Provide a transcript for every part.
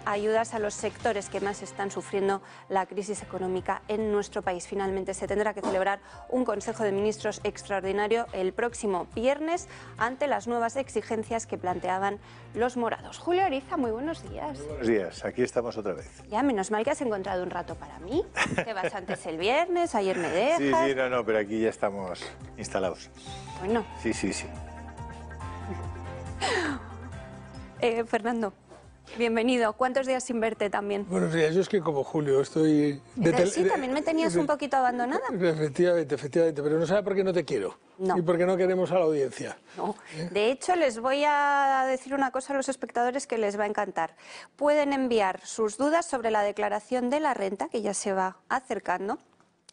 ayudas a los sectores que más están sufriendo la crisis económica en nuestro país. Finalmente se tendrá que celebrar un Consejo de Ministros extraordinario el próximo viernes ante las nuevas exigencias que planteaban los morados. Julio Ariza, muy buenos días. Muy buenos días, aquí estamos otra vez. Ya, menos mal que has encontrado un rato para mí. Te vas antes el viernes, ayer me dejas. Sí, no, pero aquí ya estamos instalados. Bueno. Sí. Fernando, bienvenido. ¿Cuántos días sin verte también? Buenos días, yo es que como Julio estoy... Sí, también me tenías un poquito abandonada. Efectivamente, pero no sabe por qué no te quiero. No. Y por qué no queremos a la audiencia. No. De hecho, les voy a decir una cosa a los espectadores que les va a encantar. Pueden enviar sus dudas sobre la declaración de la renta, que ya se va acercando,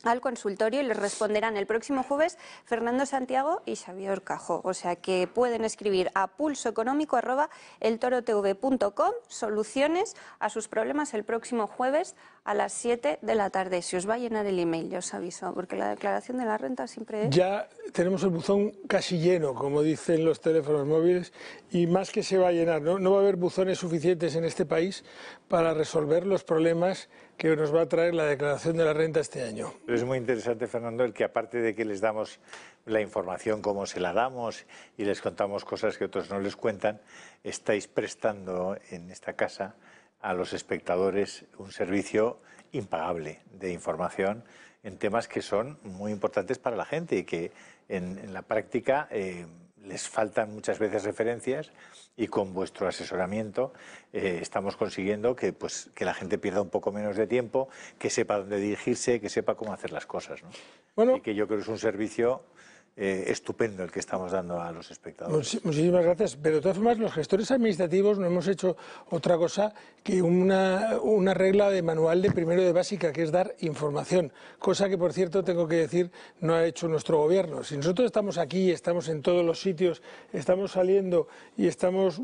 al consultorio y les responderán el próximo jueves Fernando Santiago y Xavier Cajo. O sea que pueden escribir a pulsoeconómico@eltorotv.com soluciones a sus problemas el próximo jueves a las 7 de la tarde. Se os va a llenar el email, ya os aviso, porque la declaración de la renta siempre es... Ya tenemos el buzón casi lleno, como dicen los teléfonos móviles, y más que se va a llenar, no va a haber buzones suficientes en este país para resolver los problemas que nos va a traer la declaración de la renta este año. Pero es muy interesante, Fernando, el que aparte de que les damos la información como se la damos y les contamos cosas que otros no les cuentan, estáis prestando en esta casa a los espectadores un servicio impagable de información en temas que son muy importantes para la gente y que en la práctica les faltan muchas veces referencias, y con vuestro asesoramiento estamos consiguiendo que la gente pierda un poco menos de tiempo, que sepa dónde dirigirse, que sepa cómo hacer las cosas, ¿no? Bueno, y que yo creo que es un servicio estupendo el que estamos dando a los espectadores. Muchísimas gracias, pero de todas formas los gestores administrativos no hemos hecho otra cosa que una regla de manual de primero de básica, que es dar información, cosa que por cierto tengo que decir no ha hecho nuestro gobierno. Si nosotros estamos aquí, estamos en todos los sitios, estamos saliendo y estamos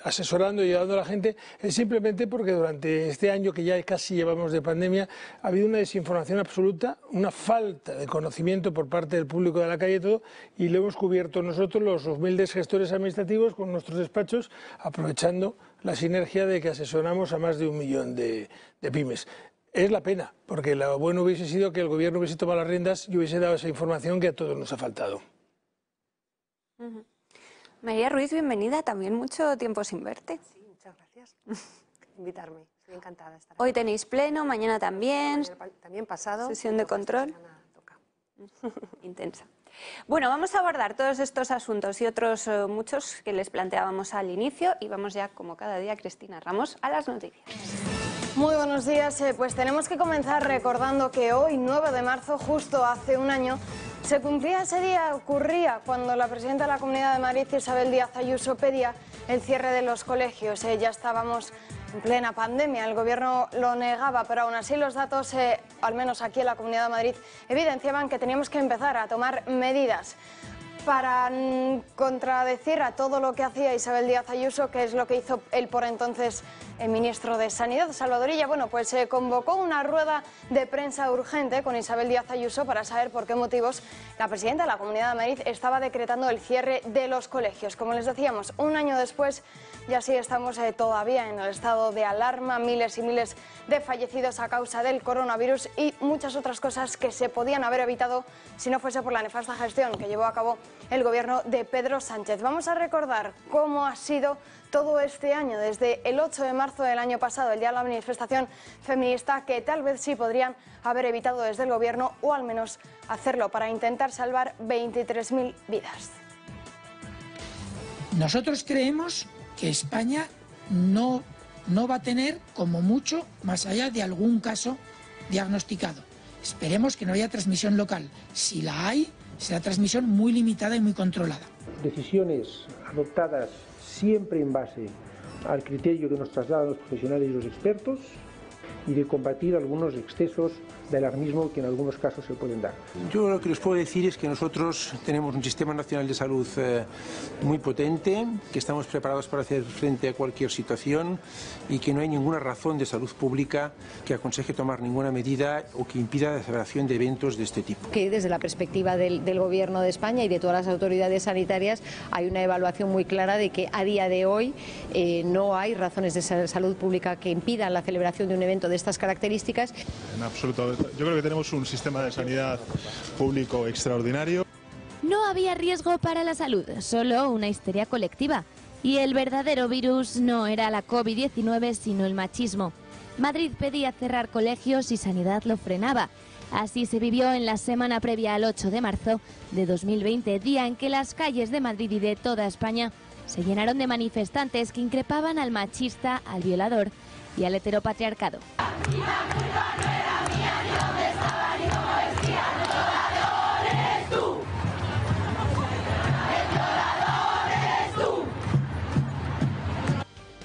asesorando y ayudando a la gente, es simplemente porque durante este año que ya casi llevamos de pandemia ha habido una desinformación absoluta, una falta de conocimiento por parte del público de la calle, y lo hemos cubierto nosotros, los humildes gestores administrativos, con nuestros despachos, aprovechando la sinergia de que asesoramos a más de 1 millón de pymes. Es la pena, porque lo bueno hubiese sido que el gobierno hubiese tomado las riendas y hubiese dado esa información que a todos nos ha faltado. María Ruiz, bienvenida, también mucho tiempo sin verte. Sí, muchas gracias por invitarme, estoy encantada de estar aquí. Hoy tenéis pleno, mañana también. También pasado. Sesión de control. Intensa. Bueno, vamos a abordar todos estos asuntos y otros muchos que les planteábamos al inicio, y vamos ya, como cada día, Cristina Ramos, a las noticias. Muy buenos días, pues tenemos que comenzar recordando que hoy, 9 de marzo, justo hace un año, se cumplía ese día, ocurría cuando la presidenta de la Comunidad de Madrid, Isabel Díaz Ayuso, pedía el cierre de los colegios. Ya estábamos en plena pandemia, el gobierno lo negaba, pero aún así los datos, al menos aquí en la Comunidad de Madrid, evidenciaban que teníamos que empezar a tomar medidas para contradecir a todo lo que hacía Isabel Díaz Ayuso, que es lo que hizo el por entonces el ministro de Sanidad, Salvador Illa. Bueno, pues se convocó una rueda de prensa urgente con Isabel Díaz Ayuso para saber por qué motivos la presidenta de la Comunidad de Madrid estaba decretando el cierre de los colegios. Como les decíamos, un año después, y así estamos todavía en el estado de alarma, miles y miles de fallecidos a causa del coronavirus y muchas otras cosas que se podían haber evitado si no fuese por la nefasta gestión que llevó a cabo el gobierno de Pedro Sánchez. Vamos a recordar cómo ha sido todo este año, desde el 8 de marzo del año pasado, el día de la manifestación feminista, que tal vez sí podrían haber evitado desde el gobierno, o al menos hacerlo para intentar salvar 23.000 vidas. Nosotros creemos que España no va a tener, como mucho, más allá de algún caso diagnosticado. Esperemos que no haya transmisión local. Si la hay, será transmisión muy limitada y muy controlada. Decisiones adoptadas siempre en base al criterio que nos trasladan los profesionales y los expertos, y de combatir algunos excesos de alarmismo que en algunos casos se pueden dar. Yo lo que les puedo decir es que nosotros tenemos un sistema nacional de salud muy potente, que estamos preparados para hacer frente a cualquier situación y que no hay ninguna razón de salud pública que aconseje tomar ninguna medida o que impida la celebración de eventos de este tipo. Que desde la perspectiva del Gobierno de España y de todas las autoridades sanitarias hay una evaluación muy clara de que a día de hoy no hay razones de salud pública que impidan la celebración de un evento de estas características. En absoluto. Yo creo que tenemos un sistema de sanidad público extraordinario. No había riesgo para la salud, solo una histeria colectiva. Y el verdadero virus no era la COVID-19, sino el machismo. Madrid pedía cerrar colegios y Sanidad lo frenaba. Así se vivió en la semana previa al 8 de marzo de 2020, día en que las calles de Madrid y de toda España se llenaron de manifestantes que increpaban al machista, al violador y al heteropatriarcado.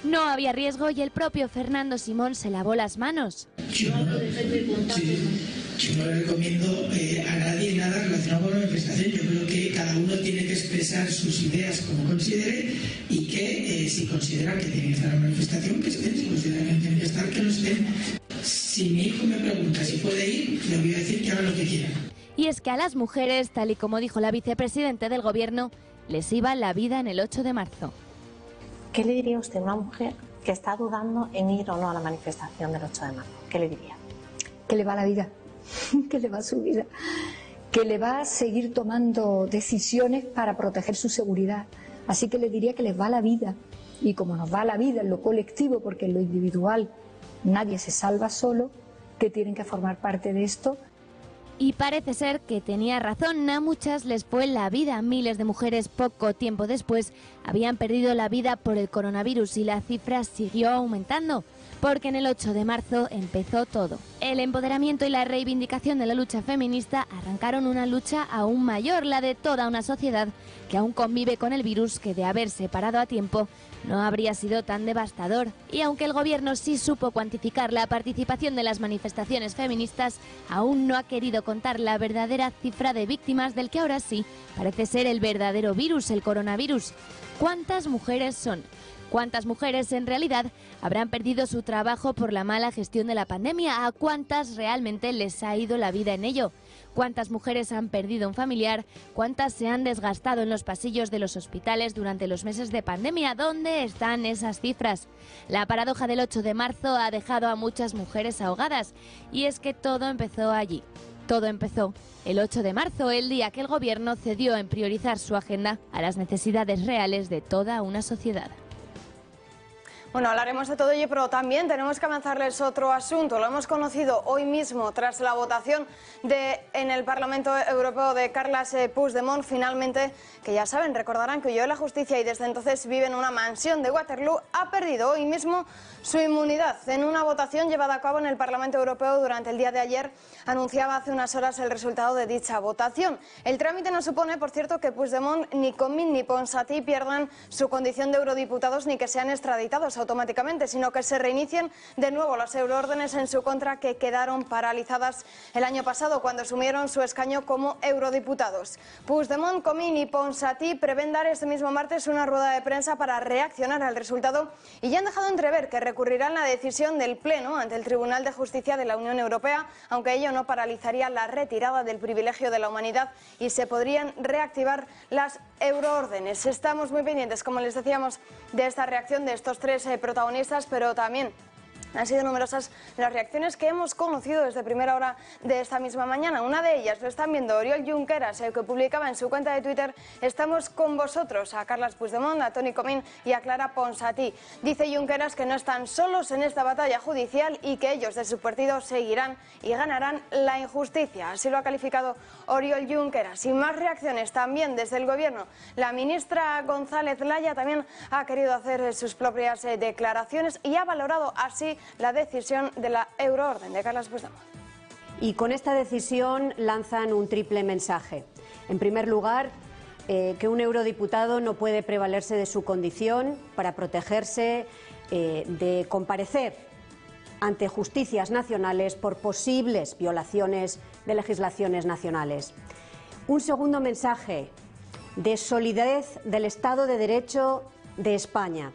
No había riesgo y el propio Fernando Simón se lavó las manos. Yo no le recomiendo a nadie nada relacionado con la manifestación. Yo creo que cada uno tiene que expresar sus ideas como considere y que si consideran que tiene que estar en la manifestación, que estén. Si consideran que no tienen que estar, que no estén. Si mi hijo me pregunta si puede ir, le voy a decir que haga lo que quiera. Y es que a las mujeres, tal y como dijo la vicepresidenta del Gobierno, les iba la vida en el 8 de marzo. ¿Qué le diría usted a una mujer que está dudando en ir o no a la manifestación del 8 de marzo? ¿Qué le diría? Que le va la vida, que le va su vida, que le va a seguir tomando decisiones para proteger su seguridad. Así que le diría que les va la vida. Y como nos va la vida en lo colectivo, porque en lo individual nadie se salva solo, que tienen que formar parte de esto. Y parece ser que tenía razón, a muchas les fue la vida. Miles de mujeres poco tiempo después habían perdido la vida por el coronavirus y la cifra siguió aumentando, porque en el 8 de marzo empezó todo. El empoderamiento y la reivindicación de la lucha feminista arrancaron una lucha aún mayor, la de toda una sociedad que aún convive con el virus que de haberse parado a tiempo no habría sido tan devastador. Y aunque el Gobierno sí supo cuantificar la participación de las manifestaciones feministas, aún no ha querido contar la verdadera cifra de víctimas del que ahora sí parece ser el verdadero virus, el coronavirus. ¿Cuántas mujeres son? ¿Cuántas mujeres en realidad habrán perdido su trabajo por la mala gestión de la pandemia? ¿A cuántas realmente les ha ido la vida en ello? ¿Cuántas mujeres han perdido un familiar? ¿Cuántas se han desgastado en los pasillos de los hospitales durante los meses de pandemia? ¿Dónde están esas cifras? La paradoja del 8 de marzo ha dejado a muchas mujeres ahogadas. Y es que todo empezó allí. Todo empezó el 8 de marzo, el día que el Gobierno cedió en priorizar su agenda a las necesidades reales de toda una sociedad. Bueno, hablaremos de todo ello, pero también tenemos que avanzarles otro asunto. Lo hemos conocido hoy mismo tras la votación en el Parlamento Europeo de Carles Puigdemont. Finalmente, que ya saben, recordarán que huyó de la justicia y desde entonces vive en una mansión de Waterloo, ha perdido hoy mismo su inmunidad. En una votación llevada a cabo en el Parlamento Europeo durante el día de ayer, anunciaba hace unas horas el resultado de dicha votación. El trámite no supone, por cierto, que Puigdemont, ni Comín ni Ponsatí pierdan su condición de eurodiputados ni que sean extraditados automáticamente, sino que se reinicien de nuevo las euroórdenes en su contra que quedaron paralizadas el año pasado cuando asumieron su escaño como eurodiputados. Puigdemont, Comín y Ponsatí prevén dar este mismo martes una rueda de prensa para reaccionar al resultado y ya han dejado entrever que recurrirán la decisión del Pleno ante el Tribunal de Justicia de la Unión Europea, aunque ello no paralizaría la retirada del privilegio de la humanidad y se podrían reactivar las euroórdenes. Estamos muy pendientes, como les decíamos, de esta reacción de estos tres protagonistas, pero también han sido numerosas las reacciones que hemos conocido desde primera hora de esta misma mañana. Una de ellas lo están viendo Oriol Junqueras, el que publicaba en su cuenta de Twitter: estamos con vosotros, a Carles Puigdemont, a Toni Comín y a Clara Ponsatí. Dice Junqueras que no están solos en esta batalla judicial y que ellos de su partido seguirán y ganarán la injusticia. Así lo ha calificado Oriol Junqueras. Y más reacciones también desde el Gobierno. La ministra González Laya también ha querido hacer sus propias declaraciones y ha valorado así la decisión de la euroorden de Carles Puigdemont. Y con esta decisión lanzan un triple mensaje. En primer lugar, que un eurodiputado no puede prevalerse de su condición para protegerse de comparecer ante justicias nacionales por posibles violaciones de legislaciones nacionales. Un segundo mensaje de solidez del Estado de Derecho de España,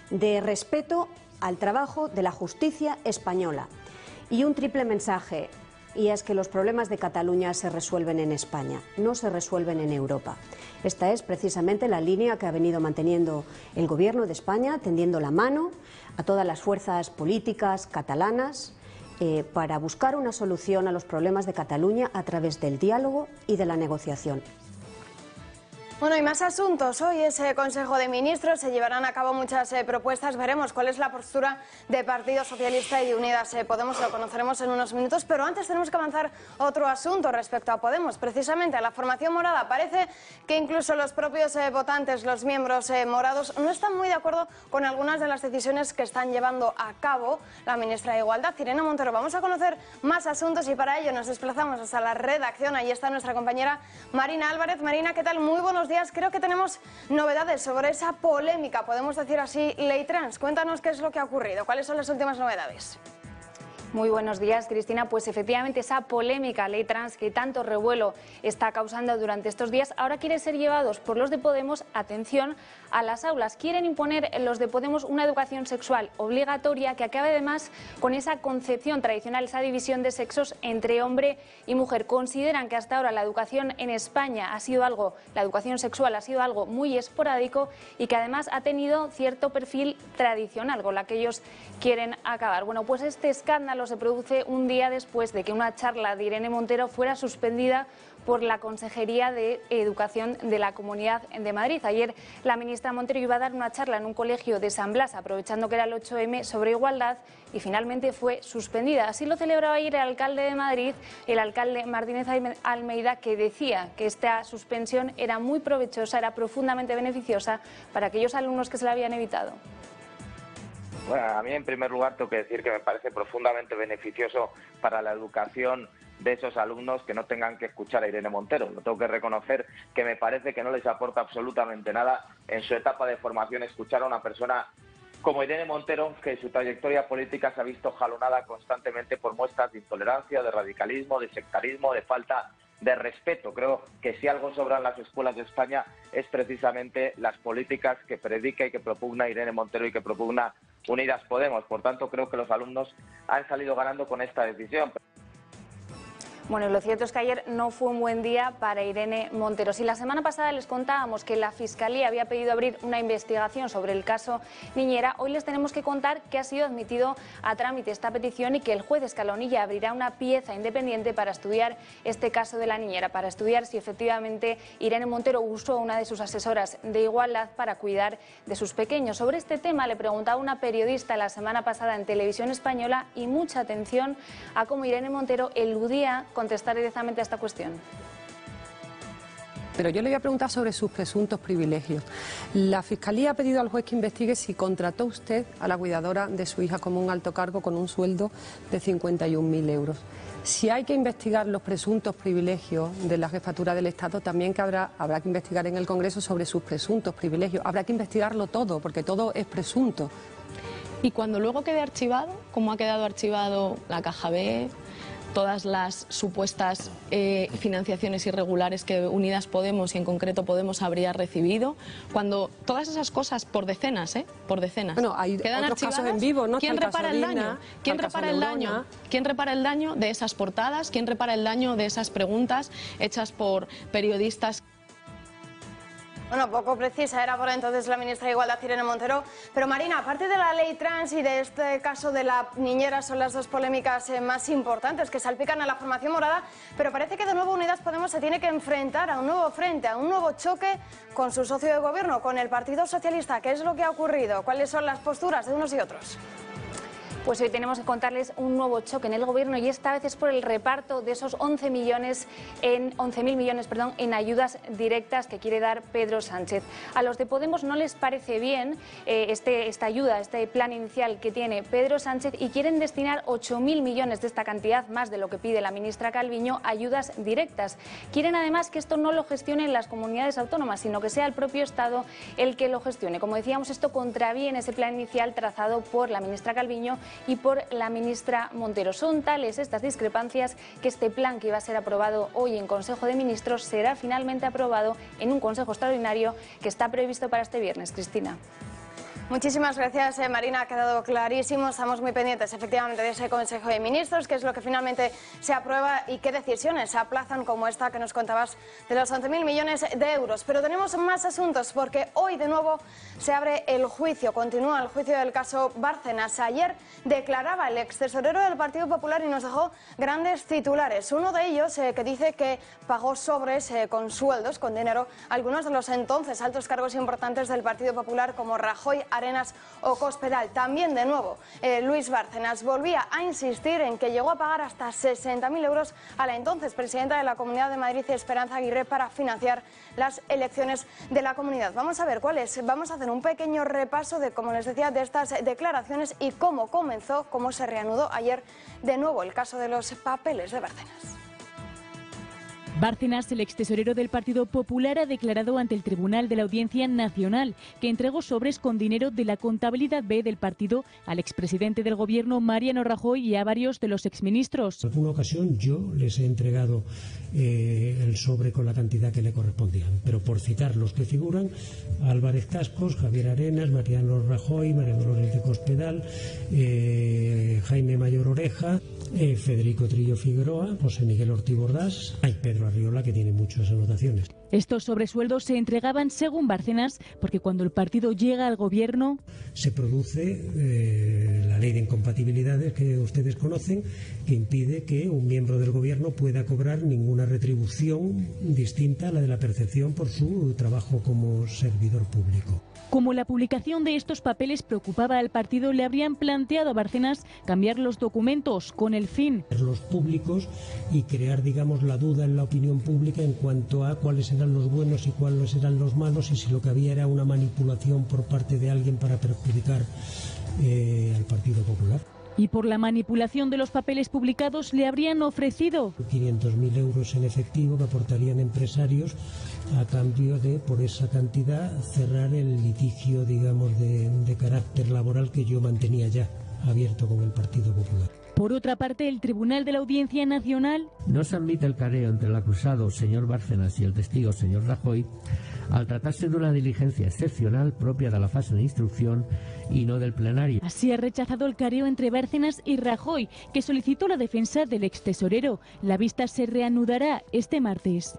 de respeto al trabajo de la justicia española. Y un triple mensaje, y es que los problemas de Cataluña se resuelven en España, no se resuelven en Europa. Esta es precisamente la línea que ha venido manteniendo el Gobierno de España, tendiendo la mano a todas las fuerzas políticas catalanas para buscar una solución a los problemas de Cataluña a través del diálogo y de la negociación. Bueno, y más asuntos. Hoy ese Consejo de Ministros se llevarán a cabo muchas propuestas. Veremos cuál es la postura de Partido Socialista y de Unidas Podemos. Lo conoceremos en unos minutos, pero antes tenemos que avanzar otro asunto respecto a Podemos, precisamente a la formación morada. Parece que incluso los propios votantes, los miembros morados, no están muy de acuerdo con algunas de las decisiones que están llevando a cabo la ministra de Igualdad, Irene Montero. Vamos a conocer más asuntos y para ello nos desplazamos hasta la redacción. Ahí está nuestra compañera Marina Álvarez. Marina, ¿qué tal? Muy buenos días. Creo que tenemos novedades sobre esa polémica, podemos decir así, ley trans. Cuéntanos qué es lo que ha ocurrido, cuáles son las últimas novedades. Muy buenos días, Cristina. Pues efectivamente esa polémica ley trans que tanto revuelo está causando durante estos días, ahora quiere ser llevados por los de Podemos, atención, a las aulas. Quieren imponer los de Podemos una educación sexual obligatoria que acabe además con esa concepción tradicional, esa división de sexos entre hombre y mujer. Consideran que hasta ahora la educación en España la educación sexual ha sido algo muy esporádico y que además ha tenido cierto perfil tradicional con la que ellos quieren acabar. Bueno, pues este escándalo se produce un día después de que una charla de Irene Montero fuera suspendida por la Consejería de Educación de la Comunidad de Madrid. Ayer la ministra Montero iba a dar una charla en un colegio de San Blas, aprovechando que era el 8M, sobre igualdad, y finalmente fue suspendida. Así lo celebraba ayer el alcalde de Madrid, el alcalde Martínez Almeida, que decía que esta suspensión era muy provechosa, era profundamente beneficiosa para aquellos alumnos que se la habían evitado. Bueno, a mí en primer lugar tengo que decir que me parece profundamente beneficioso para la educación de esos alumnos que no tengan que escuchar a Irene Montero. Lo tengo que reconocer, que me parece que no les aporta absolutamente nada en su etapa de formación escuchar a una persona como Irene Montero, que en su trayectoria política se ha visto jalonada constantemente por muestras de intolerancia, de radicalismo, de sectarismo, de falta de respeto. Creo que si algo sobra en las escuelas de España es precisamente las políticas que predica y que propugna Irene Montero y que propugna Unidas Podemos. Por tanto, creo que los alumnos han salido ganando con esta decisión. Bueno, lo cierto es que ayer no fue un buen día para Irene Montero. Si la semana pasada les contábamos que la Fiscalía había pedido abrir una investigación sobre el caso Niñera, hoy les tenemos que contar que ha sido admitido a trámite esta petición y que el juez Escalonilla abrirá una pieza independiente para estudiar este caso de la Niñera, para estudiar si efectivamente Irene Montero usó a una de sus asesoras de igualdad para cuidar de sus pequeños. Sobre este tema le preguntaba una periodista la semana pasada en Televisión Española y mucha atención a cómo Irene Montero eludía contestar directamente a esta cuestión. Pero yo le voy a preguntar sobre sus presuntos privilegios. La Fiscalía ha pedido al juez que investigue si contrató usted a la cuidadora de su hija como un alto cargo con un sueldo de 51.000 euros. Si hay que investigar los presuntos privilegios de la jefatura del Estado, también que habrá que investigar en el Congreso sobre sus presuntos privilegios. Habrá que investigarlo todo, porque todo es presunto. Y cuando luego quede archivado, como ha quedado archivado la Caja B, todas las supuestas financiaciones irregulares que Unidas Podemos y en concreto Podemos habría recibido, cuando todas esas cosas por decenas, bueno, hay quedan otros archivadas, casos en vivo, ¿no? ¿quién repara el daño? ¿Quién repara el daño? ¿Quién repara el daño de esas portadas? ¿Quién repara el daño de esas preguntas hechas por periodistas? Bueno, poco precisa era por entonces la ministra de Igualdad, Irene Montero. Pero Marina, aparte de la ley trans y de este caso de la niñera, son las dos polémicas más importantes que salpican a la formación morada, pero parece que de nuevo Unidas Podemos se tiene que enfrentar a un nuevo frente, a un nuevo choque con su socio de gobierno, con el Partido Socialista. ¿Qué es lo que ha ocurrido? ¿Cuáles son las posturas de unos y otros? Pues hoy tenemos que contarles un nuevo choque en el Gobierno y esta vez es por el reparto de esos 11.000 millones en ayudas directas que quiere dar Pedro Sánchez. A los de Podemos no les parece bien esta ayuda, este plan inicial que tiene Pedro Sánchez y quieren destinar 8.000 millones de esta cantidad, más de lo que pide la ministra Calviño, a ayudas directas. Quieren además que esto no lo gestionen las comunidades autónomas, sino que sea el propio Estado el que lo gestione. Como decíamos, esto contraviene ese plan inicial trazado por la ministra Calviño y por la ministra Montero. Son tales estas discrepancias que este plan que iba a ser aprobado hoy en Consejo de Ministros será finalmente aprobado en un Consejo Extraordinario que está previsto para este viernes. Cristina. Muchísimas gracias, Marina. Ha quedado clarísimo. Estamos muy pendientes, efectivamente, de ese Consejo de Ministros, que es lo que finalmente se aprueba y qué decisiones se aplazan, como esta que nos contabas de los 11.000 millones de euros. Pero tenemos más asuntos, porque hoy de nuevo se abre el juicio, continúa el juicio del caso Bárcenas. Ayer declaraba el extesorero del Partido Popular y nos dejó grandes titulares. Uno de ellos que dice que pagó sobres con sueldos, con dinero, a algunos de los entonces altos cargos importantes del Partido Popular, como Rajoy, Arenas o Cospedal. También, de nuevo, Luis Bárcenas volvía a insistir en que llegó a pagar hasta 60.000 euros a la entonces presidenta de la Comunidad de Madrid, Esperanza Aguirre, para financiar las elecciones de la comunidad. Vamos a ver cuáles. Vamos a hacer un pequeño repaso de, como les decía, de estas declaraciones y cómo comenzó, cómo se reanudó ayer de nuevo el caso de los papeles de Bárcenas. Bárcenas, el extesorero del Partido Popular, ha declarado ante el Tribunal de la Audiencia Nacional que entregó sobres con dinero de la contabilidad B del partido al expresidente del Gobierno, Mariano Rajoy, y a varios de los exministros. En alguna ocasión yo les he entregado el sobre con la cantidad que le correspondían, pero por citar los que figuran: Álvarez Cascos, Javier Arenas, Mariano Rajoy, María Dolores de Cospedal, Jaime Mayor Oreja, Federico Trillo Figueroa, José Miguel Ortiz Bordas, hay Pedro Arriola, que tiene muchas anotaciones. Estos sobresueldos se entregaban, según Bárcenas, porque cuando el partido llega al gobierno se produce la ley de incompatibilidades que ustedes conocen, que impide que un miembro del gobierno pueda cobrar ninguna retribución distinta a la de la percepción por su trabajo como servidor público. Como la publicación de estos papeles preocupaba al partido, le habrían planteado a Bárcenas cambiar los documentos con el fin los públicos y crear, digamos, la duda en la opinión pública en cuanto a cuáles eran los buenos y cuáles eran los malos, y si lo que había era una manipulación por parte de alguien para perjudicar al Partido Popular. Y por la manipulación de los papeles publicados le habrían ofrecido 500.000 euros en efectivo que aportarían empresarios a cambio de, por esa cantidad, cerrar el litigio, digamos, de carácter laboral que yo mantenía ya abierto con el Partido Popular. Por otra parte, el Tribunal de la Audiencia Nacional no se admite el careo entre el acusado, señor Bárcenas, y el testigo, señor Rajoy, al tratarse de una diligencia excepcional propia de la fase de instrucción y no del plenario. Así ha rechazado el careo entre Bárcenas y Rajoy, que solicitó la defensa del extesorero. La vista se reanudará este martes.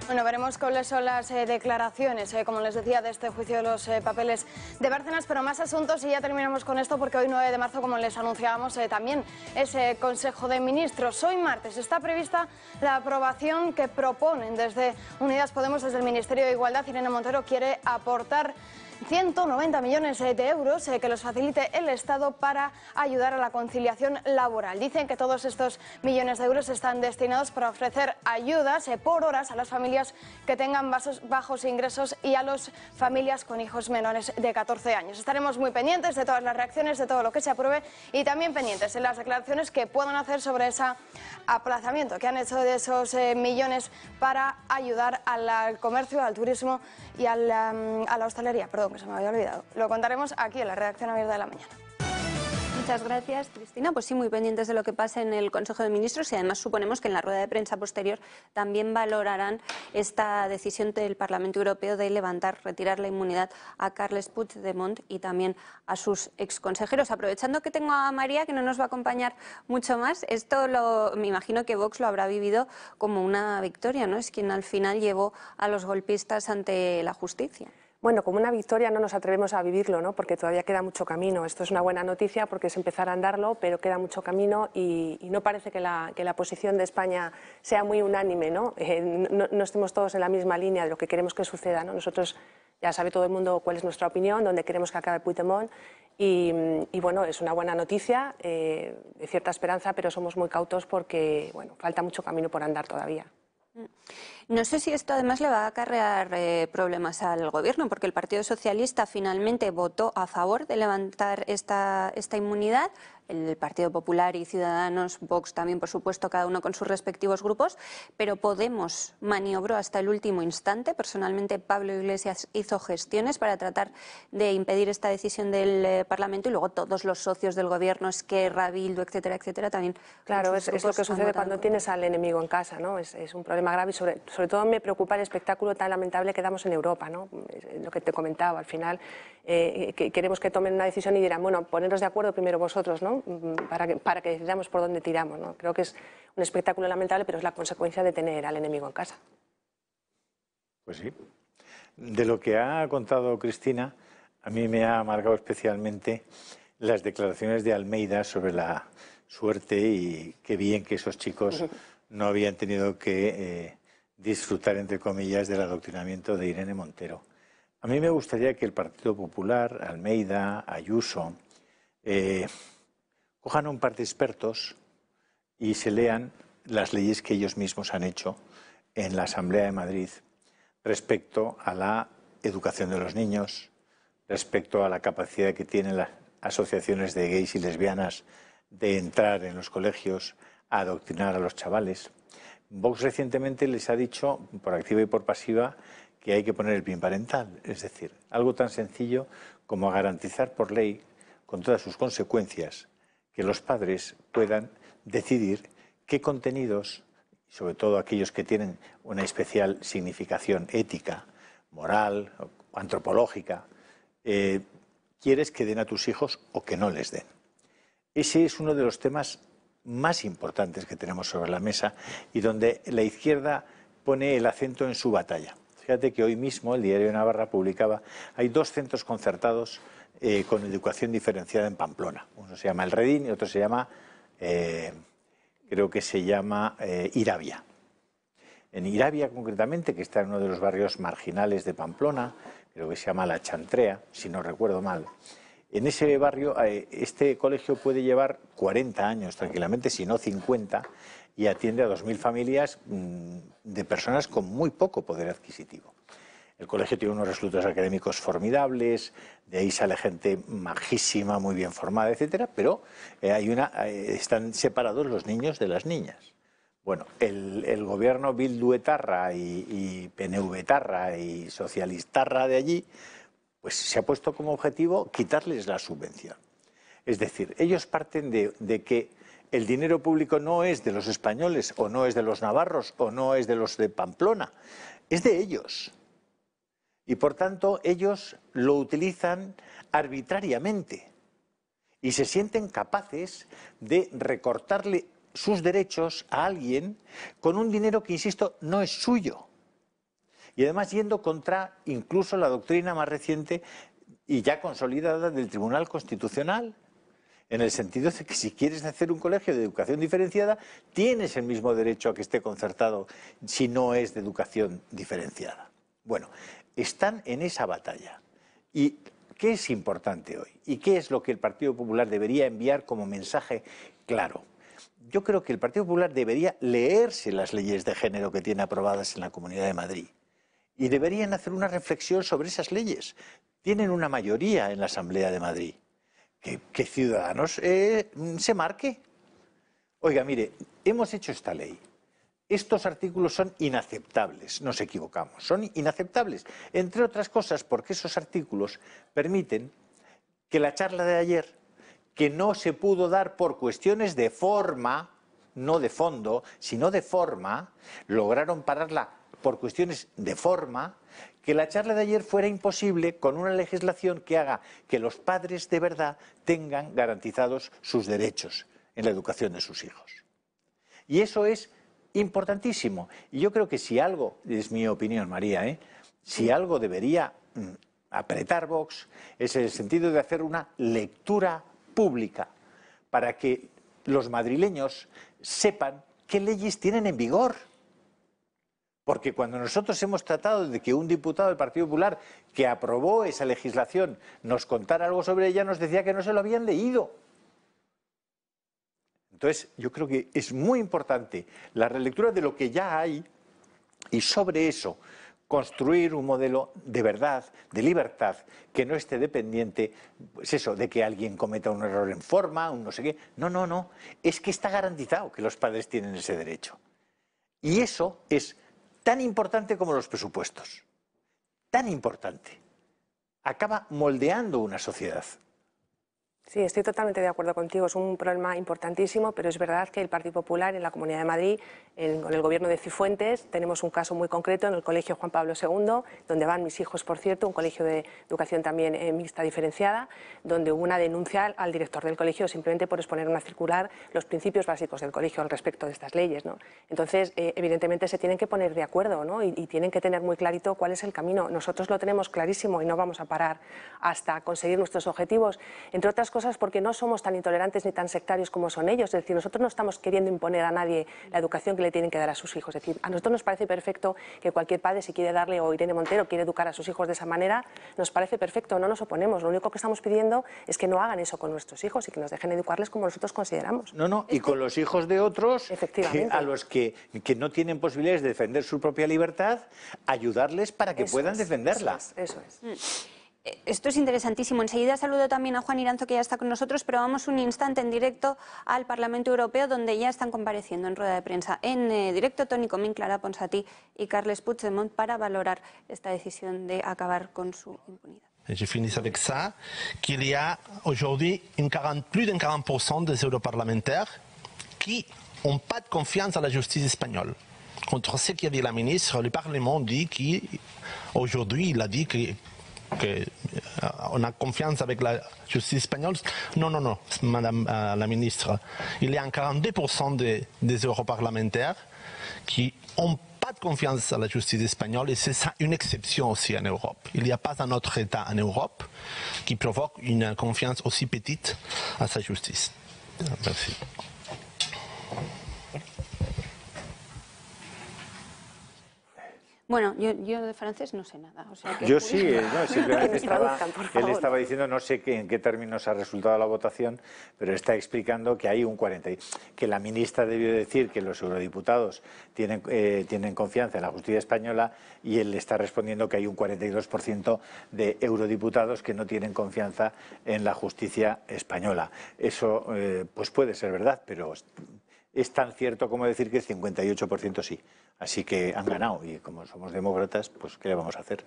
Bueno, veremos cuáles son las declaraciones, como les decía, de este juicio de los papeles de Bárcenas, pero más asuntos y ya terminamos con esto, porque hoy 9 de marzo, como les anunciábamos, también es Consejo de Ministros. Hoy martes está prevista la aprobación que proponen desde Unidas Podemos, desde el Ministerio de Igualdad. Irene Montero quiere aportar 190 millones de euros que los facilite el Estado para ayudar a la conciliación laboral. Dicen que todos estos millones de euros están destinados para ofrecer ayudas por horas a las familias que tengan bajos ingresos y a las familias con hijos menores de 14 años. Estaremos muy pendientes de todas las reacciones, de todo lo que se apruebe, y también pendientes de las declaraciones que puedan hacer sobre ese aplazamiento que han hecho de esos millones para ayudar al comercio, al turismo y a la hostelería. Perdón, que se me había olvidado. Lo contaremos aquí en la redacción abierta de la mañana. Muchas gracias, Cristina. Pues sí, muy pendientes de lo que pase en el Consejo de Ministros, y además suponemos que en la rueda de prensa posterior también valorarán esta decisión del Parlamento Europeo de retirar la inmunidad a Carles Puigdemont y también a sus exconsejeros. Aprovechando que tengo a María, que no nos va a acompañar mucho más, me imagino que Vox lo habrá vivido como una victoria, ¿no? Es quien al final llevó a los golpistas ante la justicia. Bueno, como una victoria no nos atrevemos a vivirlo, ¿no? Porque todavía queda mucho camino. Esto es una buena noticia porque es empezar a andarlo, pero queda mucho camino y no parece que la posición de España sea muy unánime, ¿no? No estemos todos en la misma línea de lo que queremos que suceda, ¿no? Nosotros, ya sabe todo el mundo cuál es nuestra opinión, dónde queremos que acabe Puigdemont y bueno, es una buena noticia, de cierta esperanza, pero somos muy cautos porque, bueno, falta mucho camino por andar todavía. No sé si esto además le va a acarrear problemas al Gobierno, porque el Partido Socialista finalmente votó a favor de levantar esta inmunidad. El Partido Popular y Ciudadanos, Vox también, por supuesto, cada uno con sus respectivos grupos, pero Podemos maniobró hasta el último instante. Personalmente, Pablo Iglesias hizo gestiones para tratar de impedir esta decisión del Parlamento, y luego todos los socios del Gobierno, Esquerra, Bildu, etcétera, etcétera, también. Claro, es lo que sucede cuando tienes al enemigo en casa, ¿no? Es un problema grave y sobre todo me preocupa el espectáculo tan lamentable que damos en Europa, ¿no? Lo que te comentaba, al final que queremos que tomen una decisión y dirán, bueno, poneros de acuerdo primero vosotros, ¿no? Para que decidamos por dónde tiramos, ¿no? Creo que es un espectáculo lamentable, pero es la consecuencia de tener al enemigo en casa. Pues sí. De lo que ha contado Cristina, a mí me ha marcado especialmente las declaraciones de Almeida sobre la suerte y qué bien que esos chicos no habían tenido que disfrutar, entre comillas, del adoctrinamiento de Irene Montero. A mí me gustaría que el Partido Popular, Almeida, Ayuso, cojan un par de expertos y se lean las leyes que ellos mismos han hecho en la Asamblea de Madrid respecto a la educación de los niños, respecto a la capacidad que tienen las asociaciones de gays y lesbianas de entrar en los colegios a adoctrinar a los chavales. Vox recientemente les ha dicho, por activa y por pasiva, que hay que poner el PIN parental, es decir, algo tan sencillo como garantizar por ley, con todas sus consecuencias, que los padres puedan decidir qué contenidos, sobre todo aquellos que tienen una especial significación ética, moral, antropológica, quieres que den a tus hijos o que no les den. Ese es uno de los temas más importantes que tenemos sobre la mesa y donde la izquierda pone el acento en su batalla. Fíjate que hoy mismo el Diario de Navarra publicaba, hay 2 centros concertados con educación diferenciada en Pamplona. Uno se llama El Redín y otro se llama, creo que se llama Irabia. En Irabia concretamente, que está en uno de los barrios marginales de Pamplona, creo que se llama La Chantrea, si no recuerdo mal. En ese barrio, este colegio puede llevar 40 años tranquilamente, si no 50, y atiende a 2.000 familias de personas con muy poco poder adquisitivo. El colegio tiene unos resultados académicos formidables, de ahí sale gente majísima, muy bien formada, etcétera, pero están separados los niños de las niñas. Bueno, el gobierno bilduetarra y PNVtarra y socialistarra de allí, pues se ha puesto como objetivo quitarles la subvención. Es decir, ellos parten de que el dinero público no es de los españoles, o no es de los navarros, o no es de los de Pamplona, es de ellos. Y por tanto, ellos lo utilizan arbitrariamente y se sienten capaces de recortarle sus derechos a alguien con un dinero que, insisto, no es suyo. Y además yendo contra incluso la doctrina más reciente y ya consolidada del Tribunal Constitucional, en el sentido de que si quieres hacer un colegio de educación diferenciada, tienes el mismo derecho a que esté concertado si no es de educación diferenciada. Bueno, están en esa batalla. ¿Y qué es importante hoy? ¿Y qué es lo que el Partido Popular debería enviar como mensaje claro? Yo creo que el Partido Popular debería leerse las leyes de género que tiene aprobadas en la Comunidad de Madrid. Y deberían hacer una reflexión sobre esas leyes. Tienen una mayoría en la Asamblea de Madrid. Que Ciudadanos se marque. Oiga, mire, hemos hecho esta ley. Estos artículos son inaceptables, nos equivocamos, son inaceptables. Entre otras cosas porque esos artículos permiten que la charla de ayer, que no se pudo dar por cuestiones de forma, no de fondo, sino de forma, lograron pararla por cuestiones de forma, que la charla de ayer fuera imposible con una legislación que haga que los padres de verdad tengan garantizados sus derechos en la educación de sus hijos. Y eso es importantísimo. Y yo creo que si algo, es mi opinión, María, si algo debería apretar Vox, es en el sentido de hacer una lectura pública para que los madrileños sepan qué leyes tienen en vigor. Porque cuando nosotros hemos tratado de que un diputado del Partido Popular que aprobó esa legislación nos contara algo sobre ella, nos decía que no se lo habían leído. Entonces, yo creo que es muy importante la relectura de lo que ya hay y sobre eso construir un modelo de verdad, de libertad, que no esté dependiente, pues eso, de que alguien cometa un error en forma, un no sé qué. No, no, no. Es que está garantizado que los padres tienen ese derecho. Y eso es tan importante como los presupuestos. Tan importante. Acaba moldeando una sociedad. Sí, estoy totalmente de acuerdo contigo. Es un problema importantísimo, pero es verdad que el Partido Popular en la Comunidad de Madrid, con el gobierno de Cifuentes, tenemos un caso muy concreto en el Colegio Juan Pablo II, donde van mis hijos, por cierto, un colegio de educación también mixta diferenciada, donde hubo una denuncia al director del colegio simplemente por exponer en una circular los principios básicos del colegio al respecto de estas leyes, ¿no? Entonces, evidentemente se tienen que poner de acuerdo, ¿no? y tienen que tener muy clarito cuál es el camino. Nosotros lo tenemos clarísimo y no vamos a parar hasta conseguir nuestros objetivos, entre otras cosas porque no somos tan intolerantes ni tan sectarios como son ellos. Es decir, nosotros no estamos queriendo imponer a nadie la educación que le tienen que dar a sus hijos. Es decir, a nosotros nos parece perfecto que cualquier padre, si quiere darle, o Irene Montero quiere educar a sus hijos de esa manera, nos parece perfecto, no nos oponemos. Lo único que estamos pidiendo es que no hagan eso con nuestros hijos y que nos dejen educarles como nosotros consideramos. No, no, y con los hijos de otros, a los que no tienen posibilidades de defender su propia libertad, ayudarles para que puedan defenderla. Eso es. Esto es interesantísimo. Enseguida saludo también a Juan Iranzo, que ya está con nosotros, pero vamos un instante en directo al Parlamento Europeo, donde ya están compareciendo en rueda de prensa en directo Toni Comín, Clara Ponsatí y Carles Puigdemont para valorar esta decisión de acabar con su impunidad. Je finis avec ça, qu'il y a aujourd'hui plus d'un 40% des europarlementaires qui n'ont pas de confiance à la justice espagnole. Contre ce qu'a dit la ministre, le Parlement dit qu'aujourd'hui, il a dit qu'on a confiance avec la justice espagnole. Non, non, non, Madame la ministre. Il y a 42% des europarlementaires qui n'ont pas de confiance à la justice espagnole et c'est ça une exception aussi en Europe. Il n'y a pas un autre État en Europe qui provoque une confiance aussi petite à sa justice. Merci. Bueno, yo de francés no sé nada. O sea que yo sí, no, simplemente él estaba diciendo, no sé en qué términos ha resultado la votación, pero está explicando que hay un 40%, que la ministra debió decir que los eurodiputados tienen confianza en la justicia española y él le está respondiendo que hay un 42% de eurodiputados que no tienen confianza en la justicia española. Eso pues puede ser verdad, pero es tan cierto como decir que el 58% sí. Así que han ganado y como somos demócratas, pues ¿qué le vamos a hacer?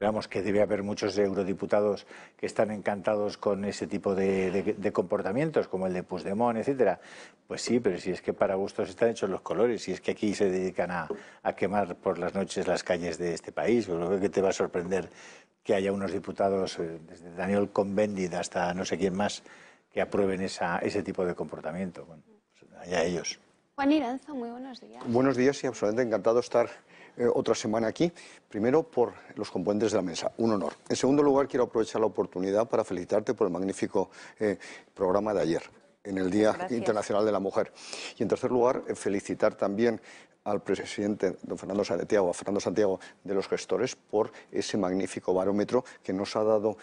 Veamos que debe haber muchos eurodiputados que están encantados con ese tipo de comportamientos, como el de Puigdemont, etcétera. Pues sí, pero si es que para gustos están hechos los colores, si es que aquí se dedican a quemar por las noches las calles de este país, pues lo que te va a sorprender que haya unos diputados, desde Daniel Cohn-Bendit hasta no sé quién más, que aprueben ese tipo de comportamiento. Bueno, pues allá ellos. Juan Iranzo, muy buenos días. Buenos días y absolutamente encantado de estar otra semana aquí. Primero, por los componentes de la mesa, un honor. En segundo lugar, quiero aprovechar la oportunidad para felicitarte por el magnífico programa de ayer, en el Día Internacional de la Mujer. Y en tercer lugar, felicitar también al presidente, don Fernando Santiago, de los gestores, por ese magnífico barómetro que nos ha dado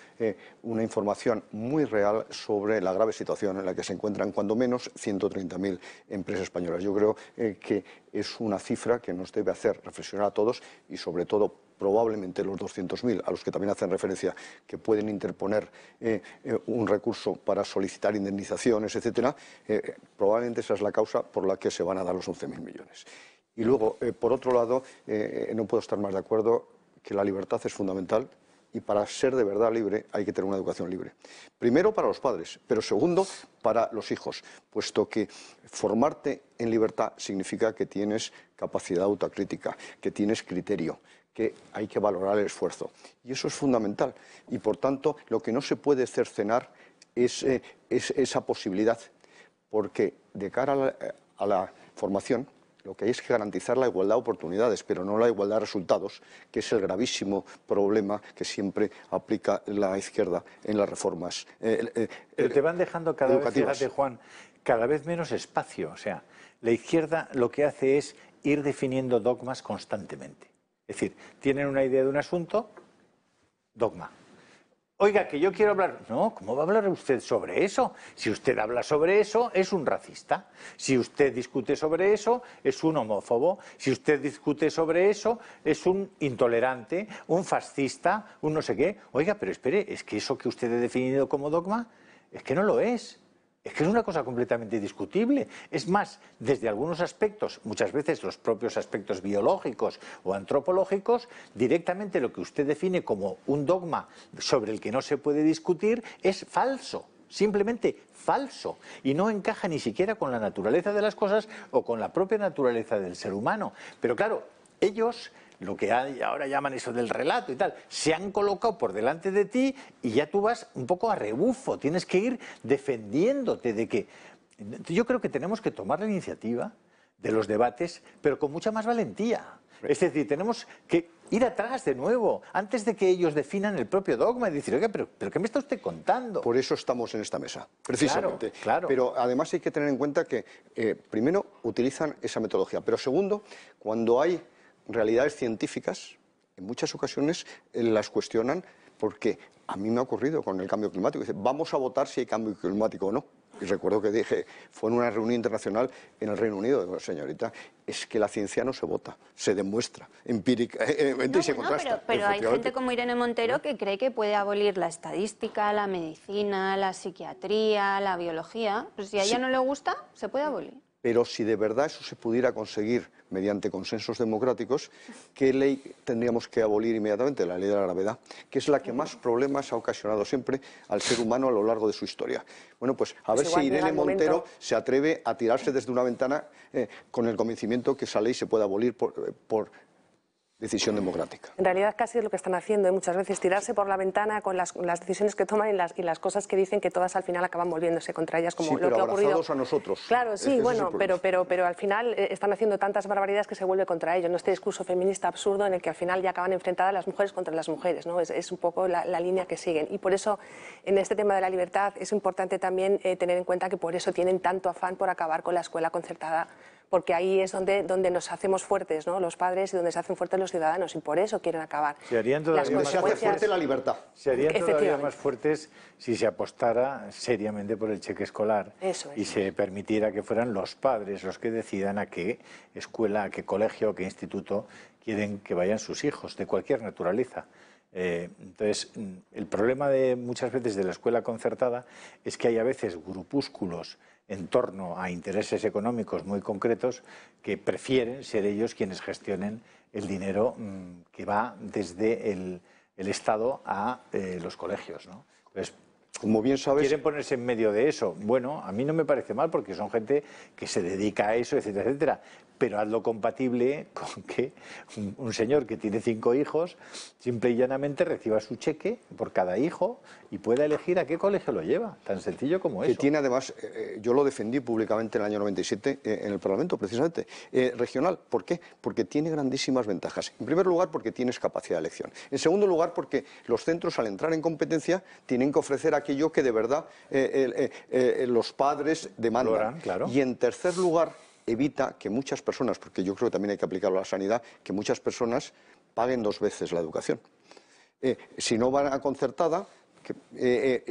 una información muy real sobre la grave situación en la que se encuentran, cuando menos, 130.000 empresas españolas. Yo creo que es una cifra que nos debe hacer reflexionar a todos y, sobre todo, probablemente los 200.000, a los que también hacen referencia, que pueden interponer un recurso para solicitar indemnizaciones, etcétera, probablemente esa es la causa por la que se van a dar los 11.000 millones. Y luego, por otro lado, no puedo estar más de acuerdo que la libertad es fundamental y para ser de verdad libre hay que tener una educación libre. Primero para los padres, pero segundo para los hijos, puesto que formarte en libertad significa que tienes capacidad autocrítica, que tienes criterio, que hay que valorar el esfuerzo. Y eso es fundamental. Y por tanto, lo que no se puede cercenar es esa posibilidad, porque de cara a la formación, lo que hay es que garantizar la igualdad de oportunidades, pero no la igualdad de resultados, que es el gravísimo problema que siempre aplica la izquierda en las reformas pero te van dejando cada vez, fíjate, Juan, cada vez menos espacio. O sea, la izquierda lo que hace es ir definiendo dogmas constantemente. Es decir, tienen una idea de un asunto, dogma. Oiga, que yo quiero hablar. No, ¿cómo va a hablar usted sobre eso? Si usted habla sobre eso, es un racista. Si usted discute sobre eso, es un homófobo. Si usted discute sobre eso, es un intolerante, un fascista, un no sé qué. Oiga, pero espere, es que eso que usted ha definido como dogma, es que no lo es. Es que es una cosa completamente discutible. Es más, desde algunos aspectos, muchas veces los propios aspectos biológicos o antropológicos, directamente lo que usted define como un dogma sobre el que no se puede discutir es falso. Simplemente falso, y no encaja ni siquiera con la naturaleza de las cosas o con la propia naturaleza del ser humano. Pero claro, ellos, lo que ahora llaman eso del relato y tal, se han colocado por delante de ti y ya tú vas un poco a rebufo, tienes que ir defendiéndote de que... Yo creo que tenemos que tomar la iniciativa de los debates, pero con mucha más valentía. Es decir, tenemos que ir atrás de nuevo, antes de que ellos definan el propio dogma y decir, oiga, pero ¿qué me está usted contando? Por eso estamos en esta mesa, precisamente. Claro. Pero además hay que tener en cuenta que, primero, utilizan esa metodología, pero segundo, cuando hay realidades científicas, en muchas ocasiones las cuestionan, porque a mí me ha ocurrido con el cambio climático. Dice, vamos a votar si hay cambio climático o no. Y recuerdo que dije, fue en una reunión internacional en el Reino Unido, digo, señorita, es que la ciencia no se vota, se demuestra, empíricamente y se contrasta. Pero hay gente como Irene Montero que cree que puede abolir la estadística, la medicina, la psiquiatría, la biología. Pues si a ella no le gusta, se puede abolir. Pero si de verdad eso se pudiera conseguir mediante consensos democráticos, ¿qué ley tendríamos que abolir inmediatamente? La ley de la gravedad, que es la que más problemas ha ocasionado siempre al ser humano a lo largo de su historia. Bueno, pues a ver si Irene Montero se atreve a tirarse desde una ventana con el convencimiento que esa ley se puede abolir por decisión democrática. En realidad casi es lo que están haciendo, muchas veces tirarse por la ventana con las decisiones que toman y las cosas que dicen, que todas al final acaban volviéndose contra ellas, como sí, lo que ha ocurrido. A nosotros. Claro, sí, bueno, pero al final están haciendo tantas barbaridades que se vuelve contra ellos, ¿no? Este discurso feminista absurdo en el que al final ya acaban enfrentadas las mujeres contra las mujeres, ¿no? Es un poco la línea que siguen. Y por eso, en este tema de la libertad, es importante también tener en cuenta que por eso tienen tanto afán por acabar con la escuela concertada, porque ahí es donde nos hacemos fuertes, ¿no? Los padres, y donde se hacen fuertes los ciudadanos, y por eso quieren acabar. Se harían todavía se hace fuerte la libertad. Se harían todavía más fuertes si se apostara seriamente por el cheque escolar. Eso es. Y se permitiera que fueran los padres los que decidan a qué escuela, a qué colegio, a qué instituto quieren que vayan sus hijos, de cualquier naturaleza. Entonces, el problema de muchas veces de la escuela concertada es que hay a veces grupúsculos en torno a intereses económicos muy concretos que prefieren ser ellos quienes gestionen el dinero que va desde el Estado a los colegios, ¿no? Entonces, como bien sabes, quieren ponerse en medio de eso. Bueno, a mí no me parece mal porque son gente que se dedica a eso, etcétera, etcétera. Pero hazlo compatible con que un señor que tiene 5 hijos simple y llanamente reciba su cheque por cada hijo y pueda elegir a qué colegio lo lleva. Tan sencillo como eso. Que tiene además, yo lo defendí públicamente en el año 97 en el Parlamento, precisamente, regional. ¿Por qué? Porque tiene grandísimas ventajas. En primer lugar, porque tienes capacidad de elección. En segundo lugar, porque los centros, al entrar en competencia, tienen que ofrecer aquello que de verdad los padres demandan. Valoran, claro. Y en tercer lugar, evita que muchas personas, porque yo creo que también hay que aplicarlo a la sanidad, que muchas personas paguen 2 veces la educación. Si no van a concertada,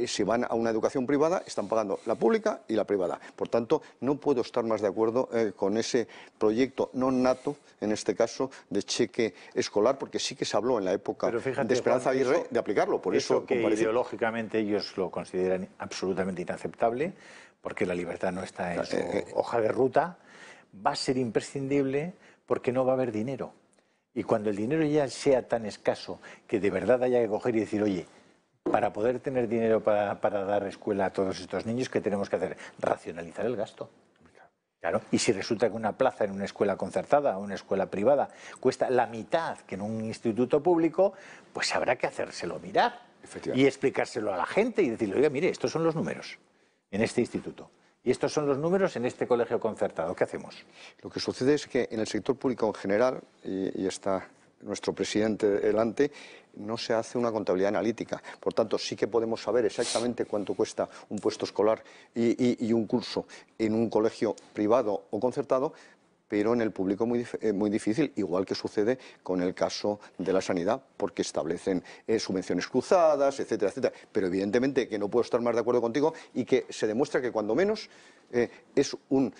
si van a una educación privada, están pagando la pública y la privada. Por tanto, no puedo estar más de acuerdo con ese proyecto no nato, en este caso, de cheque escolar, porque sí que se habló en la época de Esperanza Aguirre de aplicarlo. Por eso que ideológicamente ellos lo consideran absolutamente inaceptable, porque la libertad no está en su hoja de ruta, va a ser imprescindible porque no va a haber dinero. Y cuando el dinero ya sea tan escaso que de verdad haya que coger y decir, oye, para poder tener dinero para dar escuela a todos estos niños, ¿qué tenemos que hacer? Racionalizar el gasto. Claro. Y si resulta que una plaza en una escuela concertada o una escuela privada cuesta la mitad que en un instituto público, pues habrá que hacérselo mirar y explicárselo a la gente y decirle, oiga, mire, estos son los números en este instituto. Y estos son los números en este colegio concertado. ¿Qué hacemos? Lo que sucede es que en el sector público en general, y está nuestro presidente delante, no se hace una contabilidad analítica. Por tanto, sí que podemos saber exactamente cuánto cuesta un puesto escolar y un curso en un colegio privado o concertado, pero en el público muy difícil, igual que sucede con el caso de la sanidad, porque establecen subvenciones cruzadas, etcétera, etcétera. Pero evidentemente que no puedo estar más de acuerdo contigo y que se demuestra que cuando menos es un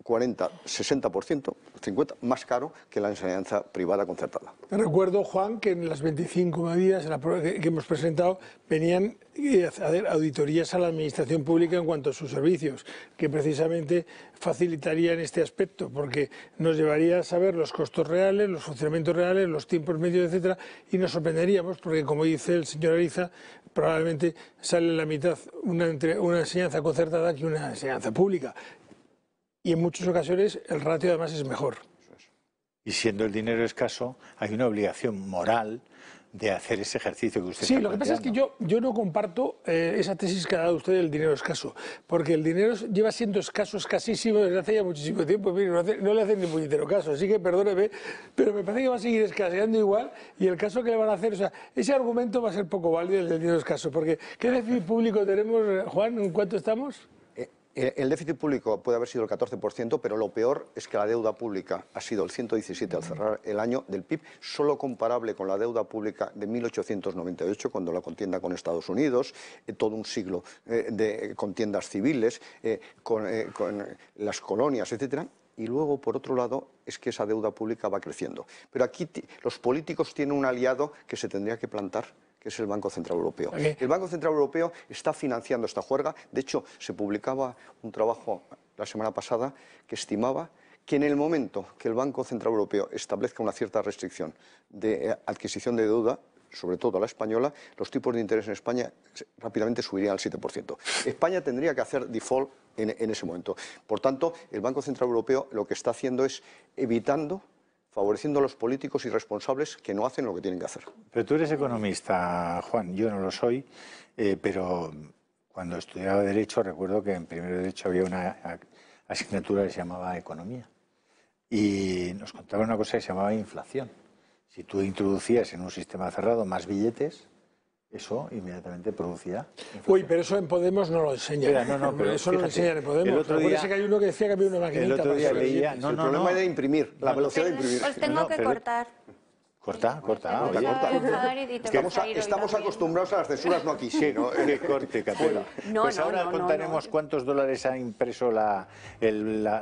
40, 60%, 50% más caro que la enseñanza privada concertada. Recuerdo, Juan, que en las 25 medidas que hemos presentado venían a hacer auditorías a la administración pública en cuanto a sus servicios, que precisamente facilitarían este aspecto, porque nos llevaría a saber los costos reales, los funcionamientos reales, los tiempos medios, etcétera, y nos sorprenderíamos, porque como dice el señor Ariza, probablemente sale la mitad una enseñanza concertada que una enseñanza pública. Y en muchas ocasiones el ratio además es mejor. Y siendo el dinero escaso, hay una obligación moral de hacer ese ejercicio que usted está Sí, lo que pasa es que yo no comparto esa tesis que ha dado usted del dinero escaso, porque el dinero lleva siendo escaso, escasísimo desde hace ya muchísimo tiempo. Mire, no le hacen ni puñetero caso, así que perdóneme, pero me parece que va a seguir escaseando igual, y el caso que le van a hacer, o sea, ese argumento va a ser poco válido, el del dinero escaso, porque ¿qué déficit público tenemos, Juan? ¿En cuánto estamos? El déficit público puede haber sido el 14%, pero lo peor es que la deuda pública ha sido el 117 al cerrar el año del PIB, solo comparable con la deuda pública de 1898, cuando la contienda con Estados Unidos, todo un siglo de contiendas civiles, con las colonias, etcétera. Y luego, por otro lado, es que esa deuda pública va creciendo. Pero aquí los políticos tienen un aliado que se tendría que plantar, que es el Banco Central Europeo. Okay. El Banco Central Europeo está financiando esta juerga. De hecho, se publicaba un trabajo la semana pasada que estimaba que en el momento que el Banco Central Europeo establezca una cierta restricción de adquisición de deuda, sobre todo a la española, los tipos de interés en España rápidamente subirían al 7%. España tendría que hacer default en ese momento. Por tanto, el Banco Central Europeo lo que está haciendo es favoreciendo a los políticos irresponsables que no hacen lo que tienen que hacer. Pero tú eres economista, Juan, yo no lo soy, pero cuando estudiaba Derecho recuerdo que en primero de Derecho había una asignatura que se llamaba Economía y nos contaba una cosa que se llamaba inflación. Si tú introducías en un sistema cerrado más billetes, eso inmediatamente producía inflación. Uy, pero eso en Podemos no lo enseñan. Pero eso no lo enseñan en Podemos. El otro día, que hay uno que decía que había una maquinita. El otro día leía... el problema es de imprimir, la velocidad de imprimir. Os tengo que cortar. Corta. Estamos acostumbrados a las censuras, no aquí. Sí, ¿no? Que corte, Capela. Pues ahora contaremos cuántos dólares ha impreso la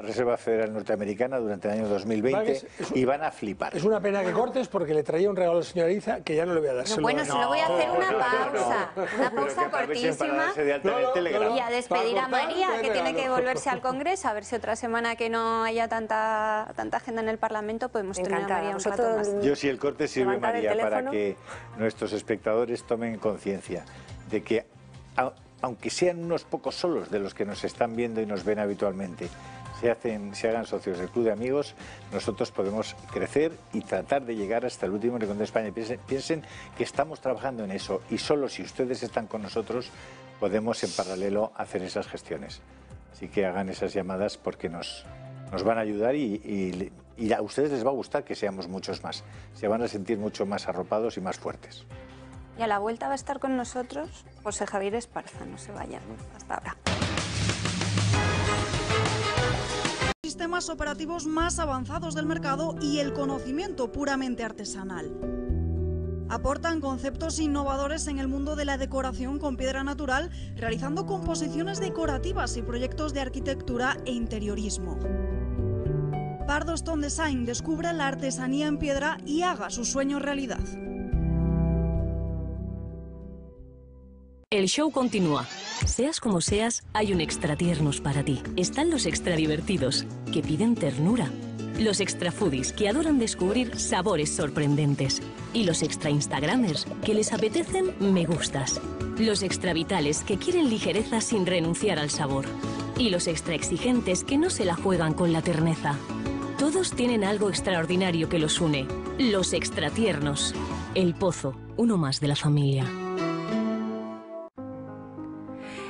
Reserva Federal Norteamericana durante el año 2020 y van a flipar. Es una pena que cortes porque le traía un regalo al señor Ariza que ya no le voy a dar. Bueno, solo voy a hacer una pausa. Una pausa cortísima y a despedir a María, que tiene que volverse al Congreso, a ver si otra semana que no haya tanta agenda en el Parlamento podemos tener a María un rato más. Yo sí, el corte sirve, María, para que nuestros espectadores tomen conciencia de que, aunque sean unos pocos solos de los que nos están viendo y nos ven habitualmente, se hagan socios del Club de Amigos, nosotros podemos crecer y tratar de llegar hasta el último rincón de España. Piensen que estamos trabajando en eso y solo si ustedes están con nosotros podemos en paralelo hacer esas gestiones. Así que hagan esas llamadas porque nos van a ayudar y a ustedes les va a gustar que seamos muchos más. Se van a sentir mucho más arropados y más fuertes. Y a la vuelta va a estar con nosotros José Javier Esparza. No se vayan. Hasta ahora. Sistemas operativos más avanzados del mercado y el conocimiento puramente artesanal. Aportan conceptos innovadores en el mundo de la decoración con piedra natural, realizando composiciones decorativas y proyectos de arquitectura e interiorismo. Pardo Stone Design descubre la artesanía en piedra y haga su sueño realidad. El show continúa. Seas como seas, hay un extra tiernos para ti. Están los extra divertidos, que piden ternura. Los extra foodies, que adoran descubrir sabores sorprendentes. Y los extra instagramers, que les apetecen me gustas. Los extra vitales, que quieren ligereza sin renunciar al sabor. Y los extra exigentes, que no se la juegan con la terneza. Todos tienen algo extraordinario que los une. Los extra tiernos. El Pozo, uno más de la familia.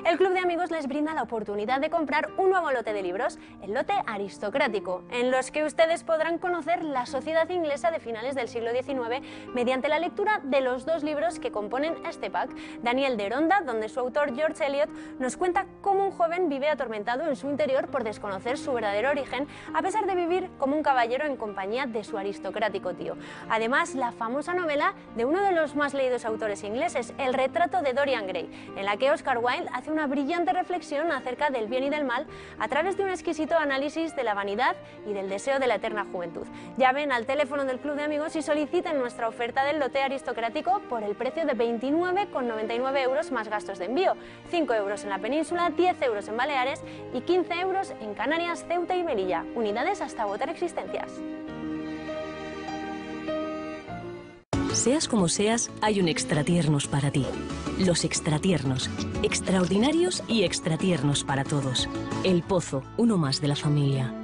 El Club de Amigos Amigos les brinda la oportunidad de comprar un nuevo lote de libros, el lote aristocrático, en los que ustedes podrán conocer la sociedad inglesa de finales del siglo XIX mediante la lectura de los 2 libros que componen este pack. Daniel de Ronda, donde su autor George Eliot nos cuenta cómo un joven vive atormentado en su interior por desconocer su verdadero origen, a pesar de vivir como un caballero en compañía de su aristocrático tío. Además, la famosa novela de uno de los más leídos autores ingleses, El retrato de Dorian Gray, en la que Oscar Wilde hace una brillante reflexión acerca del bien y del mal a través de un exquisito análisis de la vanidad y del deseo de la eterna juventud. Llamen al teléfono del Club de Amigos y soliciten nuestra oferta del lote aristocrático por el precio de 29,99 euros más gastos de envío, 5 euros en la península, 10 euros en Baleares y 15 euros en Canarias, Ceuta y Melilla. Unidades hasta agotar existencias. Seas como seas, hay un extratiernos para ti. Los extratiernos, extraordinarios y extratiernos para todos. El Pozo, uno más de la familia.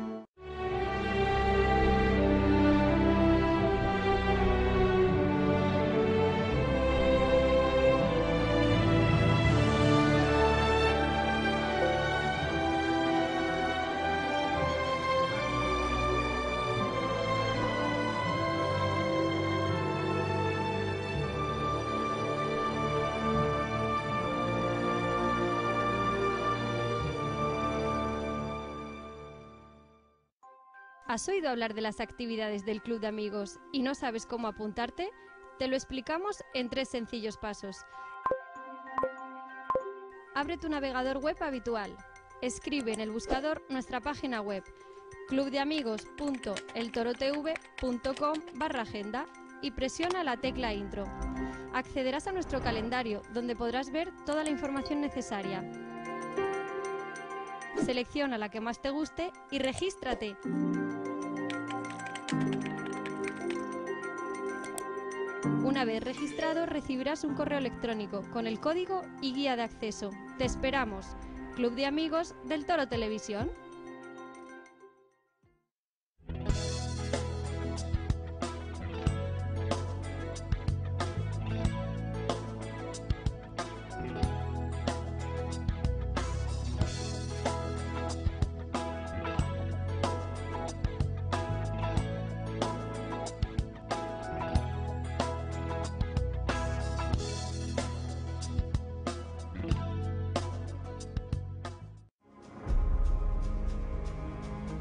¿Has oído hablar de las actividades del Club de Amigos y no sabes cómo apuntarte? Te lo explicamos en 3 sencillos pasos. Abre tu navegador web habitual. Escribe en el buscador nuestra página web clubdeamigos.eltorotv.com/agenda y presiona la tecla Intro. Accederás a nuestro calendario, donde podrás ver toda la información necesaria. Selecciona la que más te guste y regístrate. Una vez registrado, recibirás un correo electrónico con el código y guía de acceso. Te esperamos. Club de Amigos del Toro Televisión.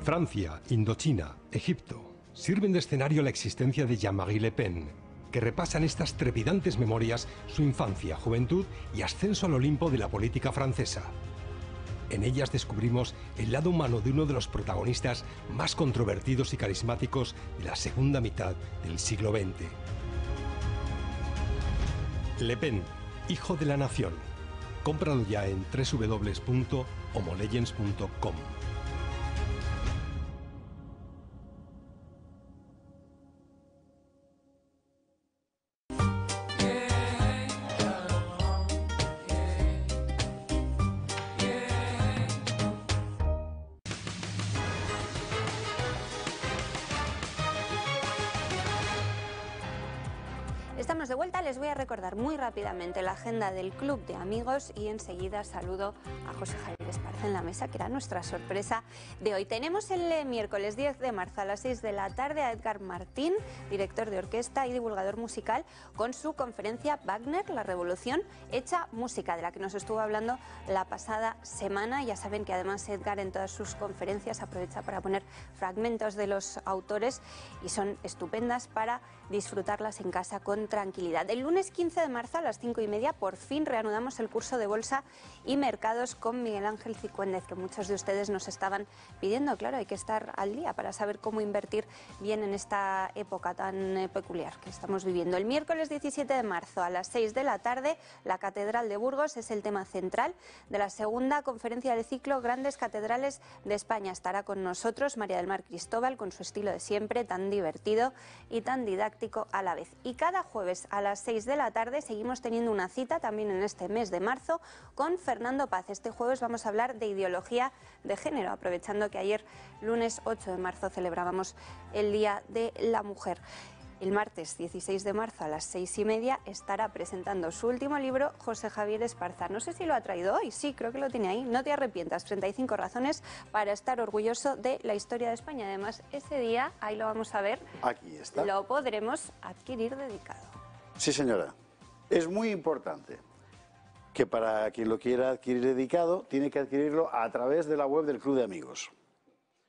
Francia, Indochina, Egipto sirven de escenario a la existencia de Jean-Marie Le Pen, que repasa en estas trepidantes memorias su infancia, juventud y ascenso al Olimpo de la política francesa. En ellas descubrimos el lado humano de uno de los protagonistas más controvertidos y carismáticos de la segunda mitad del siglo XX. Le Pen, hijo de la nación. Cómpralo ya en www.homolegends.com. Estamos de vuelta, les voy a recordar muy rápidamente la agenda del Club de Amigos y enseguida saludo a José Javier Esparza en la mesa, que era nuestra sorpresa de hoy. Tenemos el miércoles 10 de marzo a las 6 de la tarde a Edgar Martín, director de orquesta y divulgador musical, con su conferencia Wagner, la revolución hecha música, de la que nos estuvo hablando la pasada semana. Ya saben que además Edgar en todas sus conferencias aprovecha para poner fragmentos de los autores y son estupendas para disfrutarlas en casa con tranquilidad. El lunes 15 de marzo a las 5:30 por fin reanudamos el curso de Bolsa y Mercados con Miguel Ángel Cicuéndez, que muchos de ustedes nos estaban pidiendo. Claro, hay que estar al día para saber cómo invertir bien en esta época tan peculiar que estamos viviendo. El miércoles 17 de marzo a las 6 de la tarde, la Catedral de Burgos es el tema central de la segunda conferencia del ciclo Grandes Catedrales de España. Estará con nosotros María del Mar Cristóbal, con su estilo de siempre, tan divertido y tan didáctico a la vez. Y cada jueves a las 6 de la tarde seguimos teniendo una cita también en este mes de marzo con Fernando Paz. Este jueves vamos a hablar de ideología de género, aprovechando que ayer, lunes 8 de marzo, celebrábamos el Día de la Mujer. El martes 16 de marzo a las 6:30 estará presentando su último libro, José Javier Esparza. No sé si lo ha traído hoy, sí, creo que lo tiene ahí. No te arrepientas, 35 razones para estar orgulloso de la historia de España. Además, ese día, ahí lo vamos a ver, aquí está. Lo podremos adquirir dedicado. Sí, señora. Es muy importante que para quien lo quiera adquirir dedicado, tiene que adquirirlo a través de la web del Club de Amigos.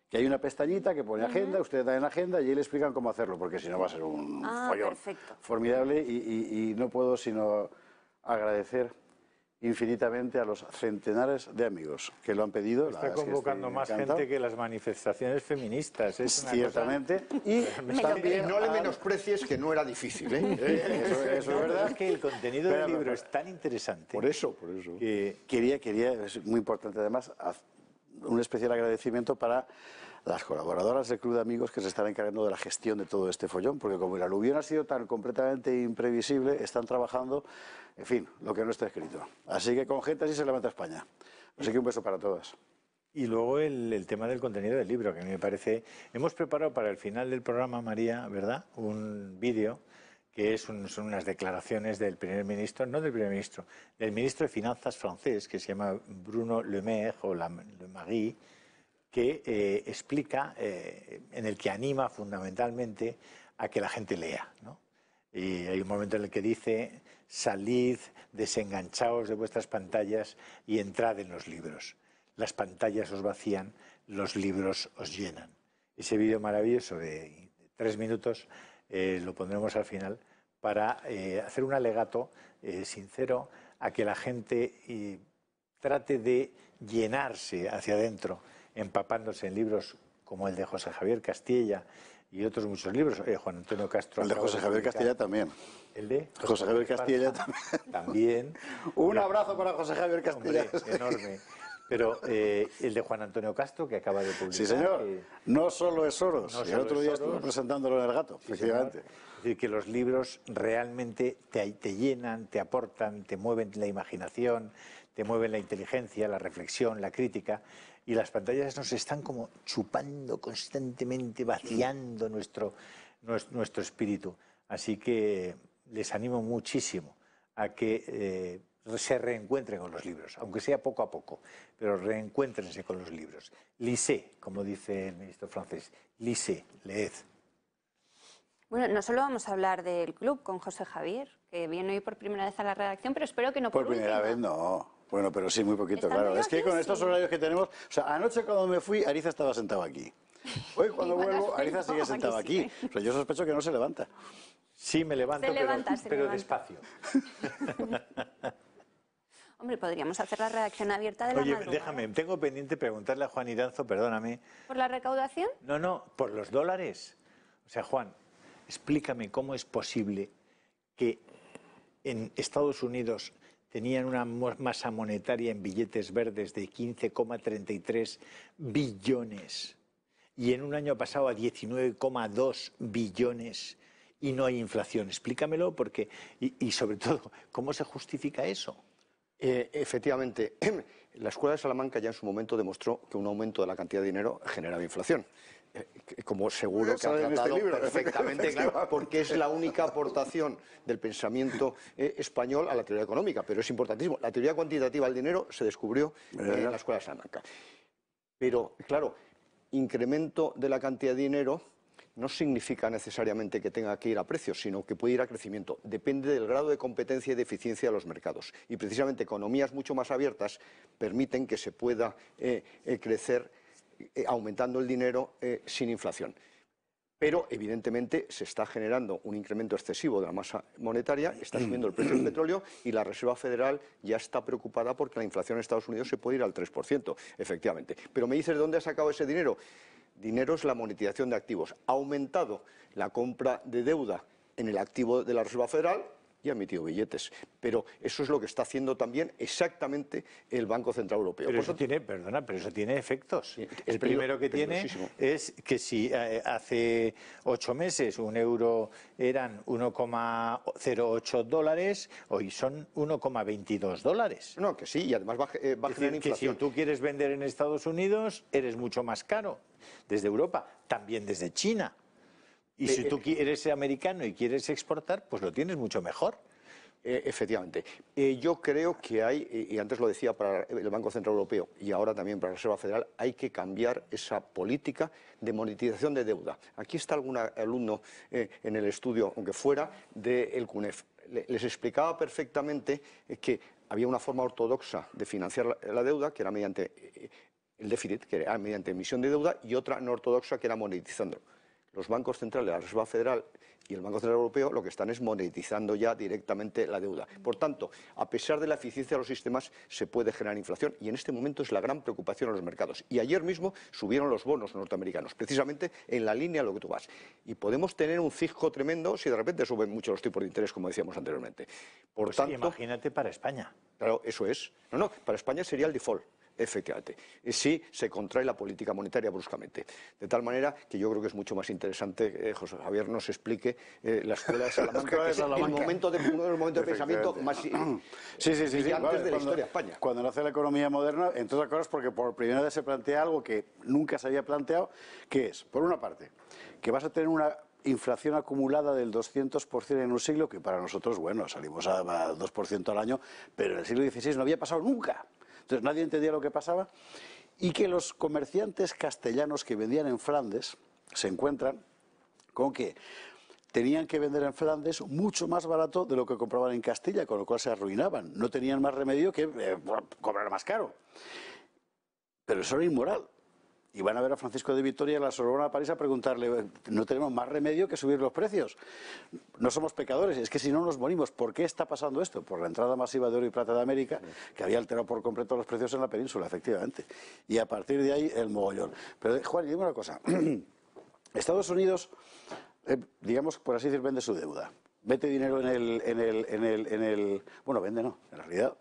Que hay una pestañita que pone agenda, ustedes dan en agenda y ahí le explican cómo hacerlo, porque si no va a ser un follón formidable y no puedo sino agradecer infinitamente a los centenares de amigos que lo han pedido. Está convocando más gente que las manifestaciones feministas. Es una ciertamente. Cosa... Y también no le menosprecies que no era difícil. Eso es verdad. Es que el contenido del libro es tan interesante. Por eso. Que quería, es muy importante además, un especial agradecimiento para las colaboradoras del Club de Amigos que se están encargando de la gestión de todo este follón, porque como el aluvión ha sido tan completamente imprevisible, están trabajando, en fin, lo que no está escrito. Así que con gente así se levanta España. Así que un beso para todas. Y luego el tema del contenido del libro, que a mí me parece... Hemos preparado para el final del programa, María, ¿verdad?, un vídeo que son unas declaraciones del primer ministro, no del primer ministro, del ministro de Finanzas francés, que se llama Bruno Le Maire o Le Maire, que explica, en el que anima fundamentalmente a que la gente lea, ¿no? Y hay un momento en el que dice: salid, desenganchaos de vuestras pantallas y entrad en los libros. Las pantallas os vacían, los libros os llenan. Ese vídeo maravilloso de 3 minutos lo pondremos al final para hacer un alegato sincero a que la gente trate de llenarse hacia adentro, empapándose en libros como el de José Javier Castilla y otros muchos libros. Juan Antonio Castro. El de José Javier Castilla también. ¿El de? José Javier Castilla también. Un abrazo para José Javier Castilla. Hombre, enorme. Pero el de Juan Antonio Castro, que acaba de publicar. Sí, señor. No solo es Soros. No el otro día estuve presentándolo en El Gato, sí, efectivamente. Es decir, que los libros realmente te llenan, te aportan, te mueven la imaginación, te mueven la inteligencia, la reflexión, la crítica. Y las pantallas nos están como chupando constantemente, vaciando nuestro espíritu. Así que les animo muchísimo a que se reencuentren con los libros, aunque sea poco a poco, pero reencuéntrense con los libros. Lisez, como dice el ministro francés, lisez, leed. Bueno, no solo vamos a hablar del club con José Javier, que viene hoy por primera vez a la redacción, pero espero que no por primera vez, no. Bueno, pero sí, muy poquito, claro. Es que con estos horarios que tenemos... O sea, anoche cuando me fui, Ariza estaba sentado aquí. Hoy cuando vuelvo, Ariza sigue sentado aquí. O sea, yo sospecho que no se levanta. Sí, me levanto, pero despacio. Hombre, podríamos hacer la redacción abierta de la madrugada. Oye, déjame, tengo pendiente preguntarle a Juan Iranzo, perdóname. ¿Por la recaudación? No, por los dólares. O sea, Juan, explícame cómo es posible que en Estados Unidos tenían una masa monetaria en billetes verdes de 15,33 billones y en un año pasado a 19,2 billones y no hay inflación. Explícamelo porque, y sobre todo, ¿cómo se justifica eso? Efectivamente, la Escuela de Salamanca ya en su momento demostró que un aumento de la cantidad de dinero generaba inflación. Como seguro que ha tratado perfectamente, claro, porque es la única aportación del pensamiento español a la teoría económica, pero es importantísimo. La teoría cuantitativa del dinero se descubrió en la Escuela de Salamanca. Pero, claro, incremento de la cantidad de dinero no significa necesariamente que tenga que ir a precios, sino que puede ir a crecimiento. Depende del grado de competencia y de eficiencia de los mercados. Y precisamente economías mucho más abiertas permiten que se pueda crecer aumentando el dinero sin inflación. Pero, evidentemente, se está generando un incremento excesivo de la masa monetaria, está subiendo el precio del petróleo y la Reserva Federal ya está preocupada porque la inflación en Estados Unidos se puede ir al 3%, efectivamente. Pero me dices, ¿de dónde ha sacado ese dinero? Dinero es la monetización de activos. Ha aumentado la compra de deuda en el activo de la Reserva Federal y ha emitido billetes. Pero eso es lo que está haciendo también exactamente el Banco Central Europeo. Pero eso tiene, perdona, pero eso tiene efectos. Sí, el primero que tiene es que si hace 8 meses un euro eran 1,08 dólares, hoy son 1,22 dólares. No, que sí, y además va a generar inflación. Que si tú quieres vender en Estados Unidos, eres mucho más caro. Desde Europa, también desde China. Y si tú eres americano y quieres exportar, pues lo tienes mucho mejor. Efectivamente. Yo creo que hay, y antes lo decía para el Banco Central Europeo y ahora también para la Reserva Federal, hay que cambiar esa política de monetización de deuda. Aquí está algún alumno en el estudio, aunque fuera, del CUNEF. Les explicaba perfectamente que había una forma ortodoxa de financiar la deuda, que era mediante el déficit, que era mediante emisión de deuda, y otra no ortodoxa, que era monetizando. Los bancos centrales, la Reserva Federal y el Banco Central Europeo, lo que están es monetizando ya directamente la deuda. Por tanto, a pesar de la eficiencia de los sistemas, se puede generar inflación, y en este momento es la gran preocupación en los mercados. Y ayer mismo subieron los bonos norteamericanos, precisamente en la línea de lo que tú vas. Y podemos tener un cisco tremendo si de repente suben mucho los tipos de interés, como decíamos anteriormente. Por tanto, imagínate para España. Claro, eso es. No, para España sería el default. Efectivamente, si se contrae la política monetaria bruscamente. De tal manera que yo creo que es mucho más interesante José Javier nos explique la Escuela de Salamanca, que es uno de los momentos de pensamiento más brillantes de la historia de España. Cuando nace la economía moderna, entre otras cosas porque por primera vez se plantea algo que nunca se había planteado, que es, por una parte, que vas a tener una inflación acumulada del 200% en un siglo, que para nosotros, bueno, salimos a 2% al año, pero en el siglo XVI no había pasado nunca. Entonces nadie entendía lo que pasaba, y que los comerciantes castellanos que vendían en Flandes se encuentran con que tenían que vender en Flandes mucho más barato de lo que compraban en Castilla, con lo cual se arruinaban. No tenían más remedio que cobrar más caro. Pero eso era inmoral. Y van a ver a Francisco de Vitoria en la Sorbona de París a preguntarle, no tenemos más remedio que subir los precios. No somos pecadores, es que si no nos morimos. ¿Por qué está pasando esto? Por la entrada masiva de oro y plata de América, que había alterado por completo los precios en la península, efectivamente. Y a partir de ahí, el mogollón. Pero, Juan, dime una cosa. Estados Unidos, digamos, por así decir, vende su deuda. Mete dinero bueno, vende no, en realidad.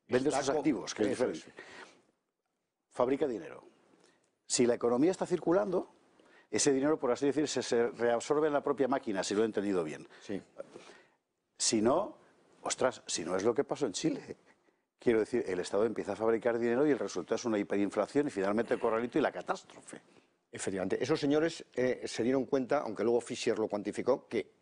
Vende sus activos, que es diferente. Fabrica dinero. Si la economía está circulando, ese dinero, por así decir, se reabsorbe en la propia máquina, si lo he entendido bien. Sí. Si no, ostras, si no es lo que pasó en Chile. Quiero decir, el Estado empieza a fabricar dinero y el resultado es una hiperinflación y finalmente el corralito y la catástrofe. Efectivamente. Esos señores se dieron cuenta, aunque luego Fischer lo cuantificó, que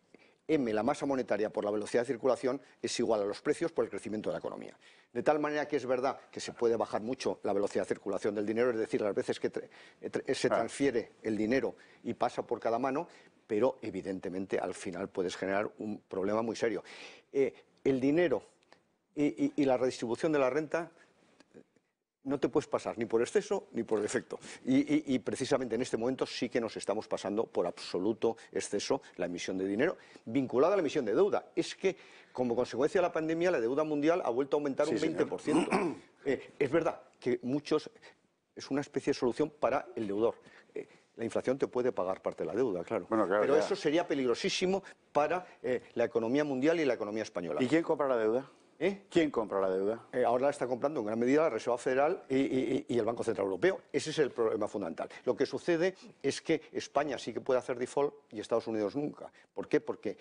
M, la masa monetaria por la velocidad de circulación, es igual a los precios por el crecimiento de la economía. De tal manera que es verdad que se puede bajar mucho la velocidad de circulación del dinero, es decir, las veces que se transfiere el dinero y pasa por cada mano, pero evidentemente al final puedes generar un problema muy serio. El dinero y la redistribución de la renta no te puedes pasar ni por exceso ni por defecto. Y precisamente en este momento sí que nos estamos pasando por absoluto exceso la emisión de dinero vinculada a la emisión de deuda. Es que, como consecuencia de la pandemia, la deuda mundial ha vuelto a aumentar un 20%. Es verdad que es una especie de solución para el deudor. La inflación te puede pagar parte de la deuda, claro. Bueno, claro, pero ya. Eso sería peligrosísimo para la economía mundial y la economía española. ¿Y quién compra la deuda? ¿Quién compra la deuda? Ahora la está comprando en gran medida la Reserva Federal y el Banco Central Europeo. Ese es el problema fundamental. Lo que sucede es que España sí que puede hacer default y Estados Unidos nunca. ¿Por qué? Porque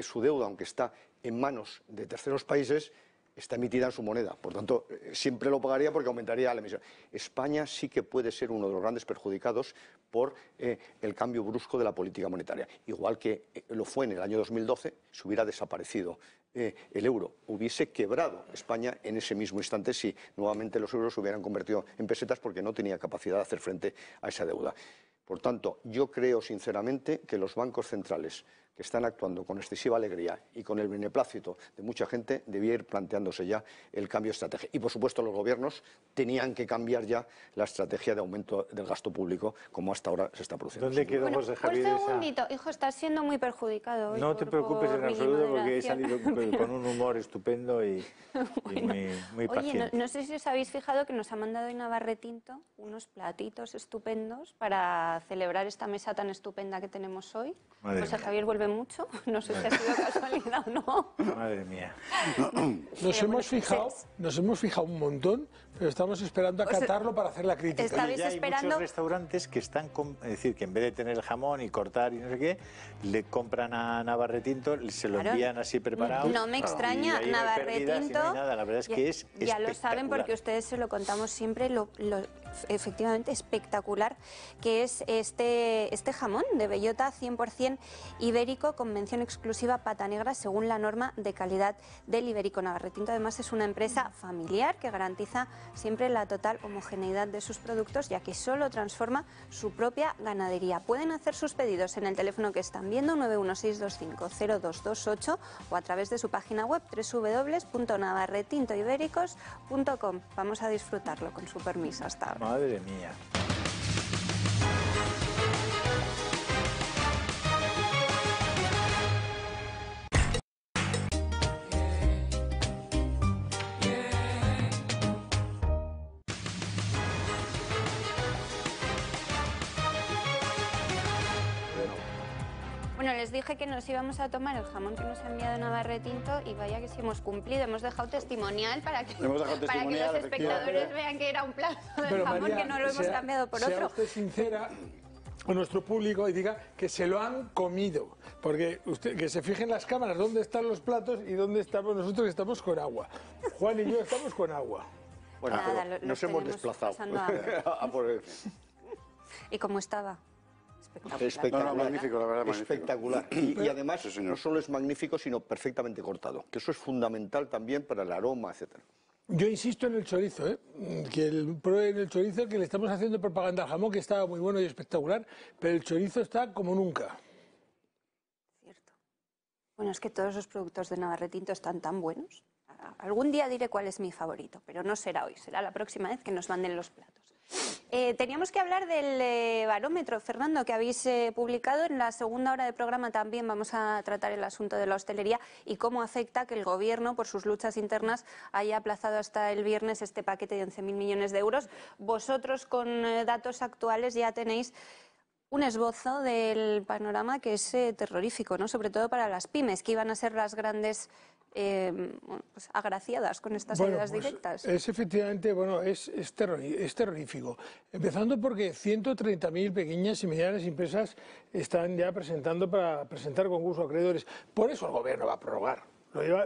su deuda, aunque está en manos de terceros países, está emitida en su moneda. Por tanto, siempre lo pagaría porque aumentaría la emisión. España sí que puede ser uno de los grandes perjudicados por el cambio brusco de la política monetaria. Igual que lo fue en el año 2012, si hubiera desaparecido el euro, hubiese quebrado España en ese mismo instante si nuevamente los euros se hubieran convertido en pesetas porque no tenía capacidad de hacer frente a esa deuda. Por tanto, yo creo sinceramente que los bancos centrales que están actuando con excesiva alegría y con el beneplácito de mucha gente debía ir planteándose ya el cambio de estrategia. Y, por supuesto, los gobiernos tenían que cambiar ya la estrategia de aumento del gasto público, como hasta ahora se está produciendo. ¿Dónde quedó José Javier? Un segundito, hijo, estás siendo muy perjudicado hoy. No te preocupes en absoluto porque he salido con un humor estupendo y muy paciente. Oye, no sé si os habéis fijado que nos ha mandado hoy Navarre Tinto unos platitos estupendos para celebrar esta mesa tan estupenda que tenemos hoy. José Javier vuelve mucho, no sé si ha sido casualidad o no. Madre mía. Nos hemos fijado un montón, pero estamos esperando a catarlo para hacer la crítica. ¿Estabais ya hay esperando? muchos restaurantes que están, es decir, que en vez de tener el jamón y cortar y no sé qué, le compran a Navarretinto, se lo envían así preparado. No me extraña, Navarretinto, no hay nada. La verdad es que es ya lo saben espectacular. porque ustedes se lo contamos siempre, lo efectivamente espectacular que es este jamón de bellota 100% ibérico con mención exclusiva pata negra según la norma de calidad del ibérico. Navarretinto además es una empresa familiar que garantiza siempre la total homogeneidad de sus productos, ya que solo transforma su propia ganadería. Pueden hacer sus pedidos en el teléfono que están viendo, 916250228, o a través de su página web www.navarretintoibéricos.com. Vamos a disfrutarlo con su permiso. Hasta ahora. Madre mía. Bueno, les dije que nos íbamos a tomar el jamón que nos ha enviado Navarretinto y vaya que sí hemos cumplido. Hemos dejado testimonial para que los espectadores vean que era un plato de jamón, María, que no lo hemos cambiado por otro. Sea usted sincera a nuestro público y diga que se lo han comido, porque usted que se fijen las cámaras dónde están los platos y dónde estamos nosotros, que estamos con agua. Juan y yo estamos con agua. Bueno, nada, nos hemos desplazado a por el... ¿Y cómo estaba? Espectacular. No, magnífico, la verdad, magnífico. Espectacular. Y además, no solo es magnífico, sino perfectamente cortado, que eso es fundamental también para el aroma, etcétera. Yo insisto en el chorizo, que prueben el chorizo, que le estamos haciendo propaganda al jamón, que estaba muy bueno y espectacular, pero el chorizo está como nunca. Cierto. Bueno, es que todos los productos de Navarretinto están tan buenos. Algún día diré cuál es mi favorito, pero no será hoy, será la próxima vez que nos manden los platos. Teníamos que hablar del barómetro, Fernando, que habéis publicado. En la segunda hora de programa también vamos a tratar el asunto de la hostelería y cómo afecta que el Gobierno, por sus luchas internas, haya aplazado hasta el viernes este paquete de 11.000 millones de euros. Vosotros, con datos actuales, ya tenéis un esbozo del panorama que es terrorífico, ¿no? Sobre todo para las pymes, que iban a ser las grandes pues agraciadas con estas ayudas directas. Es efectivamente, es terrorífico. Empezando porque 130.000 pequeñas y medianas empresas están ya para presentar concurso a acreedores. Por eso el Gobierno va a prorrogar.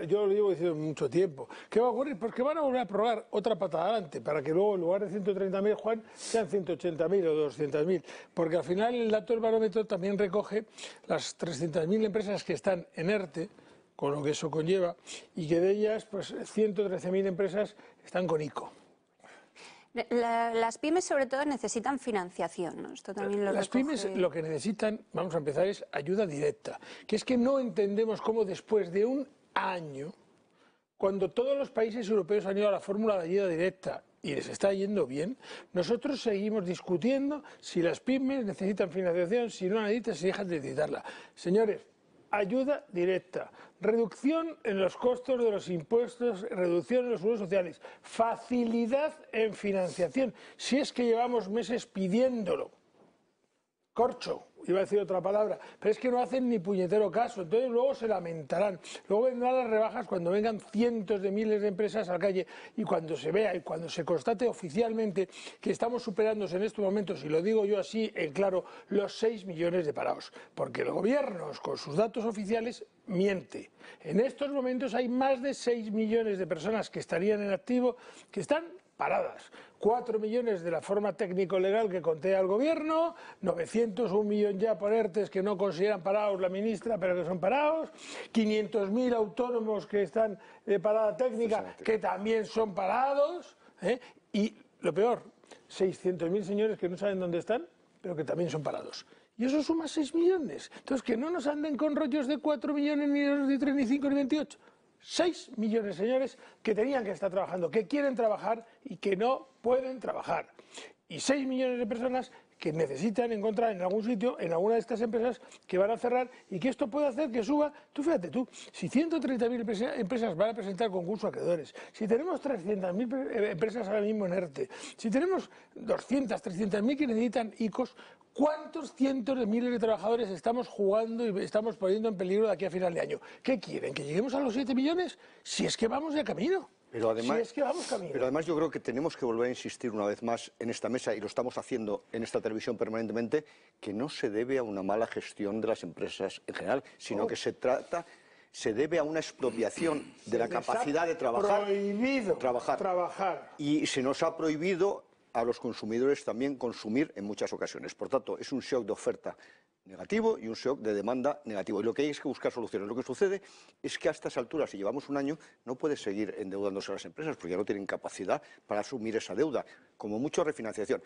Yo lo llevo diciendo mucho tiempo. ¿Qué va a ocurrir? Pues que van a volver a prorrogar otra patada adelante, para que luego en lugar de 130.000, Juan, sean 180.000 o 200.000. Porque al final el dato del barómetro también recoge las 300.000 empresas que están en ERTE, con lo que eso conlleva, y que de ellas, pues 113.000 empresas están con ICO. Las pymes, sobre todo, necesitan financiación, ¿no? Esto también lo Las pymes lo que necesitan, vamos a empezar, es ayuda directa. Que es que no entendemos cómo después de un año, cuando todos los países europeos han ido a la fórmula de ayuda directa y les está yendo bien, nosotros seguimos discutiendo si las pymes necesitan financiación, si no necesitan, si dejan de necesitarla. Señores, ayuda directa, reducción en los costos de los impuestos, reducción en los seguros sociales, facilidad en financiación, si es que llevamos meses pidiéndolo. Corcho, iba a decir otra palabra, pero es que no hacen ni puñetero caso, entonces luego se lamentarán, luego vendrán las rebajas cuando vengan cientos de miles de empresas a la calle y cuando se vea y cuando se constate oficialmente que estamos superándose en estos momentos, y lo digo yo así en claro, los 6 millones de parados, porque el Gobierno con sus datos oficiales miente. En estos momentos hay más de 6 millones de personas que estarían en activo, que están paradas. 4 millones de la forma técnico-legal que contea el Gobierno, 900, 1 millón ya por ERTES que no consideran parados la ministra, pero que son parados, 500.000 autónomos que están de parada técnica, que también son parados, y lo peor, 600.000 señores que no saben dónde están, pero que también son parados. Y eso suma 6 millones. Entonces, que no nos anden con rollos de 4 millones, ni de 3, ni 5, ni 28. 6 millones, señores, que tenían que estar trabajando, que quieren trabajar y que no pueden trabajar. Y 6 millones de personas que necesitan encontrar en algún sitio, en alguna de estas empresas que van a cerrar y que esto puede hacer que suba. Tú fíjate tú, si 130.000 empresas van a presentar concurso a acreedores, si tenemos 300.000 empresas ahora mismo en ERTE, si tenemos 200, 300.000 que necesitan ICOs, ¿cuántos cientos de miles de trabajadores estamos jugando y estamos poniendo en peligro de aquí a final de año? ¿Qué quieren? ¿Que lleguemos a los 7 millones? Si es que vamos de camino. Pero además, si es que vamos camino. Pero además yo creo que tenemos que volver a insistir una vez más en esta mesa, y lo estamos haciendo en esta televisión permanentemente, que no se debe a una mala gestión de las empresas en general, sino que se debe a una expropiación de la capacidad de trabajar. Prohibido trabajar. Y se nos ha prohibido a los consumidores también consumir en muchas ocasiones. Por tanto, es un shock de oferta negativo y un shock de demanda negativo. Y lo que hay es que buscar soluciones. Lo que sucede es que a estas alturas, si llevamos un año, no puede seguir endeudándose las empresas porque ya no tienen capacidad para asumir esa deuda, como mucho refinanciación.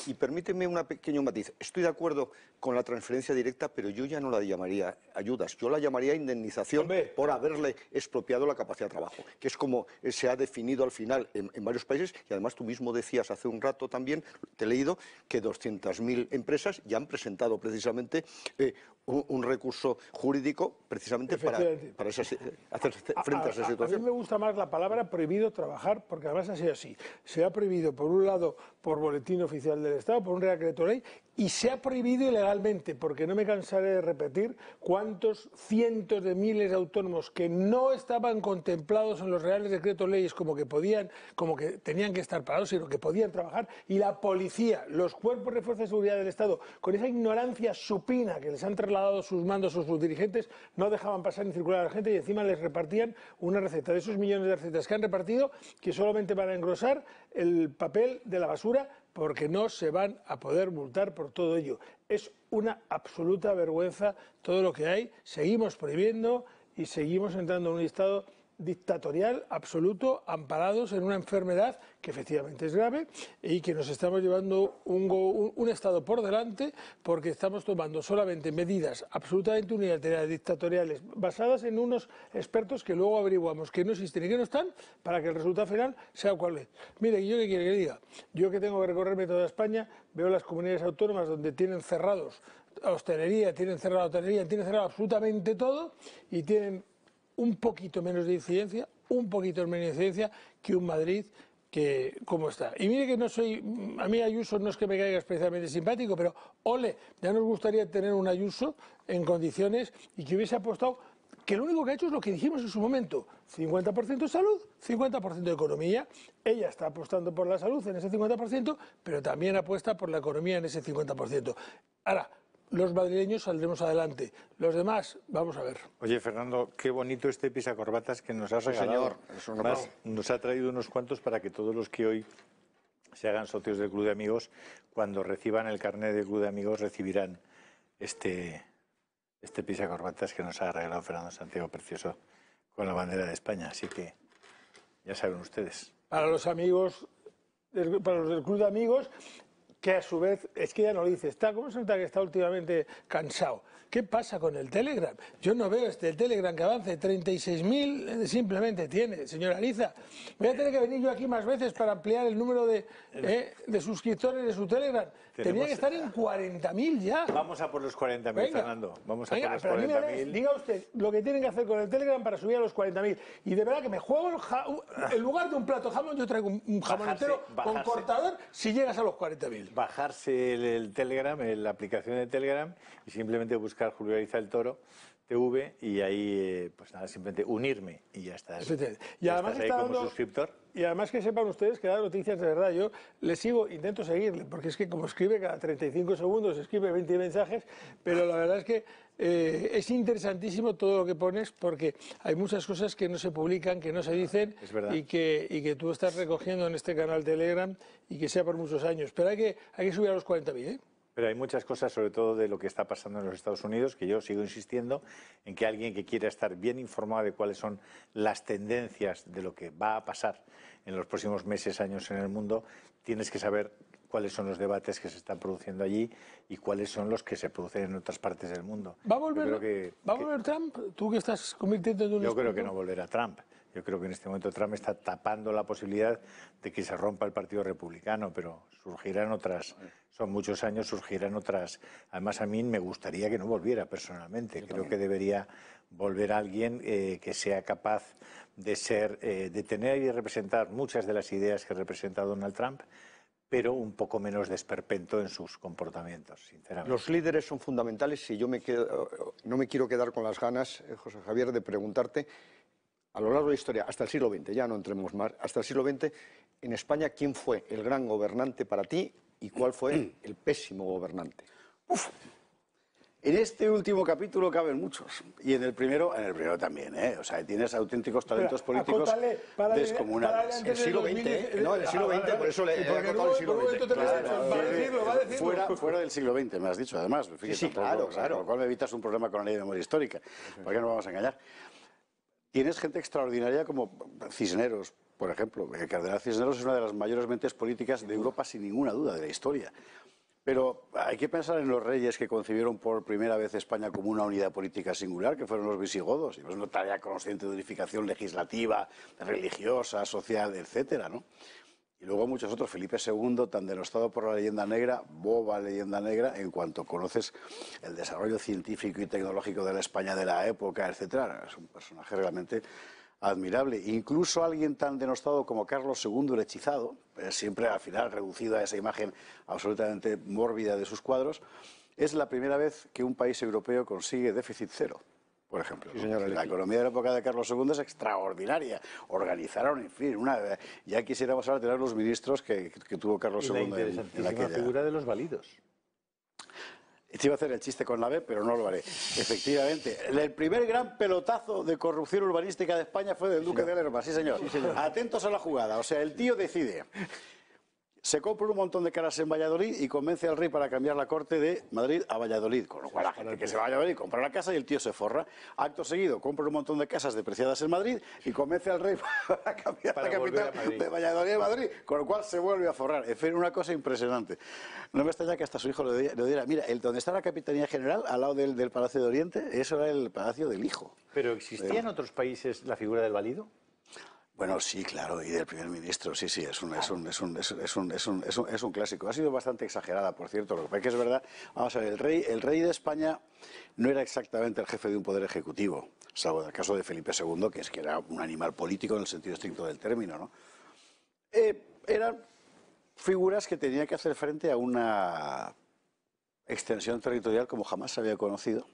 Y permíteme un pequeño matiz. Estoy de acuerdo con la transferencia directa, pero yo ya no la llamaría ayudas. Yo la llamaría indemnización por haberle expropiado la capacidad de trabajo, que es como se ha definido al final en varios países. Y además tú mismo decías hace un rato también, te he leído, que 200.000 empresas ya han presentado precisamente un recurso jurídico precisamente para hacer frente a esa situación. A mí me gusta más la palabra prohibido trabajar, porque además ha sido así. Se ha prohibido, por un lado, por boletín oficial del Estado, por un Real Decreto Ley, y se ha prohibido ilegalmente, porque no me cansaré de repetir cuántos cientos de miles de autónomos que no estaban contemplados en los Reales Decretos Leyes como que tenían que estar parados, sino que podían trabajar, y la policía, los cuerpos de fuerza de seguridad del Estado, con esa ignorancia supina que les han trasladado sus mandos o sus dirigentes, no dejaban pasar ni circular a la gente y encima les repartían una receta. De esos millones de recetas que han repartido, que solamente van a engrosar el papel de la basura, porque no se van a poder multar por todo ello. Es una absoluta vergüenza todo lo que hay. Seguimos prohibiendo y seguimos entrando en un estado dictatorial absoluto, amparados en una enfermedad que efectivamente es grave y que nos estamos llevando un estado por delante, porque estamos tomando solamente medidas absolutamente unilaterales, dictatoriales, basadas en unos expertos que luego averiguamos que no existen y que no están, para que el resultado final sea cual es. Mire, ¿yo qué quiere que le diga? Yo, que tengo que recorrerme toda España, veo las comunidades autónomas donde tienen cerrados hostelería, tienen cerrado absolutamente todo, y tienen un poquito menos de incidencia, que un Madrid que cómo está. Y mire que no soy, a mí Ayuso no es que me caiga especialmente simpático, pero ole, ya nos gustaría tener un Ayuso en condiciones y que hubiese apostado, que lo único que ha hecho es lo que dijimos en su momento, 50% salud, 50% economía. Ella está apostando por la salud en ese 50%, pero también apuesta por la economía en ese 50%. Ahora, los madrileños saldremos adelante. Los demás, vamos a ver. Oye, Fernando, qué bonito este pisacorbatas que nos has regalado. Señor, Además, nos ha traído unos cuantos para que todos los que hoy se hagan socios del Club de Amigos, cuando reciban el carnet del Club de Amigos, recibirán este pisacorbatas que nos ha regalado Fernando Santiago, precioso, con la bandera de España. Así que ya saben ustedes. Para los amigos, para los del Club de Amigos, que a su vez, es que ya no lo dice, ¿cómo se nota que está últimamente cansado? ¿Qué pasa con el Telegram? Yo no veo el Telegram que avance, 36.000 simplemente tiene, señora Ariza. Voy a tener que venir yo aquí más veces para ampliar el número de suscriptores de su Telegram. Tenía que estar en 40.000 ya. Vamos a por los 40.000, Fernando. Vamos a por los 40.000. Diga usted lo que tienen que hacer con el Telegram para subir a los 40.000. Y de verdad que me juego, en lugar de un plato de jamón, yo traigo un jamón entero con cortador si llegas a los 40.000. Bajarse el Telegram, la aplicación de Telegram, y simplemente buscar Julio Ariza el Toro TV, y ahí, pues nada, simplemente unirme y ya está. Y además ahí como suscriptor. Y además que sepan ustedes que da noticias de verdad. Yo le sigo, intento seguirle, porque es que como escribe cada 35 segundos, escribe 20 mensajes, pero la verdad es que es interesantísimo todo lo que pones, porque hay muchas cosas que no se publican, que no se dicen, y que tú estás recogiendo en este canal Telegram, y que sea por muchos años. Pero hay que subir a los 40.000, ¿eh? Pero hay muchas cosas, sobre todo de lo que está pasando en los Estados Unidos, que yo sigo insistiendo en que alguien que quiera estar bien informado de cuáles son las tendencias de lo que va a pasar en los próximos meses, años en el mundo, tienes que saber cuáles son los debates que se están produciendo allí y cuáles son los que se producen en otras partes del mundo. ¿Va a volver Trump? ¿Tú que estás convirtiendo en un Yo creo que no volverá Trump. Yo creo que en este momento Trump está tapando la posibilidad de que se rompa el Partido Republicano, pero surgirán otras, son muchos años, surgirán otras. Además, a mí me gustaría que no volviera personalmente. Creo que debería volver alguien que sea capaz de tener y representar muchas de las ideas que representa Donald Trump, pero un poco menos desperpento en sus comportamientos, sinceramente. Los líderes son fundamentales y yo no me quiero quedar con las ganas, José Javier, de preguntarte, a lo largo de la historia, hasta el siglo XX, ya no entremos más, hasta el siglo XX, en España, ¿quién fue el gran gobernante para ti y cuál fue el pésimo gobernante? En este último capítulo caben muchos. Y en el primero también, ¿eh? O sea, tienes auténticos talentos políticos descomunales. El siglo XX, ¿eh? No, el siglo XX, por eso le he acotado el siglo XX. Fuera del siglo XX, me has dicho, además. Sí, claro. Con lo cual me evitas un problema con la ley de memoria histórica. ¿Por qué no vamos a engañar? Tienes gente extraordinaria como Cisneros, por ejemplo. El cardenal Cisneros es una de las mayores mentes políticas de Europa, sin ninguna duda, de la historia. Pero hay que pensar en los reyes que concibieron por primera vez España como una unidad política singular, que fueron los visigodos. Y es una tarea consciente de unificación legislativa, religiosa, social, etcétera, ¿no? Y luego muchos otros. Felipe II, tan denostado por la leyenda negra, boba leyenda negra, en cuanto conoces el desarrollo científico y tecnológico de la España de la época, etcétera. Es un personaje realmente admirable. Incluso alguien tan denostado como Carlos II el Hechizado, siempre al final reducido a esa imagen absolutamente mórbida de sus cuadros, es la primera vez que un país europeo consigue déficit cero, por ejemplo. Sí, señor, la economía de la época de Carlos II es extraordinaria. Organizaron, en fin, ya quisiéramos ahora tener los ministros que tuvo Carlos II en aquella figura de los válidos. Te iba a hacer el chiste con la B, pero no lo haré. Efectivamente, el primer gran pelotazo de corrupción urbanística de España fue del Duque de Lerma, sí señor. Atentos a la jugada, o sea, el tío decide. Se compra un montón de casas en Valladolid y convence al rey para cambiar la corte de Madrid a Valladolid. Con lo cual la gente que se va a Valladolid compra la casa y el tío se forra. Acto seguido, compra un montón de casas depreciadas en Madrid y convence al rey para cambiar la capital de Valladolid a Madrid. Con lo cual se vuelve a forrar. En fin, una cosa impresionante. No me extraña que hasta su hijo le diera, mira, donde está la Capitanía General, al lado del Palacio de Oriente, eso era el palacio del hijo. ¿Pero existía en otros países la figura del válido? Bueno, sí, claro, y del primer ministro, sí, es un clásico. Ha sido bastante exagerada, por cierto, lo que pasa es que es verdad. Vamos a ver, el rey de España no era exactamente el jefe de un poder ejecutivo, salvo en el caso de Felipe II, que era un animal político en el sentido estricto del término, ¿no? Eran figuras que tenían que hacer frente a una extensión territorial como jamás se había conocido.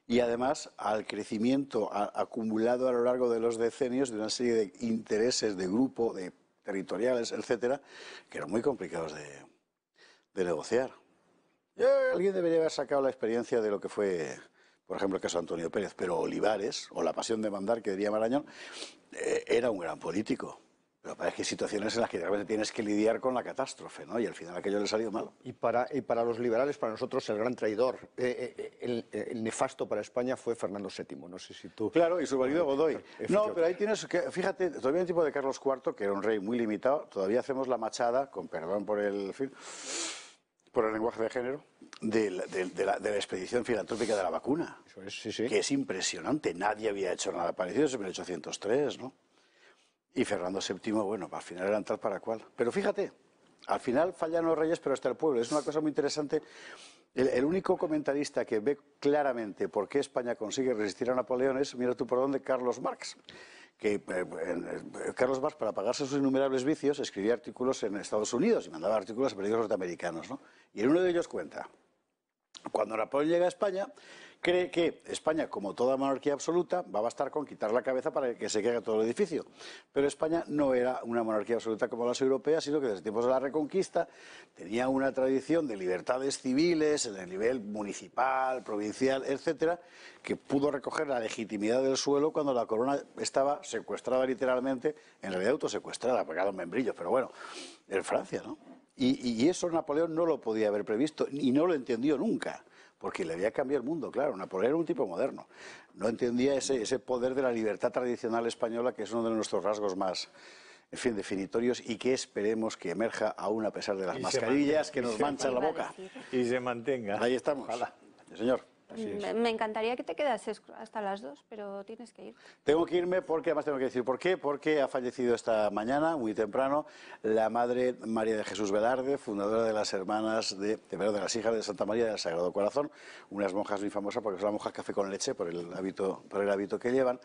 Y además al crecimiento acumulado a lo largo de los decenios de una serie de intereses de grupo, de territoriales, etcétera, que eran muy complicados de negociar. Alguien debería haber sacado la experiencia de lo que fue, por ejemplo, el caso de Antonio Pérez, pero Olivares, o la pasión de mandar, que diría Marañón, era un gran político. Pero parece que hay situaciones en las que realmente tienes que lidiar con la catástrofe, ¿no? Y al final aquello le salió mal. Y para los liberales, para nosotros, el gran traidor, el nefasto para España fue Fernando VII. No sé si tú... Claro, y su marido Godoy. No, pero ahí tienes que, fíjate, todavía en el tiempo de Carlos IV, que era un rey muy limitado, todavía hacemos la machada, con perdón por el lenguaje de género, de la expedición filantrópica de la vacuna. Eso es, sí. Que es impresionante. Nadie había hecho nada parecido desde 1803, ¿no? Y Fernando VII, bueno, al final eran tal para cual. Pero fíjate, al final fallan los reyes, pero hasta el pueblo. Es una cosa muy interesante. El único comentarista que ve claramente por qué España consigue resistir a Napoleón es, mira tú por dónde, Carlos Marx. Carlos Marx, para pagarse sus innumerables vicios, escribía artículos en Estados Unidos y mandaba artículos a periódicos norteamericanos, ¿no? Y en uno de ellos cuenta, cuando Napoleón llega a España, cree que España, como toda monarquía absoluta, va a bastar con quitar la cabeza para que se caiga todo el edificio. Pero España no era una monarquía absoluta como las europeas, sino que desde tiempos de la Reconquista tenía una tradición de libertades civiles en el nivel municipal, provincial, etcétera, que pudo recoger la legitimidad del suelo cuando la corona estaba secuestrada literalmente, en realidad autosecuestrada, porque era un membrillo, pero bueno, en Francia, ¿no? Y eso Napoleón no lo podía haber previsto y no lo entendió nunca, porque le había cambiado el mundo, claro. Napoleón era un tipo moderno. No entendía ese poder de la libertad tradicional española, que es uno de nuestros rasgos más, en fin, definitorios, y que esperemos que emerja aún a pesar de las mascarillas que nos manchan la boca. Y se mantenga. Ahí estamos. Ojalá. Señor. Me encantaría que te quedases hasta las 2, pero tienes que ir. Tengo que irme porque, además tengo que decir por qué, porque ha fallecido esta mañana, muy temprano, la madre María de Jesús Velarde, fundadora de las hermanas de las hijas de Santa María del Sagrado Corazón, unas monjas muy famosas porque son las monjas café con leche por el hábito que llevan.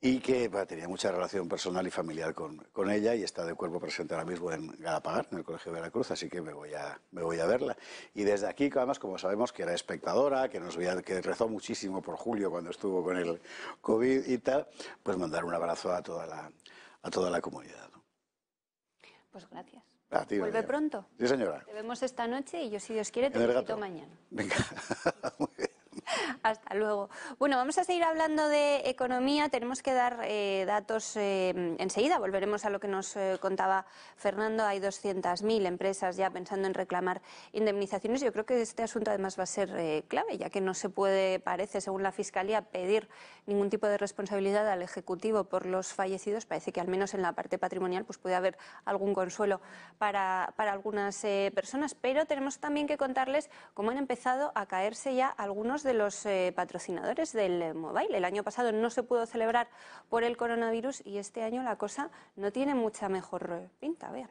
y que tenía mucha relación personal y familiar con ella, y está de cuerpo presente ahora mismo en Galapagar, en el Colegio de Veracruz, así que me voy a verla. Y desde aquí, además, como sabemos que era espectadora, que rezó muchísimo por Julio cuando estuvo con el COVID y tal, pues mandar un abrazo a toda la comunidad, ¿no? Pues gracias. A ti, ¿Vuelve pronto? Sí, señora. Te vemos esta noche y yo, si Dios quiere, te visito mañana. Venga. Hasta luego. Bueno, vamos a seguir hablando de economía. Tenemos que dar datos enseguida. Volveremos a lo que nos contaba Fernando. Hay 200.000 empresas ya pensando en reclamar indemnizaciones. Yo creo que este asunto además va a ser clave, ya que no se puede, parece, según la Fiscalía, pedir ningún tipo de responsabilidad al Ejecutivo por los fallecidos. Parece que al menos en la parte patrimonial pues puede haber algún consuelo para algunas personas. Pero tenemos también que contarles cómo han empezado a caerse ya algunos de los patrocinadores del Mobile. El año pasado no se pudo celebrar por el coronavirus y este año la cosa no tiene mucha mejor pinta. Vean.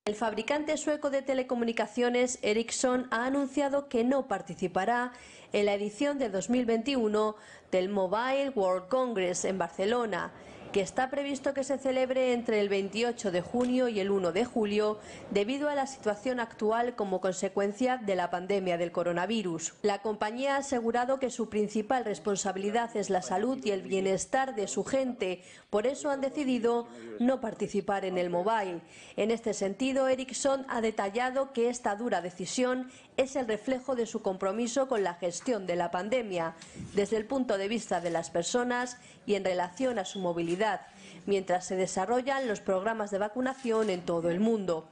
El fabricante sueco de telecomunicaciones Ericsson ha anunciado que no participará en la edición de 2021 del Mobile World Congress en Barcelona, que está previsto que se celebre entre el 28 de junio y el 1 de julio debido a la situación actual como consecuencia de la pandemia del coronavirus. La compañía ha asegurado que su principal responsabilidad es la salud y el bienestar de su gente, por eso han decidido no participar en el Mobile. En este sentido, Ericsson ha detallado que esta dura decisión es el reflejo de su compromiso con la gestión de la pandemia, desde el punto de vista de las personas y en relación a su movilidad, mientras se desarrollan los programas de vacunación en todo el mundo.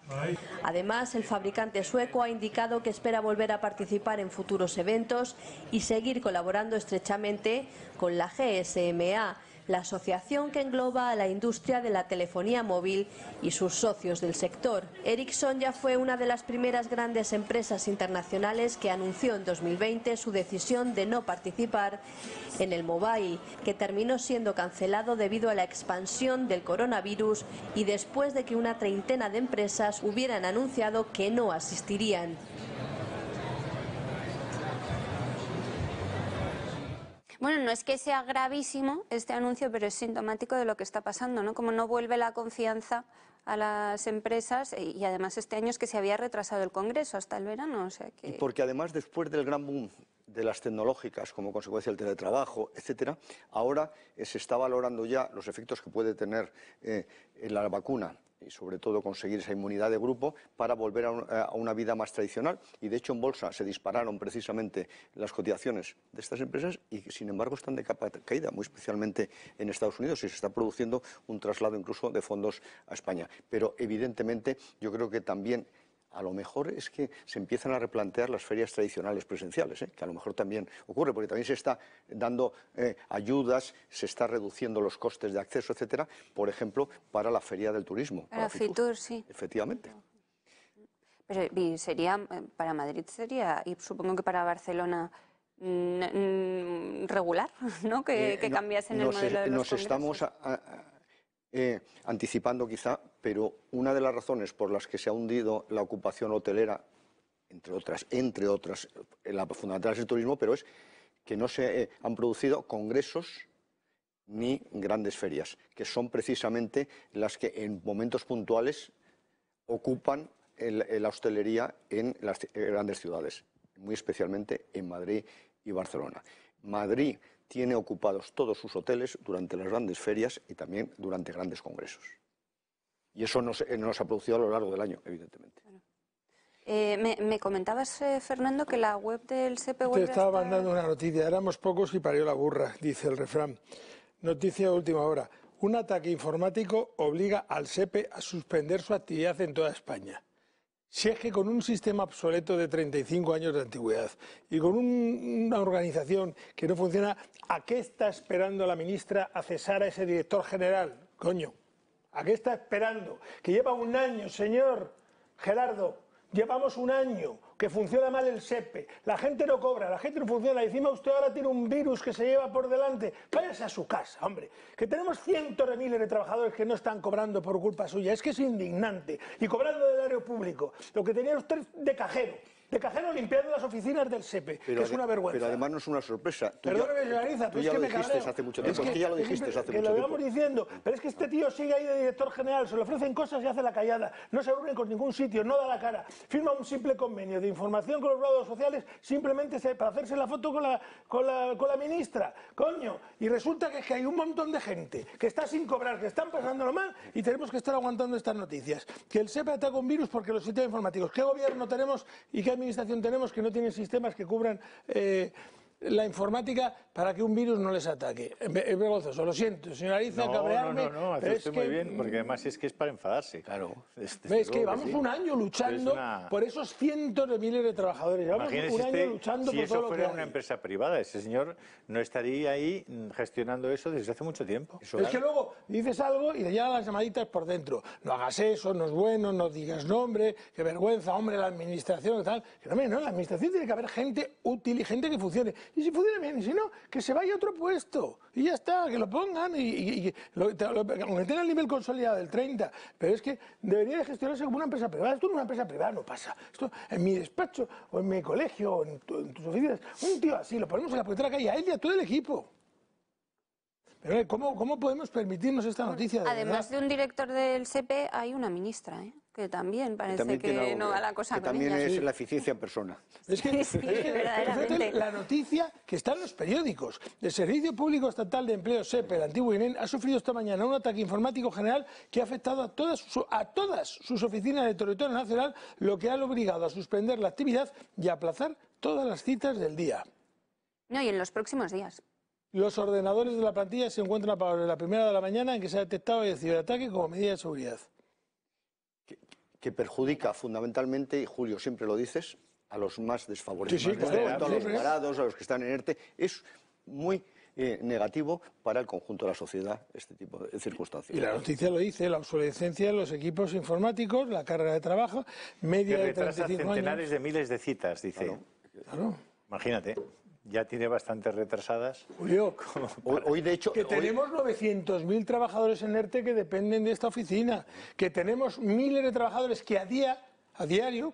Además, el fabricante sueco ha indicado que espera volver a participar en futuros eventos y seguir colaborando estrechamente con la GSMA, la asociación que engloba a la industria de la telefonía móvil y sus socios del sector. Ericsson ya fue una de las primeras grandes empresas internacionales que anunció en 2020 su decisión de no participar en el Mobile, que terminó siendo cancelado debido a la expansión del coronavirus y después de que una treintena de empresas hubieran anunciado que no asistirían. Bueno, no es que sea gravísimo este anuncio, pero es sintomático de lo que está pasando, ¿no? Como no vuelve la confianza a las empresas y además este año es que se había retrasado el Congreso hasta el verano, o sea que... Y porque además después del gran boom de las tecnológicas como consecuencia del teletrabajo, etcétera, ahora se está valorando ya los efectos que puede tener la vacuna y sobre todo conseguir esa inmunidad de grupo para volver a una vida más tradicional. Y de hecho en bolsa se dispararon precisamente las cotizaciones de estas empresas y sin embargo están de capa caída, muy especialmente en Estados Unidos, y se está produciendo un traslado incluso de fondos a España. Pero evidentemente yo creo que también a lo mejor es que se empiezan a replantear las ferias tradicionales presenciales, que a lo mejor también ocurre, porque también se está dando ayudas, se está reduciendo los costes de acceso, etcétera, por ejemplo, para la feria del turismo. Para Fitur, sí. Efectivamente. Pero y sería, para Madrid sería, y supongo que para Barcelona, regular, ¿no? Que cambiasen el modelo de los Nos estamos anticipando quizá, pero una de las razones por las que se ha hundido la ocupación hotelera, entre otras, la fundamental es el turismo, pero es que no se han producido congresos ni grandes ferias, que son precisamente las que en momentos puntuales ocupan la hostelería en las grandes ciudades, muy especialmente en Madrid y Barcelona. Madrid tiene ocupados todos sus hoteles durante las grandes ferias y también durante grandes congresos. Y eso no se ha producido a lo largo del año, evidentemente. Me comentabas, Fernando, que la web del SEPE... Te estaba mandando una noticia. Éramos pocos y parió la burra, dice el refrán. Noticia de última hora. Un ataque informático obliga al SEPE a suspender su actividad en toda España. Si es que con un sistema obsoleto de 35 años de antigüedad y con una organización que no funciona, ¿a qué está esperando la ministra a cesar a ese director general? Coño, ¿a qué está esperando? Que lleva un año, señor Gerardo, llevamos un año que funciona mal el SEPE, la gente no cobra, la gente no funciona, y encima usted ahora tiene un virus que se lleva por delante. Váyase a su casa, hombre, que tenemos cientos de miles de trabajadores que no están cobrando por culpa suya, es que es indignante, y cobrando del área público, lo que tenía usted de cajero, de cajero limpiando las oficinas del SEPE, que es una vergüenza. Pero además no es una sorpresa. Perdóname, señora Ariza, pero es que me cabreo. Hace mucho tiempo. Es que ya lo dijiste hace mucho tiempo. Que lo íbamos diciendo, pero es que este tío sigue ahí de director general, se le ofrecen cosas y hace la callada, no se reúne con ningún sitio, no da la cara, firma un simple convenio de información con los redes sociales simplemente para hacerse la foto con la ministra, coño, y resulta que es que hay un montón de gente que está sin cobrar, que están pasándolo mal y tenemos que estar aguantando estas noticias. Que el SEPE ataca un virus porque los sistemas informáticos. ¿Qué gobierno tenemos y qué administración tenemos que no tienen sistemas que cubran la informática para que un virus no les ataque? Es vergonzoso, lo siento, señora Ariza, cabrearme. No, hace usted muy bien, porque además es que es para enfadarse. Claro. Es que llevamos un año luchando por esos cientos de miles de trabajadores. Llevamos un año luchando por todo lo que hay. Si eso fuera una empresa privada, ese señor no estaría ahí gestionando eso desde hace mucho tiempo. Es que luego dices algo y te llegan las llamaditas por dentro. No hagas eso, no es bueno, no digas nombre, qué vergüenza, hombre, la administración y tal. Que no, en la administración tiene que haber gente útil y gente que funcione. Y si funciona bien, y si no, que se vaya a otro puesto. Y ya está, que lo pongan y lo tenga el nivel consolidado del 30. Pero es que debería de gestionarse como una empresa privada. Esto no es una empresa privada, no pasa. Esto en mi despacho, o en mi colegio, o en tus oficinas, un tío así, lo ponemos en la puerta de la calle, a él y a todo el equipo. Pero ¿cómo podemos permitirnos esta noticia? Además de un director del SEPE, hay una ministra, que también parece que no va la cosa con ella. También es la eficiencia en persona. Es que la noticia que está en los periódicos. El Servicio Público Estatal de Empleo SEPE, el antiguo INEN, ha sufrido esta mañana un ataque informático general que ha afectado a todas sus oficinas de territorio nacional, lo que ha obligado a suspender la actividad y a aplazar todas las citas del día. No, y en los próximos días. Los ordenadores de la plantilla se encuentran apagados a la 1:00 de la mañana en que se ha detectado el ciberataque como medida de seguridad. Que perjudica fundamentalmente, y Julio siempre lo dices, a los más desfavorecidos, a los parados, a los que están en ERTE. Es muy negativo para el conjunto de la sociedad este tipo de circunstancias. Y la noticia lo dice, la obsolescencia de los equipos informáticos, la carga de trabajo, media de 35 años. Centenares de miles de citas, dice. Claro. Imagínate. Ya tiene bastante retrasadas. Julio, hoy de hecho... Que tenemos 900.000 trabajadores en ERTE que dependen de esta oficina, que tenemos miles de trabajadores que a diario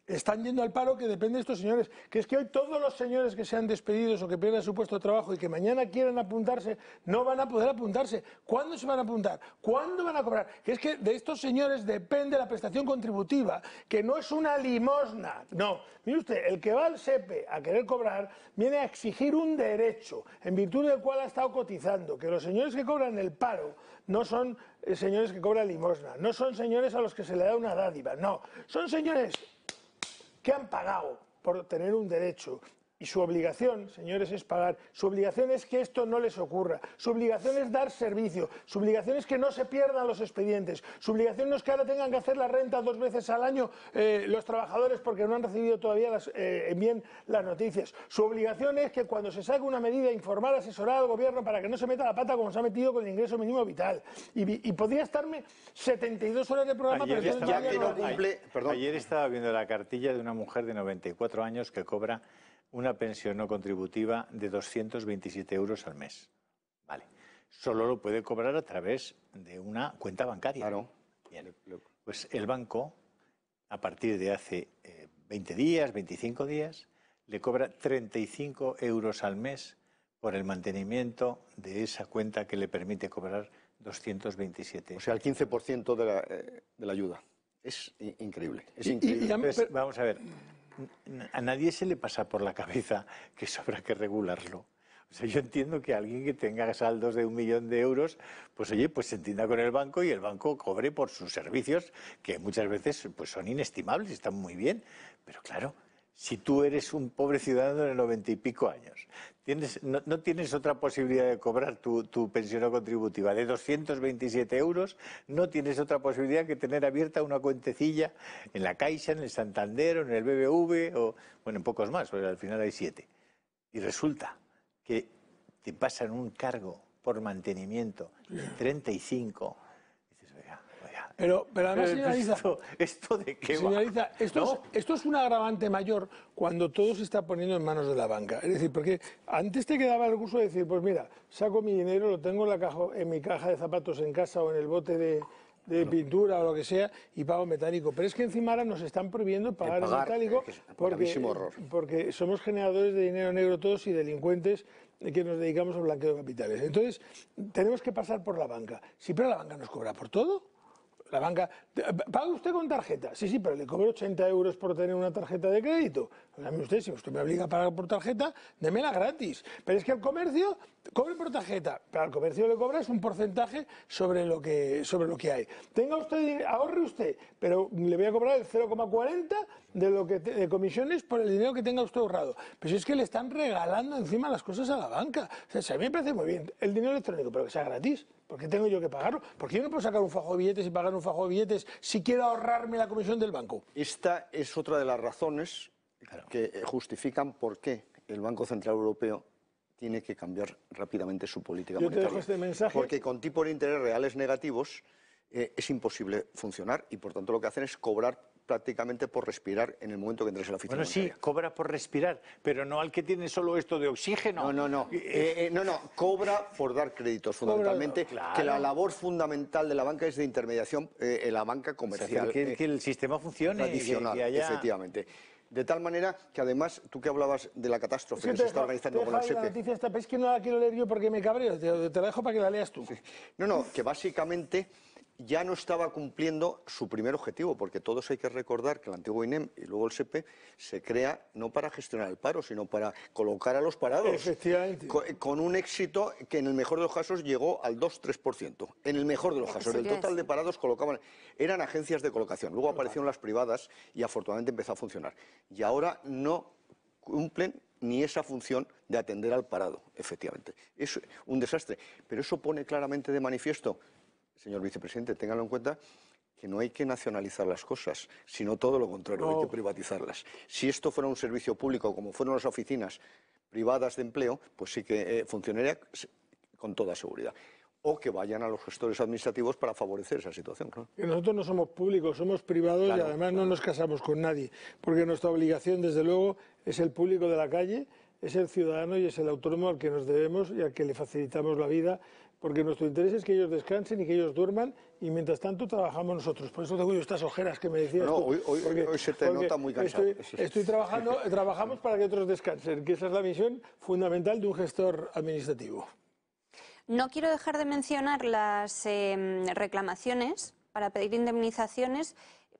están yendo al paro, que depende de estos señores. Que es que hoy todos los señores que sean despedidos o que pierdan su puesto de trabajo y que mañana quieran apuntarse, no van a poder apuntarse. ¿Cuándo se van a apuntar? ¿Cuándo van a cobrar? Que es que de estos señores depende la prestación contributiva, que no es una limosna. No, mire usted, el que va al SEPE a querer cobrar viene a exigir un derecho, en virtud del cual ha estado cotizando. Que los señores que cobran el paro no son señores que cobran limosna, no son señores a los que se le da una dádiva, no, son señores que han pagado por tener un derecho. Y su obligación, señores, es pagar. Su obligación es que esto no les ocurra. Su obligación es dar servicio. Su obligación es que no se pierdan los expedientes. Su obligación no es que ahora tengan que hacer la renta 2 veces al año los trabajadores porque no han recibido todavía bien las noticias. Su obligación es que cuando se saque una medida, informar, asesorar al gobierno para que no se meta la pata como se ha metido con el ingreso mínimo vital. Y podría estarme 72 horas de programa, ayer pero ya que no cumple... Ayer estaba viendo la cartilla de una mujer de 94 años que cobra una pensión no contributiva de 227 euros al mes. Vale. Solo lo puede cobrar a través de una cuenta bancaria. Claro. Bien. Pues el banco, a partir de hace 20 días, 25 días, le cobra 35 euros al mes por el mantenimiento de esa cuenta que le permite cobrar 227. O sea, el 15% de la ayuda. Es increíble. Es increíble. Entonces, vamos a ver. A nadie se le pasa por la cabeza que eso habrá que regularlo. O sea, yo entiendo que alguien que tenga saldos de 1 millón de euros, pues oye, pues se entienda con el banco y el banco cobre por sus servicios, que muchas veces pues son inestimables, están muy bien. Pero claro, si tú eres un pobre ciudadano de 90 y pico años, no tienes otra posibilidad de cobrar tu pensión contributiva de 227 euros, no tienes otra posibilidad que tener abierta una cuentecilla en la Caixa, en el Santander o en el BBV, o bueno, en pocos más, porque al final hay 7. Y resulta que te pasan un cargo por mantenimiento de 35. Pero además, señoriza, ¿esto de qué señoriza, va? Esto es un agravante mayor cuando todo se está poniendo en manos de la banca. Es decir, porque antes te quedaba el recurso de decir, pues mira, saco mi dinero, lo tengo en mi caja de zapatos en casa o en el bote de pintura o lo que sea y pago en metálico. Pero es que encima ahora nos están prohibiendo pagar en metálico porque somos generadores de dinero negro todos y delincuentes que nos dedicamos al blanqueo de capitales. Entonces, tenemos que pasar por la banca. Sí, pero la banca nos cobra por todo. La banca, ¿paga usted con tarjeta? Sí, sí, pero le cobro 80 euros por tener una tarjeta de crédito. Dame usted, si usted me obliga a pagar por tarjeta, démela gratis. Pero es que al comercio, cobre por tarjeta, pero al comercio le cobras un porcentaje sobre lo que hay. Tenga usted, ahorre usted, pero le voy a cobrar el 0,40 de comisiones por el dinero que tenga usted ahorrado. Pero si es que le están regalando encima las cosas a la banca. O sea, a mí me parece muy bien el dinero electrónico, pero que sea gratis. ¿Por qué tengo yo que pagarlo? ¿Por qué yo no puedo sacar un fajo de billetes y pagar un fajo de billetes si quiero ahorrarme la comisión del banco? Esta es otra de las razones que justifican por qué el Banco Central Europeo tiene que cambiar rápidamente su política monetaria. Yo te dejo este mensaje. Porque con tipos de interés reales negativos es imposible funcionar y por tanto lo que hacen es cobrar prácticamente por respirar en el momento que entres en la oficina. Bueno, sí, cobra por respirar, pero no al que tiene solo esto de oxígeno. No, cobra por dar créditos, fundamentalmente, claro. Que la labor fundamental de la banca es de intermediación, la banca comercial. O sea, que el sistema funcione. Tradicional, que haya... efectivamente. De tal manera que además, tú que hablabas de la catástrofe que se está organizando con el SEPE... La noticia esta, es que no la quiero leer yo porque me cabreo, te la dejo para que la leas tú. Sí. No, que básicamente ya no estaba cumpliendo su primer objetivo, porque todos hay que recordar que el antiguo INEM y luego el SEPE se crea no para gestionar el paro, sino para colocar a los parados. Efectivamente. Con un éxito que en el mejor de los casos llegó al 2-3%. En el mejor de los casos. El total de parados eran agencias de colocación. Luego aparecieron las privadas y afortunadamente empezó a funcionar. Y ahora no cumplen ni esa función de atender al parado, efectivamente. Es un desastre. Pero eso pone claramente de manifiesto, señor vicepresidente, ténganlo en cuenta, que no hay que nacionalizar las cosas, sino todo lo contrario, hay que privatizarlas. Si esto fuera un servicio público, como fueron las oficinas privadas de empleo, pues sí que funcionaría con toda seguridad. O que vayan a los gestores administrativos para favorecer esa situación. Claro. Nosotros no somos públicos, somos privados, claro, y además no nos casamos con nadie, porque nuestra obligación, desde luego, es el público de la calle, es el ciudadano y es el autónomo al que nos debemos y al que le facilitamos la vida, porque nuestro interés es que ellos descansen y que ellos duerman y mientras tanto trabajamos nosotros. Por eso tengo yo estas ojeras que me decías tú. Hoy se te nota muy cansado. Trabajamos para que otros descansen, que esa es la misión fundamental de un gestor administrativo. No quiero dejar de mencionar las reclamaciones para pedir indemnizaciones.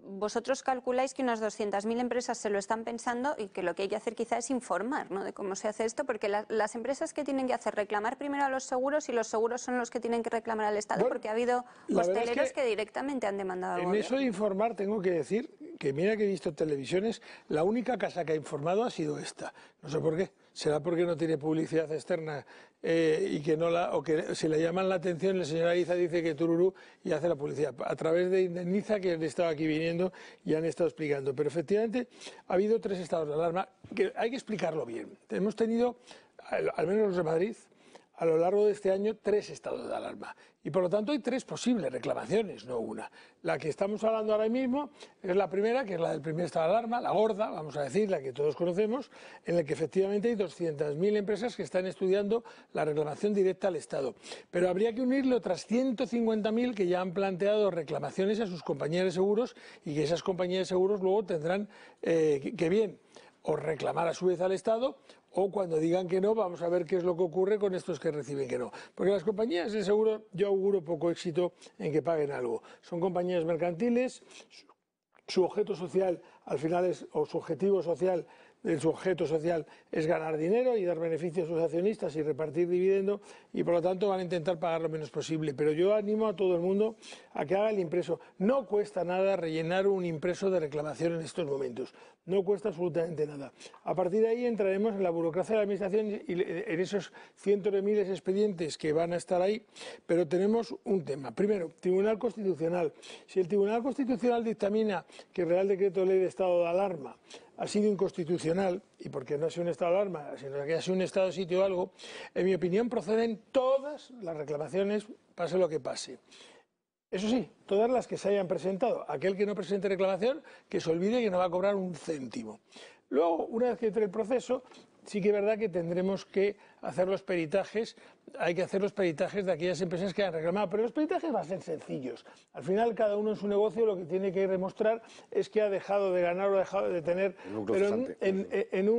Vosotros calculáis que unas 200.000 empresas se lo están pensando y que lo que hay que hacer quizá es informar, ¿no?, de cómo se hace esto, porque las empresas que tienen que hacer reclamar primero a los seguros y los seguros son los que tienen que reclamar al Estado, porque ha habido hosteleros que directamente han demandado al gobierno. En eso de informar tengo que decir que mira que he visto televisiones, la única casa que ha informado ha sido esta. No sé por qué. Será porque no tiene publicidad externa y que no o que si le llaman la atención, el señor Ariza dice que tururú y hace la publicidad. A través de Indemniza, que han estado aquí viniendo y han estado explicando. Pero efectivamente ha habido 3 estados de alarma que hay que explicarlo bien. Hemos tenido, al menos los de Madrid, a lo largo de este año 3 estados de alarma. Y por lo tanto hay 3 posibles reclamaciones, no una. La que estamos hablando ahora mismo es la primera, que es la del primer estado de alarma, la gorda, vamos a decir, la que todos conocemos, en la que efectivamente hay 200.000 empresas que están estudiando la reclamación directa al Estado. Pero habría que unirle otras 150.000 que ya han planteado reclamaciones a sus compañías de seguros y que esas compañías de seguros luego tendrán que bien o reclamar a su vez al Estado, o cuando digan que no, vamos a ver qué es lo que ocurre con estos que reciben que no. Porque las compañías de seguro, yo auguro poco éxito en que paguen algo. Son compañías mercantiles, su objeto social al final es, o su objetivo social, su objeto social es ganar dinero y dar beneficios a sus accionistas y repartir dividendo, y por lo tanto van a intentar pagar lo menos posible. Pero yo animo a todo el mundo a que haga el impreso. No cuesta nada rellenar un impreso de reclamación en estos momentos. No cuesta absolutamente nada. A partir de ahí entraremos en la burocracia de la Administración y en esos cientos de miles de expedientes que van a estar ahí, pero tenemos un tema. Primero, Tribunal Constitucional. Si el Tribunal Constitucional dictamina que el Real Decreto de Ley de Estado de Alarma ha sido inconstitucional, y porque no ha sido un estado de alarma, sino que ha sido un estado de sitio o algo, en mi opinión proceden todas las reclamaciones, pase lo que pase. Eso sí, todas las que se hayan presentado. Aquel que no presente reclamación, que se olvide que no va a cobrar un céntimo. Luego, una vez que entre el proceso, sí que es verdad que tendremos que hacer los peritajes, hay que hacer los peritajes de aquellas empresas que han reclamado, pero los peritajes van a ser sencillos. Al final, cada uno en su negocio lo que tiene que demostrar es que ha dejado de ganar o ha dejado de tener. Pero en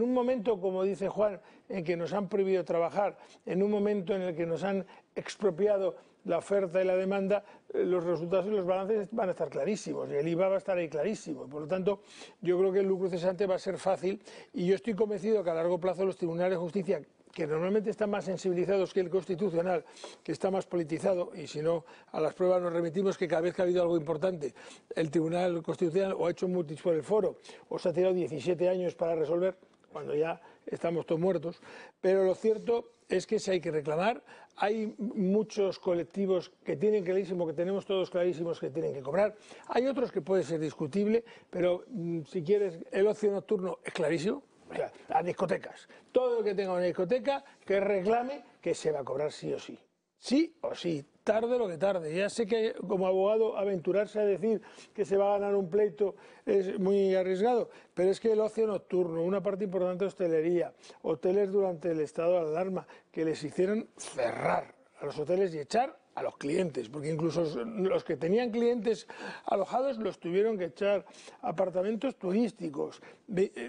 un momento, como dice Juan, en que nos han prohibido trabajar, en un momento en el que nos han expropiado la oferta y la demanda, los resultados y los balances van a estar clarísimos, y el IVA va a estar ahí clarísimo. Por lo tanto, yo creo que el lucro cesante va a ser fácil, y yo estoy convencido que a largo plazo los tribunales de justicia, que normalmente están más sensibilizados que el Constitucional, que está más politizado, y si no, a las pruebas nos remitimos que cada vez que ha habido algo importante, el Tribunal Constitucional o ha hecho mutis por el foro, o se ha tirado 17 años para resolver, cuando ya estamos todos muertos. Pero lo cierto es que si hay que reclamar, hay muchos colectivos que tienen clarísimo, que tenemos todos clarísimos que tienen que cobrar. Hay otros que puede ser discutible, pero si quieres, el ocio nocturno es clarísimo. O sea, las discotecas, todo el que tenga una discoteca que reclame que se va a cobrar sí o sí. Sí o sí, tarde lo que tarde. Ya sé que como abogado aventurarse a decir que se va a ganar un pleito es muy arriesgado, pero es que el ocio nocturno, una parte importante de hostelería, hoteles durante el estado de alarma, que les hicieron cerrar a los hoteles y echar a los clientes, porque incluso los que tenían clientes alojados los tuvieron que echar, apartamentos turísticos,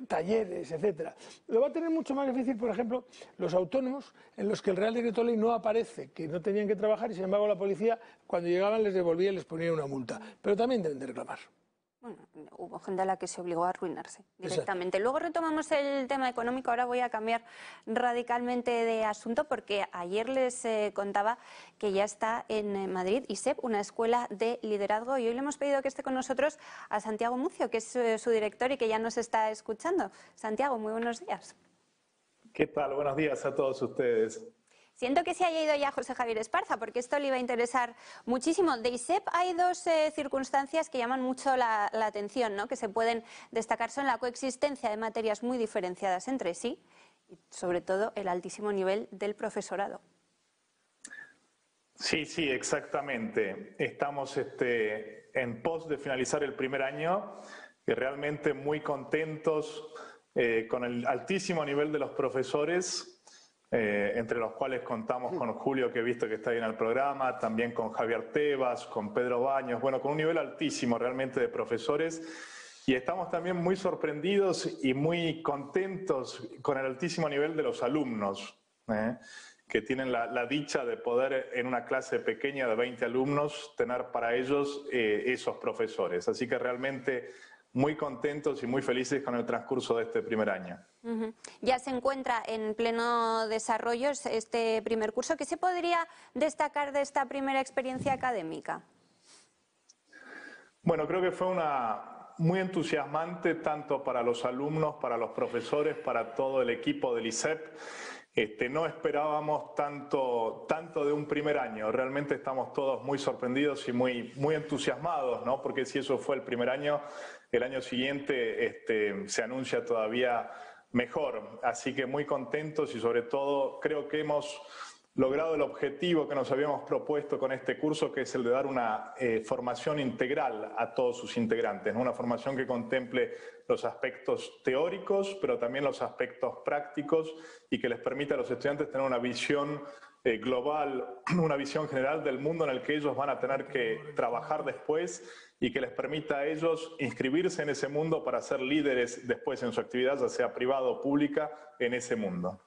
talleres, etcétera. Lo va a tener mucho más difícil, por ejemplo, los autónomos, en los que el Real Decreto Ley no aparece, que no tenían que trabajar y sin embargo la policía cuando llegaban les devolvía y les ponía una multa, pero también deben de reclamar. Bueno, hubo gente a la que se obligó a arruinarse directamente. Exacto. Luego retomamos el tema económico. Ahora voy a cambiar radicalmente de asunto porque ayer les contaba que ya está en Madrid ISEP, una escuela de liderazgo, y hoy le hemos pedido que esté con nosotros a Santiago Mucio, que es su director y que ya nos está escuchando. Santiago, muy buenos días. ¿Qué tal? Buenos días a todos ustedes. Siento que se haya ido ya José Javier Esparza, porque esto le iba a interesar muchísimo. De ISEP hay dos circunstancias que llaman mucho la atención, ¿no?, que se pueden destacar. Son la coexistencia de materias muy diferenciadas entre sí y, sobre todo, el altísimo nivel del profesorado. Sí, exactamente. Estamos en pos de finalizar el primer año y realmente muy contentos con el altísimo nivel de los profesores, entre los cuales contamos con Julio, que he visto que está ahí en el programa, también con Javier Tebas, con Pedro Baños, bueno, con un nivel altísimo realmente de profesores. Y estamos también muy sorprendidos y muy contentos con el altísimo nivel de los alumnos, que tienen la dicha de poder en una clase pequeña de 20 alumnos tener para ellos esos profesores. Así que realmente muy contentos y muy felices con el transcurso de este primer año. Ya se encuentra en pleno desarrollo este primer curso. ¿Qué se podría destacar de esta primera experiencia académica? Bueno, creo que fue una muy entusiasmante tanto para los alumnos, para los profesores, para todo el equipo del ISEP. No esperábamos tanto de un primer año. Realmente estamos todos muy sorprendidos y muy entusiasmados, ¿no? Porque si eso fue el primer año, el año siguiente se anuncia todavía mejor. Así que muy contentos y sobre todo creo que hemos logrado el objetivo que nos habíamos propuesto con este curso, que es el de dar una formación integral a todos sus integrantes, ¿no? Una formación que contemple los aspectos teóricos, pero también los aspectos prácticos y que les permita a los estudiantes tener una visión global, una visión general del mundo en el que ellos van a tener que trabajar después y que les permita a ellos inscribirse en ese mundo para ser líderes después en su actividad, ya sea privada o pública, en ese mundo.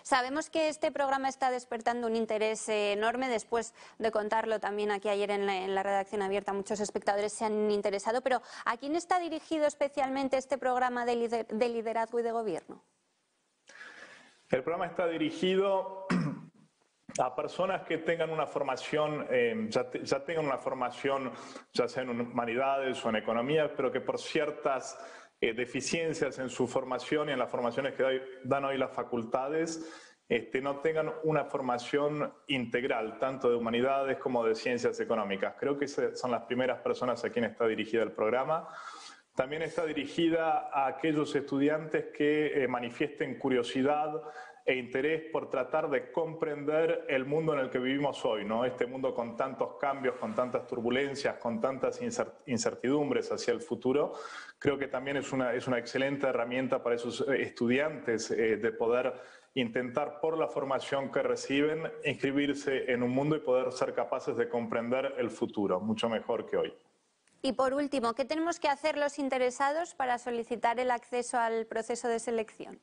Sabemos que este programa está despertando un interés enorme. Después de contarlo también aquí ayer en la redacción abierta, muchos espectadores se han interesado, pero ¿a quién está dirigido especialmente este programa de liderazgo y de gobierno? El programa está dirigido a personas que tengan una formación, ya tengan una formación ya sea en humanidades o en economía, pero que por ciertas deficiencias en su formación y en las formaciones que dan hoy las facultades, no tengan una formación integral, tanto de humanidades como de ciencias económicas. Creo que son las primeras personas a quienes está dirigida el programa. También está dirigida a aquellos estudiantes que manifiesten curiosidad e interés por tratar de comprender el mundo en el que vivimos hoy, ¿no? Este mundo con tantos cambios, con tantas turbulencias, con tantas incertidumbres hacia el futuro, creo que también es una excelente herramienta para esos estudiantes de poder intentar, por la formación que reciben, inscribirse en un mundo y poder ser capaces de comprender el futuro mucho mejor que hoy. Y por último, ¿qué tenemos que hacer los interesados para solicitar el acceso al proceso de selección?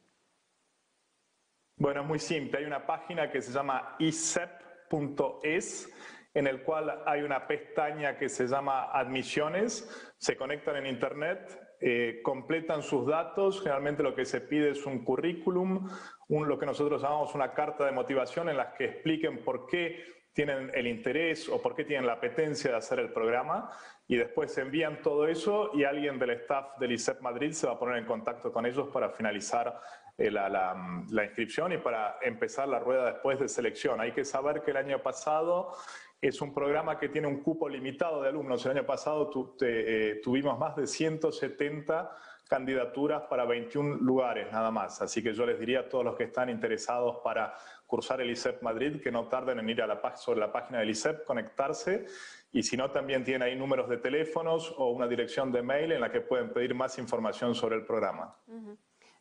Bueno, es muy simple. Hay una página que se llama isep.es, en el cual hay una pestaña que se llama Admisiones. Se conectan en Internet, completan sus datos. Generalmente lo que se pide es un currículum, lo que nosotros llamamos una carta de motivación, en las que expliquen por qué tienen el interés o por qué tienen la apetencia de hacer el programa, y después envían todo eso y alguien del staff del ISEP Madrid se va a poner en contacto con ellos para finalizar la inscripción y para empezar la rueda después de selección. Hay que saber que el año pasado es un programa que tiene un cupo limitado de alumnos. El año pasado tuvimos más de 170 candidaturas para 21 lugares nada más. Así que yo les diría a todos los que están interesados para cursar el ISEP Madrid que no tarden en ir sobre la página del ISEP, conectarse, y si no, también tienen ahí números de teléfonos o una dirección de mail en la que pueden pedir más información sobre el programa.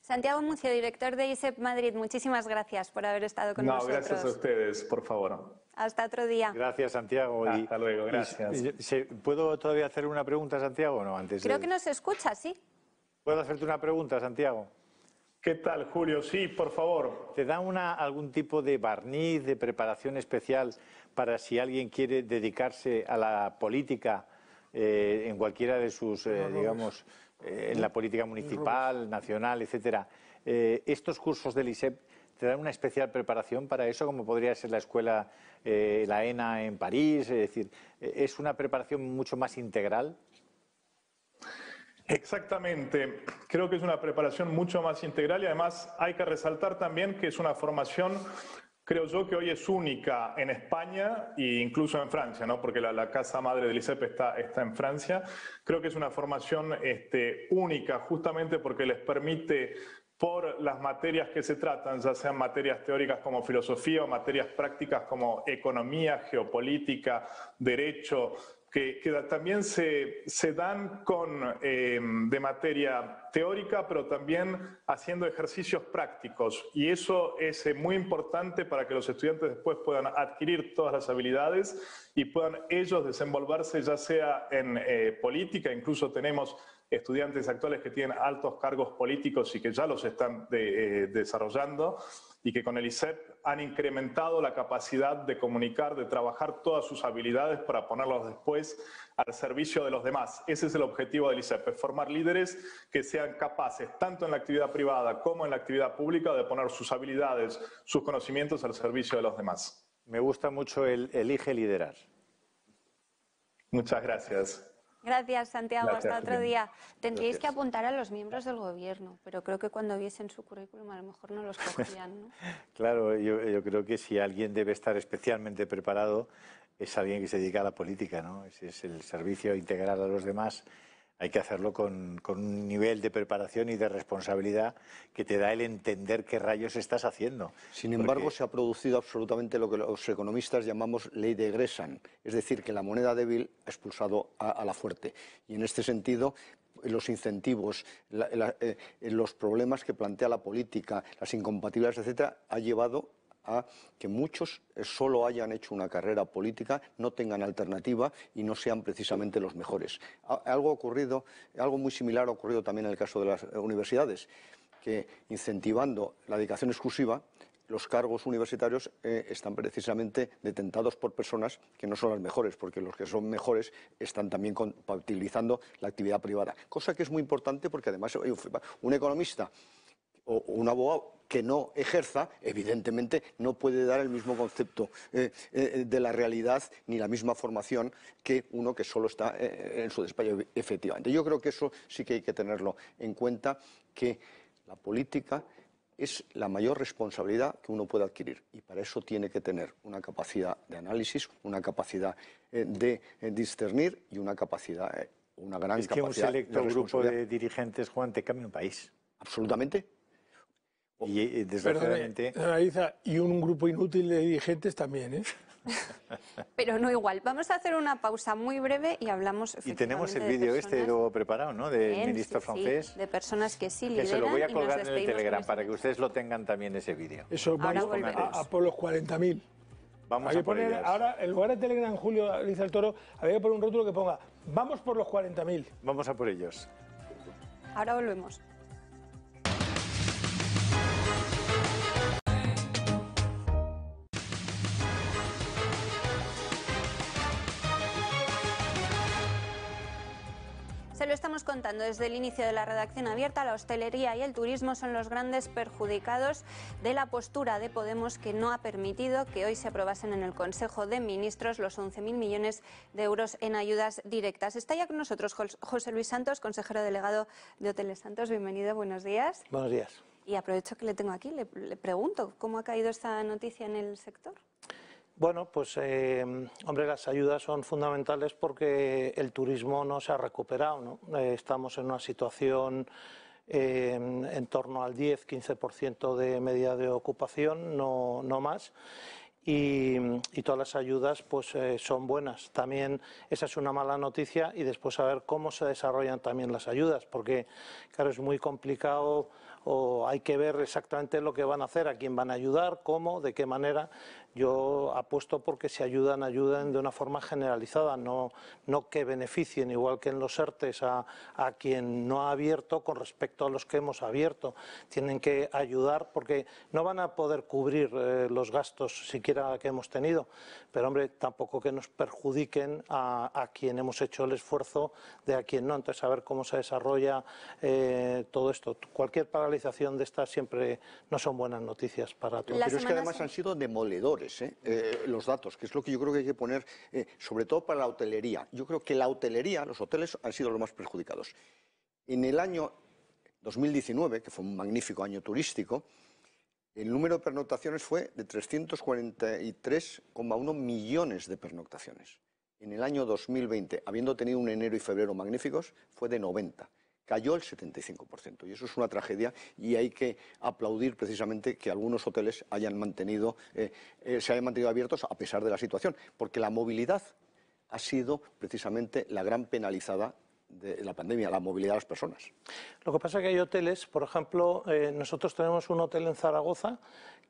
Santiago Mucio, director de ISEP Madrid, muchísimas gracias por haber estado con nosotros. Gracias a ustedes, por favor. Hasta otro día. Gracias, Santiago. Hasta luego, gracias. ¿Puedo todavía hacer una pregunta, Santiago? No, Creo que nos escucha, sí. ¿Puedo hacerte una pregunta, Santiago? ¿Qué tal, Julio? Sí, por favor. ¿Te da algún tipo de barniz, de preparación especial para si alguien quiere dedicarse a la política en cualquiera de sus, digamos, en la política municipal, nacional, etcétera? ¿Estos cursos del ISEP te dan una especial preparación para eso, como podría ser la escuela, la ENA en París? Es decir, ¿es una preparación mucho más integral? Exactamente. Creo que es una preparación mucho más integral y además hay que resaltar también que es una formación, creo yo, que hoy es única en España e incluso en Francia, ¿no? Porque la casa madre del ISEP está en Francia. Creo que es una formación única justamente porque les permite, por las materias que se tratan, ya sean materias teóricas como filosofía o materias prácticas como economía, geopolítica, derecho, que también se dan de materia teórica, pero también haciendo ejercicios prácticos. Y eso es muy importante para que los estudiantes después puedan adquirir todas las habilidades y puedan ellos desenvolverse ya sea en política. Incluso tenemos estudiantes actuales que tienen altos cargos políticos y que ya los están desarrollando, y que con el ISEP han incrementado la capacidad de comunicar, de trabajar todas sus habilidades para ponerlos después al servicio de los demás. Ese es el objetivo del ISEP, es formar líderes que sean capaces, tanto en la actividad privada como en la actividad pública, de poner sus habilidades, sus conocimientos al servicio de los demás. Me gusta mucho el elige liderar. Muchas gracias. Gracias, Santiago. Gracias, hasta otro Julián. día. Tendríais que apuntar a los miembros del gobierno, pero creo que cuando viesen su currículum a lo mejor no los cogían, ¿no? Claro, yo creo que si alguien debe estar especialmente preparado es alguien que se dedica a la política, ¿no? Es el servicio integral a los demás. Hay que hacerlo con un nivel de preparación y de responsabilidad que te da el entender qué rayos estás haciendo. Sin embargo, se ha producido absolutamente lo que los economistas llamamos ley de Gresan, es decir, que la moneda débil ha expulsado a la fuerte. Y en este sentido, los incentivos, los problemas que plantea la política, las incompatibilidades, etcétera, ha llevado a que muchos solo hayan hecho una carrera política, no tengan alternativa y no sean precisamente los mejores. Algo muy similar ha ocurrido también en el caso de las universidades, que incentivando la dedicación exclusiva, los cargos universitarios están precisamente detentados por personas que no son las mejores, porque los que son mejores están también compatibilizando la actividad privada. Cosa que es muy importante porque además un economista o un abogado que no ejerza, evidentemente no puede dar el mismo concepto de la realidad ni la misma formación que uno que solo está en su despacho, efectivamente. Yo creo que eso sí que hay que tenerlo en cuenta, que la política es la mayor responsabilidad que uno puede adquirir y para eso tiene que tener una capacidad de análisis, una capacidad de discernir y una capacidad, una gran capacidad de responsabilidad. Un selecto grupo de dirigentes, Juan, te cambia un país. Absolutamente. Y desgraciadamente... Y un grupo inútil de dirigentes también, ¿eh? Pero no igual. Vamos a hacer una pausa muy breve y hablamos Y tenemos el vídeo luego preparado, ¿no? Del ministro francés. Sí, de personas que sí lideran. Que se lo voy a colgar en el Telegram para que ustedes lo tengan también ese vídeo. Eso, vamos a por los 40.000. Vamos a por ellos. Ahora, en lugar de Telegram, Julio, dice el Toro, había que poner un rótulo que ponga, vamos por los 40.000. Vamos a por ellos. Ahora volvemos. Se lo estamos contando desde el inicio de la redacción abierta. La hostelería y el turismo son los grandes perjudicados de la postura de Podemos, que no ha permitido que hoy se aprobasen en el Consejo de Ministros los 11.000 millones de euros en ayudas directas. Está ya con nosotros José Luis Santos, consejero delegado de Hoteles Santos. Bienvenido, buenos días. Buenos días. Y aprovecho que le tengo aquí, le pregunto, ¿cómo ha caído esta noticia en el sector? Bueno, pues, hombre, las ayudas son fundamentales porque el turismo no se ha recuperado, ¿no? Estamos en una situación en torno al 10-15% de media de ocupación, no más. Y todas las ayudas pues son buenas. También esa es una mala noticia, y después a ver cómo se desarrollan también las ayudas, porque claro, es muy complicado, o hay que ver exactamente lo que van a hacer, a quién van a ayudar, cómo, de qué manera. Yo apuesto porque si ayuden de una forma generalizada, no que beneficien, igual que en los ERTEs, a quien no ha abierto con respecto a los que hemos abierto. Tienen que ayudar porque no van a poder cubrir los gastos siquiera que hemos tenido, pero hombre, tampoco que nos perjudiquen a quien hemos hecho el esfuerzo de a quien no. Entonces, a ver cómo se desarrolla todo esto. Cualquier paralización de estas siempre no son buenas noticias para todos. Pero es que además han sido demoledores los datos, que es lo que yo creo que hay que poner, sobre todo para la hotelería. Yo creo que la hotelería, los hoteles han sido los más perjudicados. En el año 2019, que fue un magnífico año turístico, el número de pernoctaciones fue de 343,1 millones de pernoctaciones. En el año 2020, habiendo tenido un enero y febrero magníficos, fue de 90. Cayó el 75%, y eso es una tragedia, y hay que aplaudir precisamente que algunos hoteles se hayan mantenido abiertos a pesar de la situación, porque la movilidad ha sido precisamente la gran penalizada de la pandemia, la movilidad de las personas. Lo que pasa es que hay hoteles, por ejemplo, nosotros tenemos un hotel en Zaragoza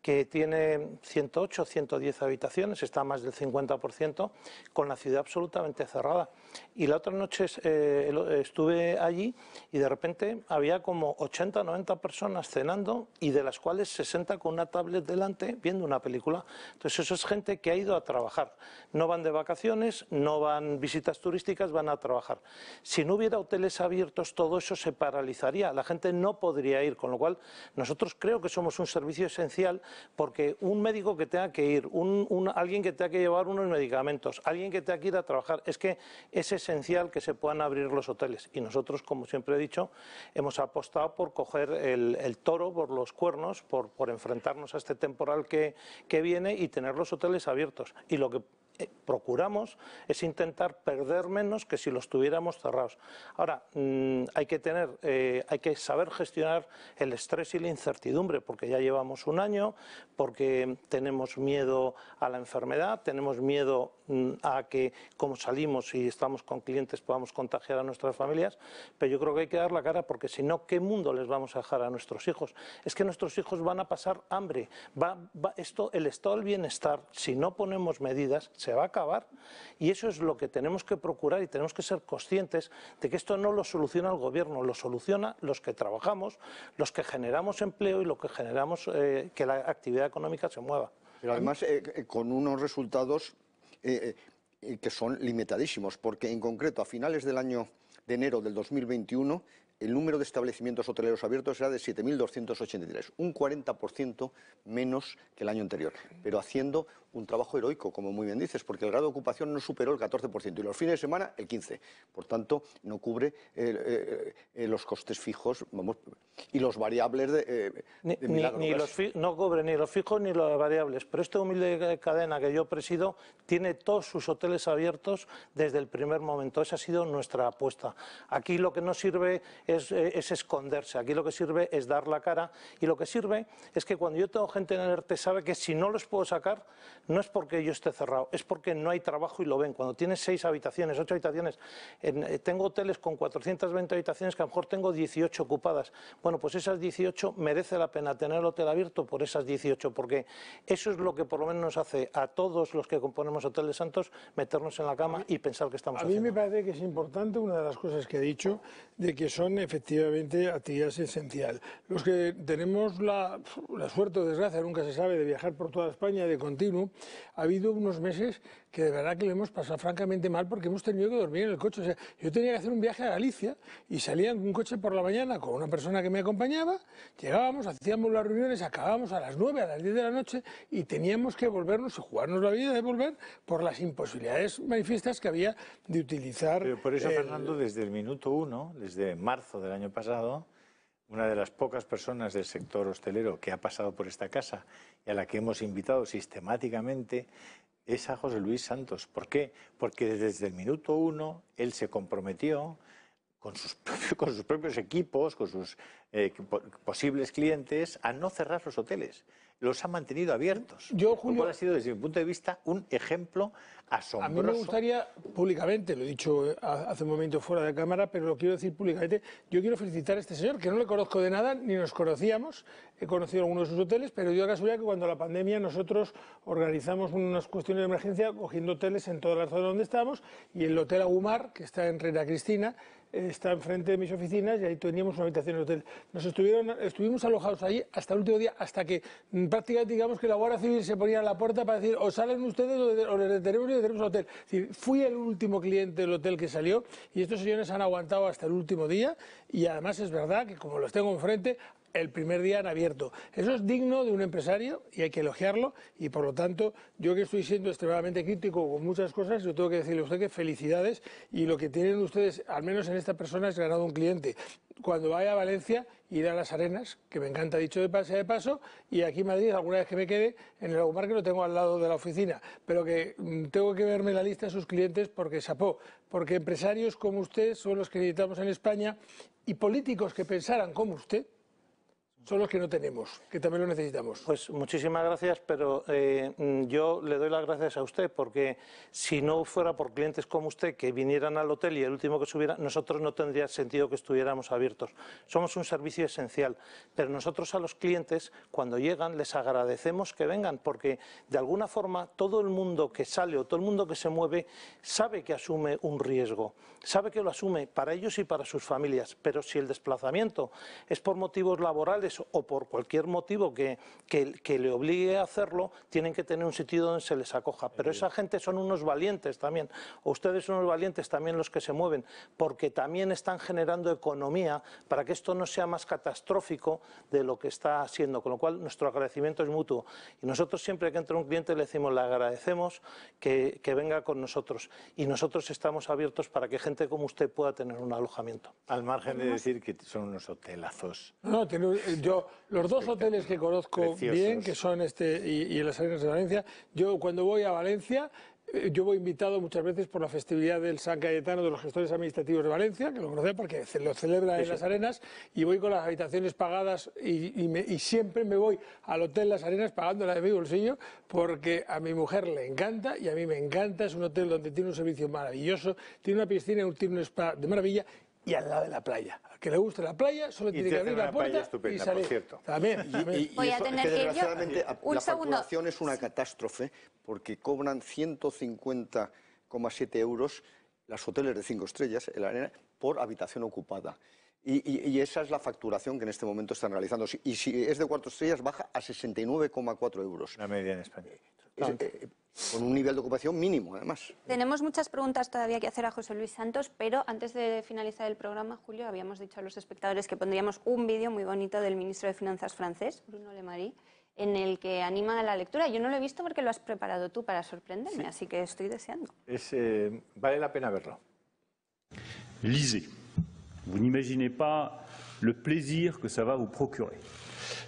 que tiene 108, 110 habitaciones, está a más del 50%, con la ciudad absolutamente cerrada. Y la otra noche estuve allí y de repente había como 80, 90 personas cenando, y de las cuales 60 con una tablet delante viendo una película. Entonces eso es gente que ha ido a trabajar. No van de vacaciones, no van visitas turísticas, van a trabajar. Si no hubiera hoteles abiertos, todo eso se paralizaría, la gente no podría ir, con lo cual nosotros creo que somos un servicio esencial, porque un médico que tenga que ir, alguien que tenga que llevar unos medicamentos, alguien que tenga que ir a trabajar, es que es esencial que se puedan abrir los hoteles. Y nosotros, como siempre he dicho, hemos apostado por coger el toro por los cuernos, por enfrentarnos a este temporal que viene y tener los hoteles abiertos. Y lo que procuramos es intentar perder menos que si los tuviéramos cerrados. Ahora, hay que saber gestionar el estrés y la incertidumbre, porque ya llevamos un año, porque tenemos miedo a la enfermedad, tenemos miedo a que, como salimos y estamos con clientes, podamos contagiar a nuestras familias, pero yo creo que hay que dar la cara, porque si no, ¿qué mundo les vamos a dejar a nuestros hijos? Es que nuestros hijos van a pasar hambre. El estado del bienestar, si no ponemos medidas, se va a acabar, y eso es lo que tenemos que procurar, y tenemos que ser conscientes de que esto no lo soluciona el gobierno, lo soluciona los que trabajamos, los que generamos empleo y lo que generamos que la actividad económica se mueva. Pero además con unos resultados que son limitadísimos, porque en concreto a finales del año de enero del 2021 el número de establecimientos hoteleros abiertos era de 7.283, un 40% menos que el año anterior, pero haciendo un trabajo heroico, como muy bien dices, porque el grado de ocupación no superó el 14% y los fines de semana el 15%. Por tanto, no cubre los costes fijos, vamos, y los variables de milagro. No cubre ni los fijos ni los variables, pero esta humilde cadena que yo presido tiene todos sus hoteles abiertos desde el primer momento. Esa ha sido nuestra apuesta. Aquí lo que no sirve es esconderse, aquí lo que sirve es dar la cara, y lo que sirve es que cuando yo tengo gente en el ERTE sabe que si no los puedo sacar no es porque yo esté cerrado, es porque no hay trabajo y lo ven. Cuando tienes 6 habitaciones, 8 habitaciones, tengo hoteles con 420 habitaciones que a lo mejor tengo 18 ocupadas. Bueno, pues esas 18 merece la pena tener el hotel abierto por esas 18, porque eso es lo que por lo menos nos hace a todos los que componemos Hotel de Santos meternos en la cama y pensar que estamos haciendo. A mí me parece que es importante una de las cosas que he dicho, de que son efectivamente actividades esenciales. Los que tenemos la suerte o desgracia, nunca se sabe, de viajar por toda España de continuo, ha habido unos meses que de verdad que lo hemos pasado francamente mal porque hemos tenido que dormir en el coche. O sea, yo tenía que hacer un viaje a Galicia y salía en un coche por la mañana con una persona que me acompañaba, llegábamos, hacíamos las reuniones, acabábamos a las 9, a las 10 de la noche y teníamos que volvernos y jugarnos la vida de volver por las imposibilidades manifiestas que había de utilizar... Pero por eso, Fernando, desde el minuto 1, desde marzo del año pasado, una de las pocas personas del sector hostelero que ha pasado por esta casa y a la que hemos invitado sistemáticamente es a José Luis Santos. ¿Por qué? Porque desde el minuto 1 él se comprometió con sus propios equipos, con sus posibles clientes, a no cerrar los hoteles. Los ha mantenido abiertos. Yo, Julio, lo cual ha sido, desde mi punto de vista, un ejemplo asombroso. A mí me gustaría públicamente, lo he dicho hace un momento fuera de cámara, pero lo quiero decir públicamente, yo quiero felicitar a este señor, que no le conozco de nada, ni nos conocíamos, he conocido algunos de sus hoteles, pero dio la casualidad que cuando la pandemia nosotros organizamos unas cuestiones de emergencia cogiendo hoteles en todas las zonas donde estábamos, y el Hotel Agumar, que está en Reina Cristina, está enfrente de mis oficinas y ahí teníamos una habitación en el hotel. Estuvimos alojados allí hasta el último día, hasta que prácticamente digamos que la Guardia Civil se ponía a la puerta para decir o salen ustedes o les detenemos y les detenemos al hotel. Es decir, fui el último cliente del hotel que salió y estos señores han aguantado hasta el último día y además es verdad que como los tengo enfrente, el primer día han abierto. Eso es digno de un empresario y hay que elogiarlo y por lo tanto yo que estoy siendo extremadamente crítico con muchas cosas, yo tengo que decirle a usted que felicidades y lo que tienen ustedes, al menos en esta persona, es ganado un cliente. Cuando vaya a Valencia, ir a Las Arenas, que me encanta dicho de paso, y aquí en Madrid, alguna vez que me quede, en el Agumar, que lo tengo al lado de la oficina, pero que tengo que verme la lista de sus clientes porque sapó, porque empresarios como usted son los que necesitamos en España y políticos que pensaran como usted, son los que no tenemos, que también lo necesitamos. Pues muchísimas gracias, pero yo le doy las gracias a usted, porque si no fuera por clientes como usted que vinieran al hotel y el último que subiera, nosotros no tendría sentido que estuviéramos abiertos. Somos un servicio esencial, pero nosotros a los clientes, cuando llegan, les agradecemos que vengan, porque de alguna forma todo el mundo que sale o todo el mundo que se mueve sabe que asume un riesgo, sabe que lo asume para ellos y para sus familias, pero si el desplazamiento es por motivos laborales o por cualquier motivo que le obligue a hacerlo, tienen que tener un sitio donde se les acoja. Pero esa gente son unos valientes también, o ustedes son unos valientes también los que se mueven, porque también están generando economía para que esto no sea más catastrófico de lo que está siendo, con lo cual nuestro agradecimiento es mutuo. Y nosotros siempre que entra un cliente le decimos, le agradecemos que venga con nosotros y nosotros estamos abiertos para que gente como usted pueda tener un alojamiento. Al margen de decir que son unos hotelazos. No, yo los dos hoteles que conozco preciosos, bien, que son y en las Arenas de Valencia, yo cuando voy a Valencia, yo voy invitado muchas veces por la festividad del San Cayetano de los gestores administrativos de Valencia, que lo conocen porque lo celebran en las Arenas, y voy con las habitaciones pagadas y siempre me voy al Hotel Las Arenas pagándola de mi bolsillo porque a mi mujer le encanta y a mí me encanta. Es un hotel donde tiene un servicio maravilloso, tiene una piscina, tiene un spa de maravilla y al lado de la playa. Al que le guste la playa solo tiene que abrir la puerta y salir. Por cierto. También. Voy a tener que desgraciadamente un la segundo. facturación es una catástrofe porque cobran 150,7 euros los hoteles de 5 estrellas en la arena por habitación ocupada. Y esa es la facturación que en este momento están realizando. Y si es de 4 estrellas baja a 69,4 euros. La media en España. Con un nivel de ocupación mínimo, además. Tenemos muchas preguntas todavía que hacer a José Luis Santos, pero antes de finalizar el programa, Julio, habíamos dicho a los espectadores que pondríamos un vídeo muy bonito del ministro de Finanzas francés, Bruno Le Maire, en el que anima a la lectura. Yo no lo he visto porque lo has preparado tú para sorprenderme, así que estoy deseando. Vale la pena verlo. Lisez. Vous n'imaginez pas le plaisir que ça va vous procurer.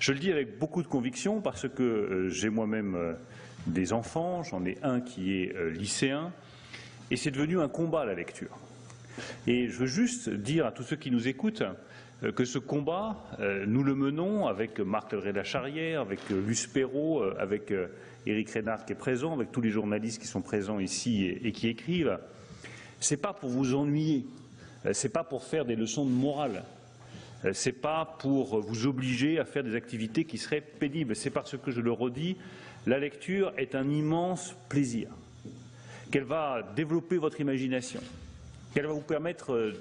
Je le dis avec beaucoup de conviction parce que j'ai moi-même des enfants, j'en ai un qui est lycéen, et c'est devenu un combat la lecture. Et je veux juste dire à tous ceux qui nous écoutent que ce combat, nous le menons avec Marc Ledré-Lacharrière, avec Luce Perrault, avec Éric Reynard qui est présent, avec tous les journalistes qui sont présents ici et qui écrivent. C'est pas pour vous ennuyer, c'est pas pour faire des leçons de morale, c'est pas pour vous obliger à faire des activités qui seraient pénibles, c'est parce que, je le redis, la lecture est un immense plaisir, qu'elle va développer votre imagination, qu'elle va vous permettre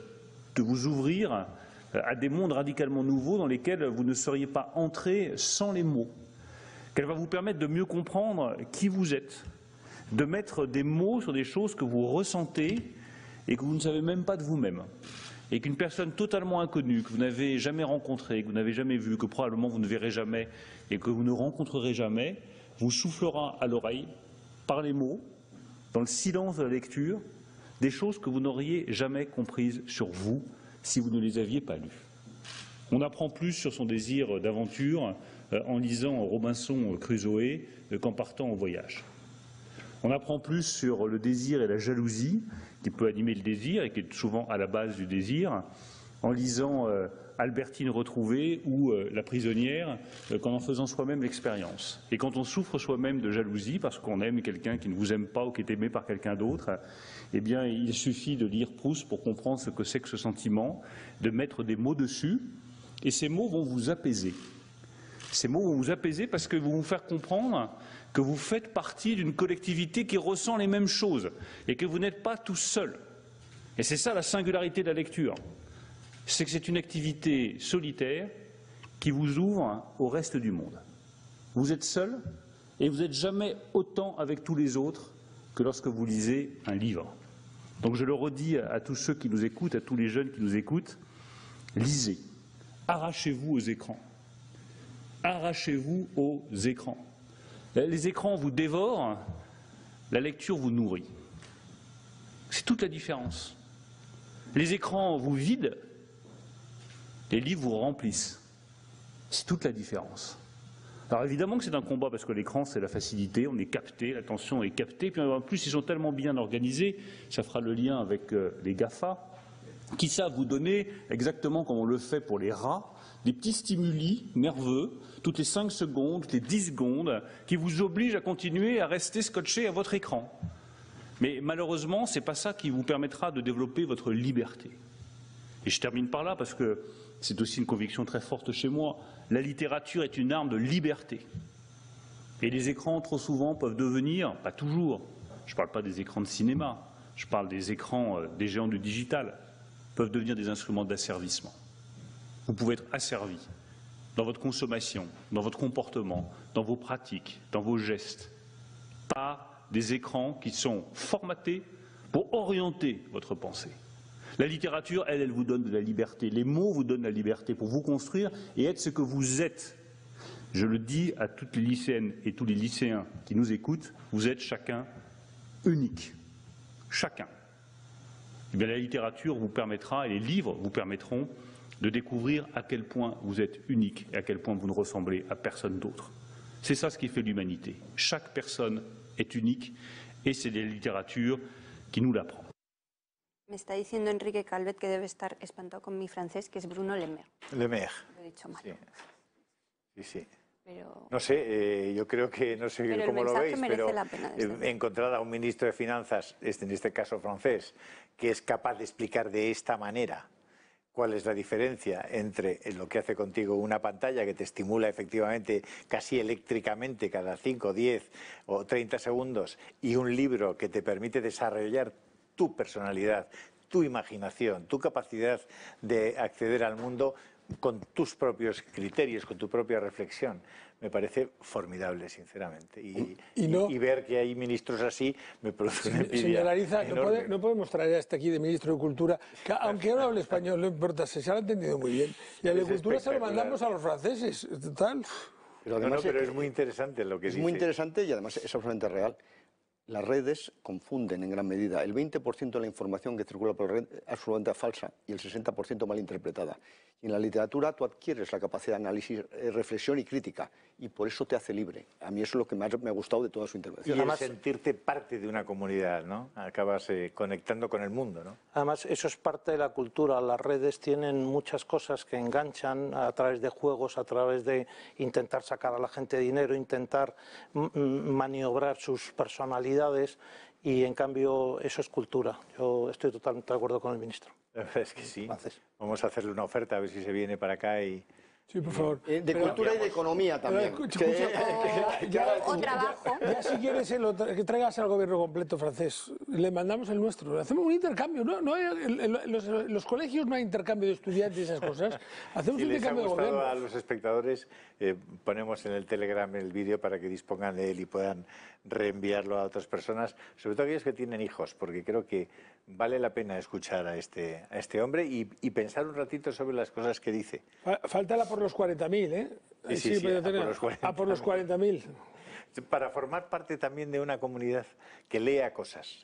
de vous ouvrir à des mondes radicalement nouveaux dans lesquels vous ne seriez pas entré sans les mots, qu'elle va vous permettre de mieux comprendre qui vous êtes, de mettre des mots sur des choses que vous ressentez et que vous ne savez même pas de vous-même, et qu'une personne totalement inconnue, que vous n'avez jamais rencontrée, que vous n'avez jamais vue, que probablement vous ne verrez jamais et que vous ne rencontrerez jamais, vous soufflera à l'oreille, par les mots, dans le silence de la lecture, des choses que vous n'auriez jamais comprises sur vous si vous ne les aviez pas lues. On apprend plus sur son désir d'aventure en lisant Robinson Crusoe qu'en partant au voyage. On apprend plus sur le désir et la jalousie qui peut animer le désir et qui est souvent à la base du désir en lisant Albertine retrouvée ou La prisonnière qu'en faisant soi-même l'expérience. Et quand on souffre soi-même de jalousie parce qu'on aime quelqu'un qui ne vous aime pas ou qui est aimé par quelqu'un d'autre, eh bien il suffit de lire Proust pour comprendre ce que c'est que ce sentiment, de mettre des mots dessus et ces mots vont vous apaiser. Ces mots vont vous apaiser parce que vont vous faire comprendre que vous faites partie d'une collectivité qui ressent les mêmes choses et que vous n'êtes pas tout seul. Et c'est ça la singularité de la lecture. C'est que c'est une activité solitaire qui vous ouvre au reste du monde. Vous êtes seul et vous n'êtes jamais autant avec tous les autres que lorsque vous lisez un livre. Donc je le redis à tous ceux qui nous écoutent, à tous les jeunes qui nous écoutent, lisez, arrachez-vous aux écrans. Arrachez-vous aux écrans. Les écrans vous dévorent, la lecture vous nourrit. C'est toute la différence. Les écrans vous vident, les livres vous remplissent. C'est toute la différence. Alors évidemment que c'est un combat parce que l'écran c'est la facilité, on est capté, l'attention est captée, puis en plus ils sont tellement bien organisés, ça fera le lien avec les GAFA, qui savent vous donner, exactement comme on le fait pour les rats, des petits stimuli nerveux, toutes les 5 secondes, toutes les 10 secondes, qui vous obligent à continuer à rester scotché à votre écran. Mais malheureusement, ce n'est pas ça qui vous permettra de développer votre liberté. Et je termine par là parce que c'est aussi une conviction très forte chez moi. La littérature est une arme de liberté. Et les écrans, trop souvent, peuvent devenir, pas toujours, je ne parle pas des écrans de cinéma, je parle des écrans des géants du digital, peuvent devenir des instruments d'asservissement. Vous pouvez être asservi dans votre consommation, dans votre comportement, dans vos pratiques, dans vos gestes, par des écrans qui sont formatés pour orienter votre pensée. La littérature, elle vous donne de la liberté. Les mots vous donnent la liberté pour vous construire et être ce que vous êtes. Je le dis à toutes les lycéennes et tous les lycéens qui nous écoutent, vous êtes chacun unique. Chacun. Eh bien, la littérature vous permettra, et les livres vous permettront de découvrir à quel point vous êtes unique et à quel point vous ne ressemblez à personne d'autre. C'est ça ce qui fait l'humanité. Chaque personne est unique et c'est la littérature qui nous l'apprend. Me está diciendo Enrique Calvet que debe estar espantado con mi francés, que es Bruno Le Maire. Le Maire. Lo he dicho mal. Sí, sí. Pero... No sé, yo creo que, no sé pero cómo lo veis, pero la pena, encontrar a un ministro de Finanzas, en este caso francés, que es capaz de explicar de esta manera cuál es la diferencia entre lo que hace contigo una pantalla que te estimula efectivamente casi eléctricamente cada 5, 10 o 30 segundos y un libro que te permite desarrollar tu personalidad, tu imaginación, tu capacidad de acceder al mundo con tus propios criterios, con tu propia reflexión. Me parece formidable, sinceramente. Y ver que hay ministros así me produce una envidia. Señora Ariza, enorme. no podemos traer hasta aquí de ministro de Cultura, que aunque no hable español, no importa, se ha entendido muy bien. Y a la cultura se lo mandamos a los franceses, total. Pero además pero es muy interesante lo que es dice. muy interesante y además es absolutamente real. Las redes confunden en gran medida. El 20% de la información que circula por la red es absolutamente falsa y el 60% mal interpretada. Y en la literatura tú adquieres la capacidad de análisis, reflexión y crítica, y por eso te hace libre. A mí eso es lo que más me ha gustado de toda su intervención. Y además, sentirte parte de una comunidad, ¿no? Acabas conectando con el mundo, ¿no? Además, eso es parte de la cultura. Las redes tienen muchas cosas que enganchan a través de juegos, a través de intentar sacar a la gente dinero, intentar maniobrar sus personalidades, y en cambio eso es cultura. Yo estoy totalmente de acuerdo con el ministro. Es que sí. Vamos a hacerle una oferta a ver si se viene para acá y... Sí, por favor. De cultura y de economía también. O trabajo. Ya si quieres que traigas al gobierno completo francés, le mandamos el nuestro. Hacemos un intercambio. En los colegios no hay intercambio de estudiantes y esas cosas. Hacemos un intercambio de gobierno. Si les ha gustado a los espectadores, ponemos en el Telegram el vídeo para que dispongan de él y puedan reenviarlo a otras personas, sobre todo aquellos que tienen hijos, porque creo que vale la pena escuchar a este hombre y pensar un ratito sobre las cosas que dice. Falta por los 40.000, ¿eh? Sí, por los 40.000. Para formar parte también de una comunidad que lea cosas,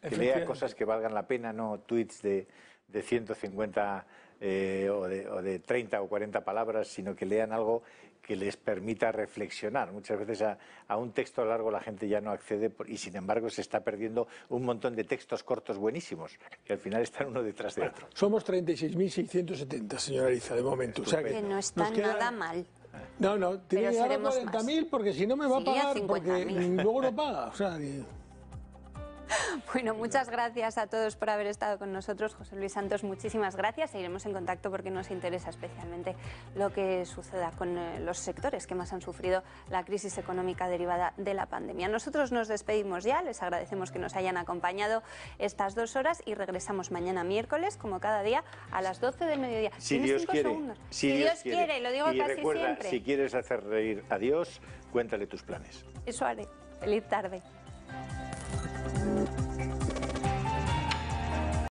que valgan la pena, no tweets de 150 o de 30 o 40 palabras, sino que lean algo que les permita reflexionar. Muchas veces a un texto largo la gente ya no accede y sin embargo se está perdiendo un montón de textos cortos buenísimos, que al final están uno detrás de otro. Somos 36.670, señora Ariza, de momento. O sea que no está nada mal. No, tiene que llegar a 40.000 porque si no me va a pagar, porque luego no paga. O sea, Bueno, muchas gracias a todos por haber estado con nosotros. José Luis Santos, muchísimas gracias. Seguiremos en contacto porque nos interesa especialmente lo que suceda con los sectores que más han sufrido la crisis económica derivada de la pandemia. Nosotros nos despedimos ya, les agradecemos que nos hayan acompañado estas 2 horas y regresamos mañana miércoles, como cada día, a las 12 del mediodía. Si Dios quiere. Si Dios quiere, lo digo y casi recuerda, siempre. Si quieres hacer reír a Dios, cuéntale tus planes. Eso haré. Feliz tarde.